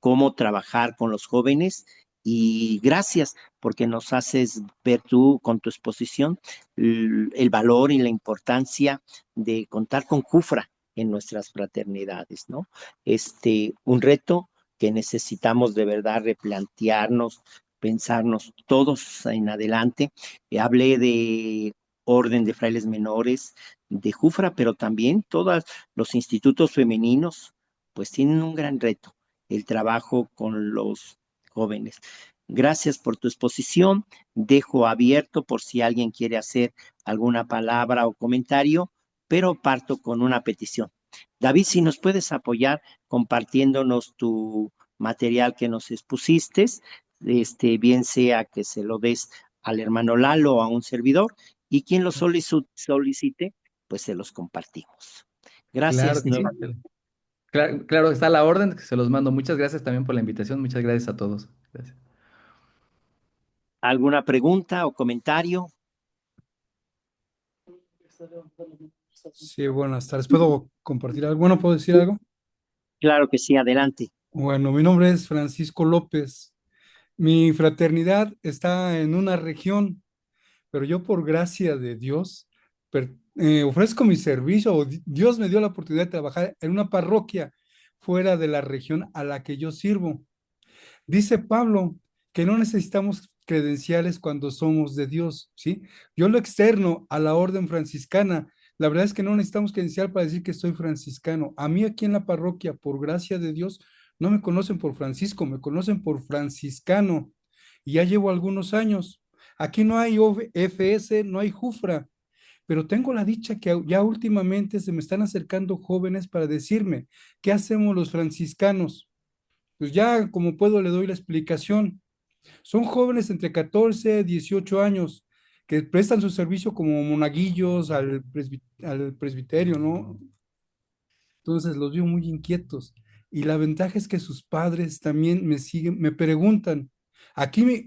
cómo trabajar con los jóvenes y gracias porque nos haces ver tú con tu exposición el valor y la importancia de contar con Jufra en nuestras fraternidades, ¿no? Un reto que necesitamos de verdad replantearnos, pensarnos todos en adelante. Hablé de Orden de Frailes Menores, de Jufra, pero también todos los institutos femeninos, pues tienen un gran reto, el trabajo con los jóvenes. Gracias por tu exposición. Dejo abierto por si alguien quiere hacer alguna palabra o comentario, pero parto con una petición. David, si nos puedes apoyar compartiéndonos tu material que nos expusiste, bien sea que se lo des al hermano Lalo o a un servidor, y quien lo solicite, pues se los compartimos. Claro Gracias que sí. nuevamente. Claro, claro, está la orden, que se los mando. Muchas gracias también por la invitación. Muchas gracias a todos. Gracias. ¿Alguna pregunta o comentario? Sí, buenas tardes. ¿Puedo compartir algo? Bueno, ¿puedo decir algo? Claro que sí, adelante. Bueno, mi nombre es Francisco López. Mi fraternidad está en una región, pero yo por gracia de Dios ofrezco mi servicio, o Dios me dio la oportunidad de trabajar en una parroquia fuera de la región a la que yo sirvo. Dice Pablo que no necesitamos credenciales cuando somos de Dios, ¿sí? Yo lo externo a la orden franciscana. La verdad es que no necesitamos credencial para decir que soy franciscano. A mí aquí en la parroquia, por gracia de Dios, no me conocen por Francisco, me conocen por franciscano. Y ya llevo algunos años. Aquí no hay FS, no hay Jufra, pero tengo la dicha que ya últimamente se me están acercando jóvenes para decirme, ¿qué hacemos los franciscanos? Pues ya como puedo le doy la explicación. Son jóvenes entre 14 y 18 años que prestan su servicio como monaguillos al presbiterio, ¿no? Entonces los veo muy inquietos. Y la ventaja es que sus padres también me siguen, me preguntan.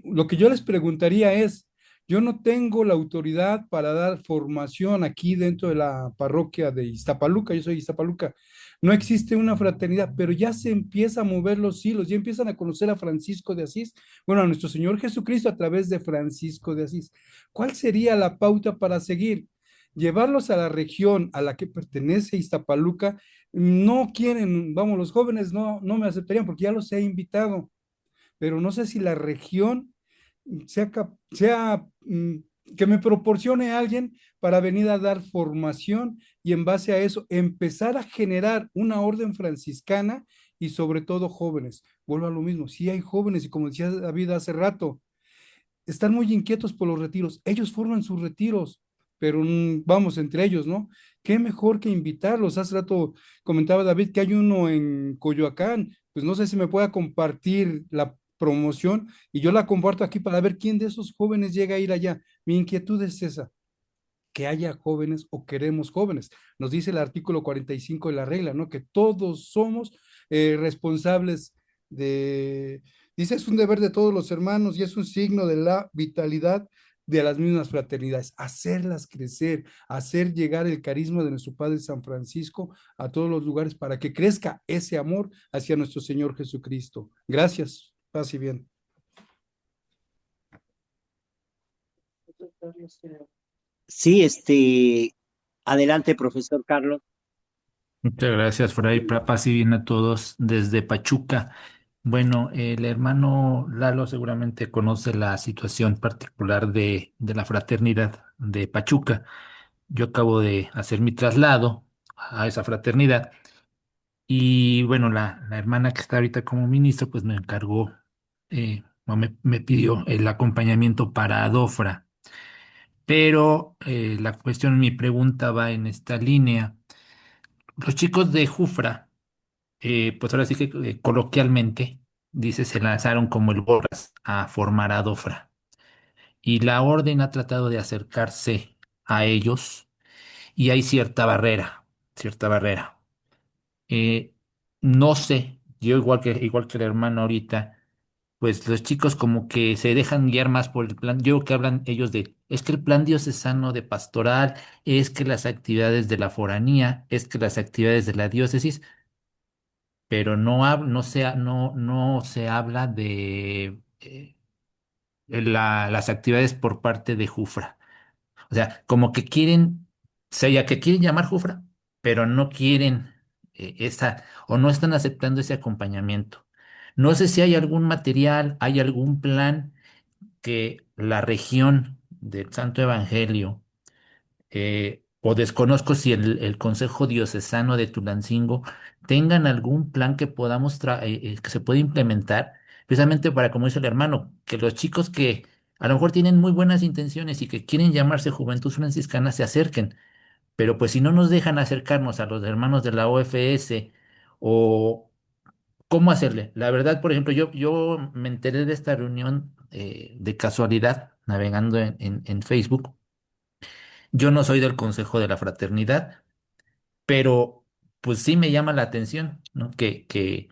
Lo que yo les preguntaría es, yo no tengo la autoridad para dar formación aquí dentro de la parroquia de Iztapaluca, yo soy de Iztapaluca. No existe una fraternidad, pero ya se empieza a mover los hilos, ya empiezan a conocer a Francisco de Asís, bueno, a nuestro Señor Jesucristo a través de Francisco de Asís. ¿Cuál sería la pauta para seguir? Llevarlos a la región a la que pertenece Iztapaluca. No quieren, vamos, los jóvenes no me aceptarían porque ya los he invitado, pero no sé si la región que me proporcione a alguien para venir a dar formación y en base a eso empezar a generar una orden franciscana y sobre todo jóvenes. Vuelvo a lo mismo, si hay jóvenes y como decía David hace rato, están muy inquietos por los retiros. Ellos forman sus retiros, pero vamos, entre ellos, ¿no? ¿Qué mejor que invitarlos? Hace rato comentaba David que hay uno en Coyoacán, pues no sé si me pueda compartir la promoción y yo la comparto aquí para ver quién de esos jóvenes llega a ir allá. Mi inquietud es esa, que haya jóvenes o queremos jóvenes. Nos dice el artículo 45 de la regla, ¿no? Que todos somos responsables de, dice, es un deber de todos los hermanos y es un signo de la vitalidad de las mismas fraternidades, hacerlas crecer, hacer llegar el carisma de nuestro Padre San Francisco a todos los lugares para que crezca ese amor hacia nuestro Señor Jesucristo. Gracias, paz y bien. Sí, adelante, profesor Carlos. Muchas gracias, Fray. Paz y bien a todos desde Pachuca. Bueno, el hermano Lalo seguramente conoce la situación particular de la fraternidad de Pachuca. Yo acabo de hacer mi traslado a esa fraternidad y bueno, la hermana que está ahorita como ministro pues me encargó o me pidió el acompañamiento para Adofra. Pero la cuestión, mi pregunta va en esta línea. Los chicos de Jufra, pues ahora sí que coloquialmente, dice, se lanzaron como el Borras a formar a Dofra. Y la orden ha tratado de acercarse a ellos y hay cierta barrera, cierta barrera. Eh, no sé, yo igual que el hermano ahorita, pues los chicos como que se dejan guiar más por el plan. Yo creo que hablan ellos de, es que el plan diocesano de pastoral, es que las actividades de la foranía, es que las actividades de la diócesis, pero no se habla de las actividades por parte de Jufra. O sea, como que quieren, o sea, ya que quieren llamar Jufra, pero no quieren o no están aceptando ese acompañamiento. No sé si hay algún material, hay algún plan que la región del Santo Evangelio, o desconozco si el Consejo Diocesano de Tulancingo tengan algún plan que que se pueda implementar, precisamente para, como dice el hermano, que los chicos que a lo mejor tienen muy buenas intenciones y que quieren llamarse Juventud Franciscana se acerquen, pero pues si no nos dejan acercarnos a los hermanos de la OFS o cómo hacerle. La verdad, por ejemplo, yo me enteré de esta reunión de casualidad, navegando en Facebook. Yo no soy del Consejo de la Fraternidad, pero pues sí me llama la atención, ¿no? Que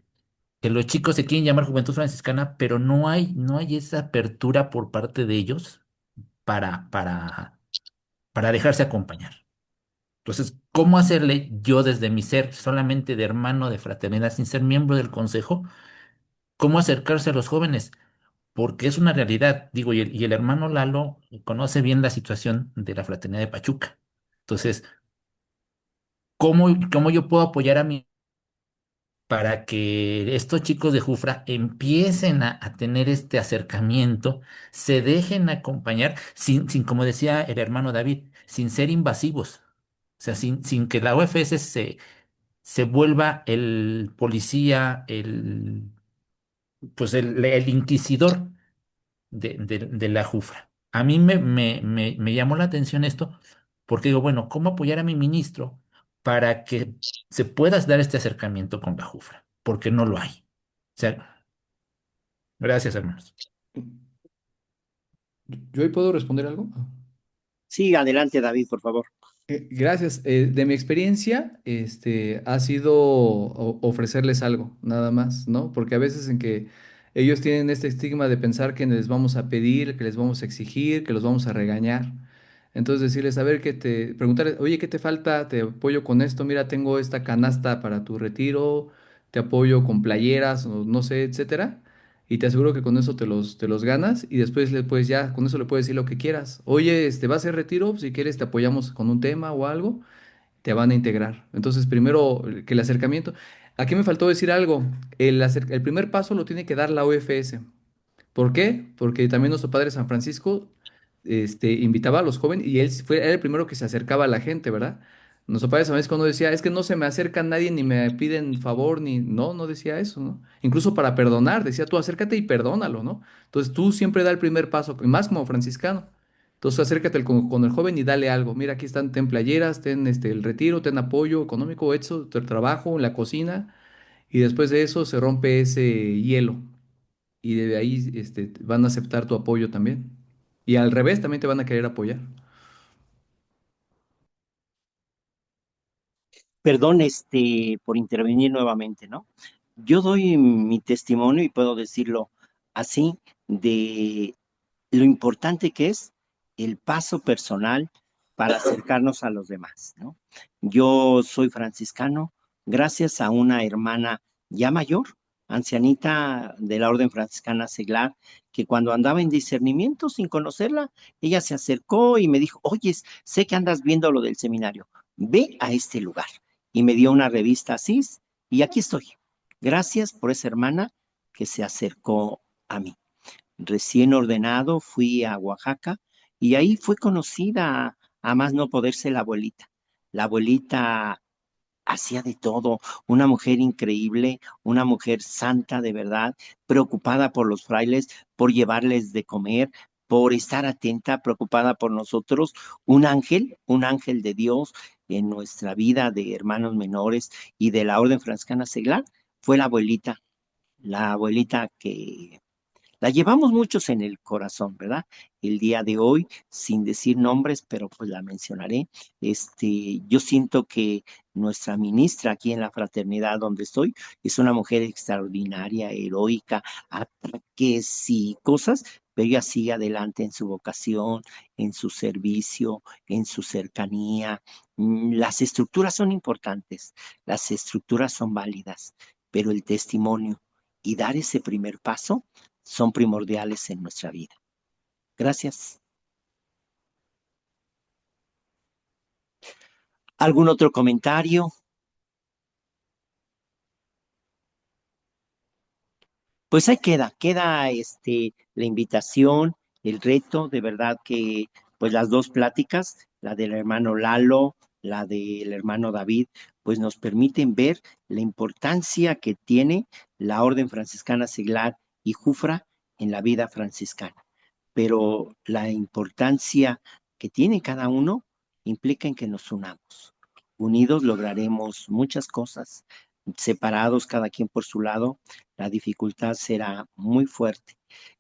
los chicos se quieren llamar Juventud Franciscana, pero no hay esa apertura por parte de ellos para, para, para dejarse acompañar. Entonces, ¿cómo hacerle yo desde mi ser solamente de hermano de fraternidad sin ser miembro del consejo? ¿Cómo acercarse a los jóvenes? Porque es una realidad, digo, y el hermano Lalo conoce bien la situación de la fraternidad de Pachuca. Entonces, cómo yo puedo apoyar a mí para que estos chicos de Jufra empiecen a tener este acercamiento, se dejen acompañar, como decía el hermano David, sin ser invasivos, o sea, sin que la OFS se vuelva el policía, pues el inquisidor de la Jufra. A mí me llamó la atención esto porque digo, bueno, ¿cómo apoyar a mi ministro para que se pueda dar este acercamiento con la Jufra? Porque no lo hay. O sea, gracias, hermanos. ¿Yo ahí puedo responder algo? Sí, adelante, David, por favor. Gracias. De mi experiencia, ha sido ofrecerles algo, nada más, ¿no? Porque a veces en que ellos tienen este estigma de pensar que les vamos a pedir, que les vamos a exigir, que los vamos a regañar. Entonces decirles, a ver, preguntarles, oye, ¿qué te falta? Te apoyo con esto, mira, tengo esta canasta para tu retiro, te apoyo con playeras, o no sé, etcétera. Y te aseguro que con eso te los ganas y después pues ya con eso le puedes decir lo que quieras. Oye, va a ser retiro, si quieres te apoyamos con un tema o algo, te van a integrar. Entonces, primero que el acercamiento. Aquí me faltó decir algo. El primer paso lo tiene que dar la OFS. ¿Por qué? Porque también nuestro padre San Francisco invitaba a los jóvenes y era el primero que se acercaba a la gente, ¿verdad? Nuestro padre San Francisco no decía, es que no se me acerca nadie ni me piden favor, ni no decía eso, ¿no? Incluso para perdonar, decía tú acércate y perdónalo, ¿no? Entonces tú siempre da el primer paso, y más como franciscano. Entonces acércate con el joven y dale algo. Mira, aquí están, ten playeras, ten el retiro, ten apoyo económico, hecho, trabajo en la cocina, y después de eso se rompe ese hielo y de ahí van a aceptar tu apoyo también. Y al revés, también te van a querer apoyar. Perdón, por intervenir nuevamente, ¿no? Yo doy mi testimonio y puedo decirlo así de lo importante que es el paso personal para acercarnos a los demás, ¿no? Yo soy franciscano gracias a una hermana ya mayor, ancianita de la Orden Franciscana Seglar, que cuando andaba en discernimiento sin conocerla, ella se acercó y me dijo, oye, sé que andas viendo lo del seminario, ve a este lugar. Y me dio una revista así y aquí estoy. Gracias por esa hermana que se acercó a mí. Recién ordenado fui a Oaxaca y ahí fue conocida a más no poderse la abuelita. La abuelita hacía de todo, una mujer increíble, una mujer santa de verdad, preocupada por los frailes, por llevarles de comer, por estar atenta, preocupada por nosotros, un ángel de Dios en nuestra vida de hermanos menores y de la Orden Franciscana Seglar, fue la abuelita que la llevamos muchos en el corazón, ¿verdad? El día de hoy, sin decir nombres, pero pues la mencionaré. Yo siento que nuestra ministra aquí en la fraternidad donde estoy es una mujer extraordinaria, heroica, ataques y cosas, pero ella sigue adelante en su vocación, en su servicio, en su cercanía. Las estructuras son importantes, las estructuras son válidas, pero el testimonio y dar ese primer paso son primordiales en nuestra vida. Gracias. ¿Algún otro comentario? Pues ahí queda la invitación, el reto, de verdad que pues las dos pláticas, la del hermano Lalo, la del hermano David, pues nos permiten ver la importancia que tiene la Orden Franciscana Seglar y Jufra en la vida franciscana. Pero la importancia que tiene cada uno implica en que nos unamos. Unidos lograremos muchas cosas, separados cada quien por su lado, la dificultad será muy fuerte.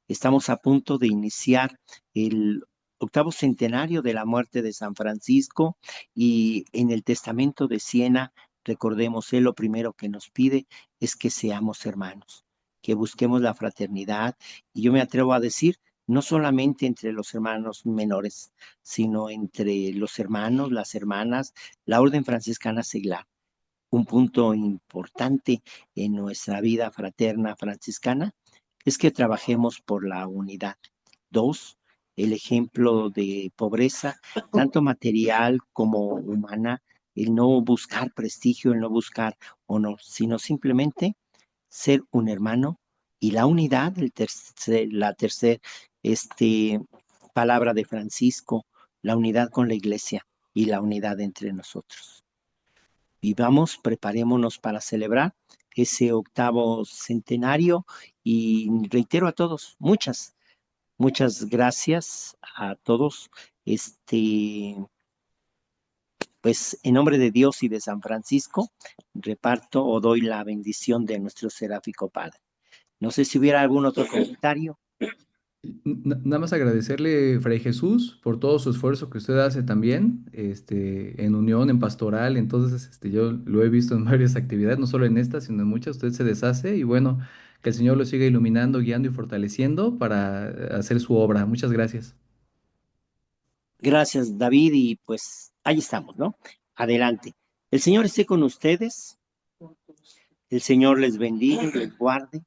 Estamos a punto de iniciar el octavo centenario de la muerte de San Francisco y en el Testamento de Siena, recordemos, él lo primero que nos pide es que seamos hermanos, que busquemos la fraternidad y yo me atrevo a decir, no solamente entre los hermanos menores, sino entre los hermanos, las hermanas, la Orden Franciscana Seglar. Un punto importante en nuestra vida fraterna franciscana es que trabajemos por la unidad. Dos, el ejemplo de pobreza, tanto material como humana, el no buscar prestigio, el no buscar honor, sino simplemente ser un hermano y la unidad, la tercera palabra de Francisco, la unidad con la iglesia y la unidad entre nosotros. Vivamos, preparémonos para celebrar ese octavo centenario y reitero a todos, muchas gracias a todos. Pues en nombre de Dios y de San Francisco, reparto o doy la bendición de nuestro seráfico Padre. No sé si hubiera algún otro comentario. Nada más agradecerle, Fray Jesús, por todo su esfuerzo que usted hace también, en unión, en pastoral. Entonces, yo lo he visto en varias actividades, no solo en esta, sino en muchas. Usted se deshace y bueno, que el Señor lo siga iluminando, guiando y fortaleciendo para hacer su obra. Muchas gracias. Gracias, David, y pues ahí estamos, ¿no? Adelante. El Señor esté con ustedes. El Señor les bendiga, les guarde,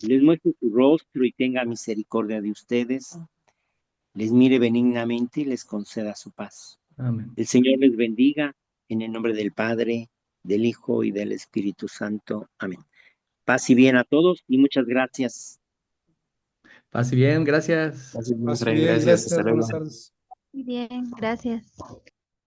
les muestre su rostro y tenga misericordia de ustedes, les mire benignamente y les conceda su paz. Amén. El Señor les bendiga en el nombre del Padre, del Hijo y del Espíritu Santo. Amén. Paz y bien a todos y muchas gracias. Paz y bien, gracias. Gracias, Pase Fray, bien, gracias, hasta gracias, buenas luego. tardes. Muy bien, gracias.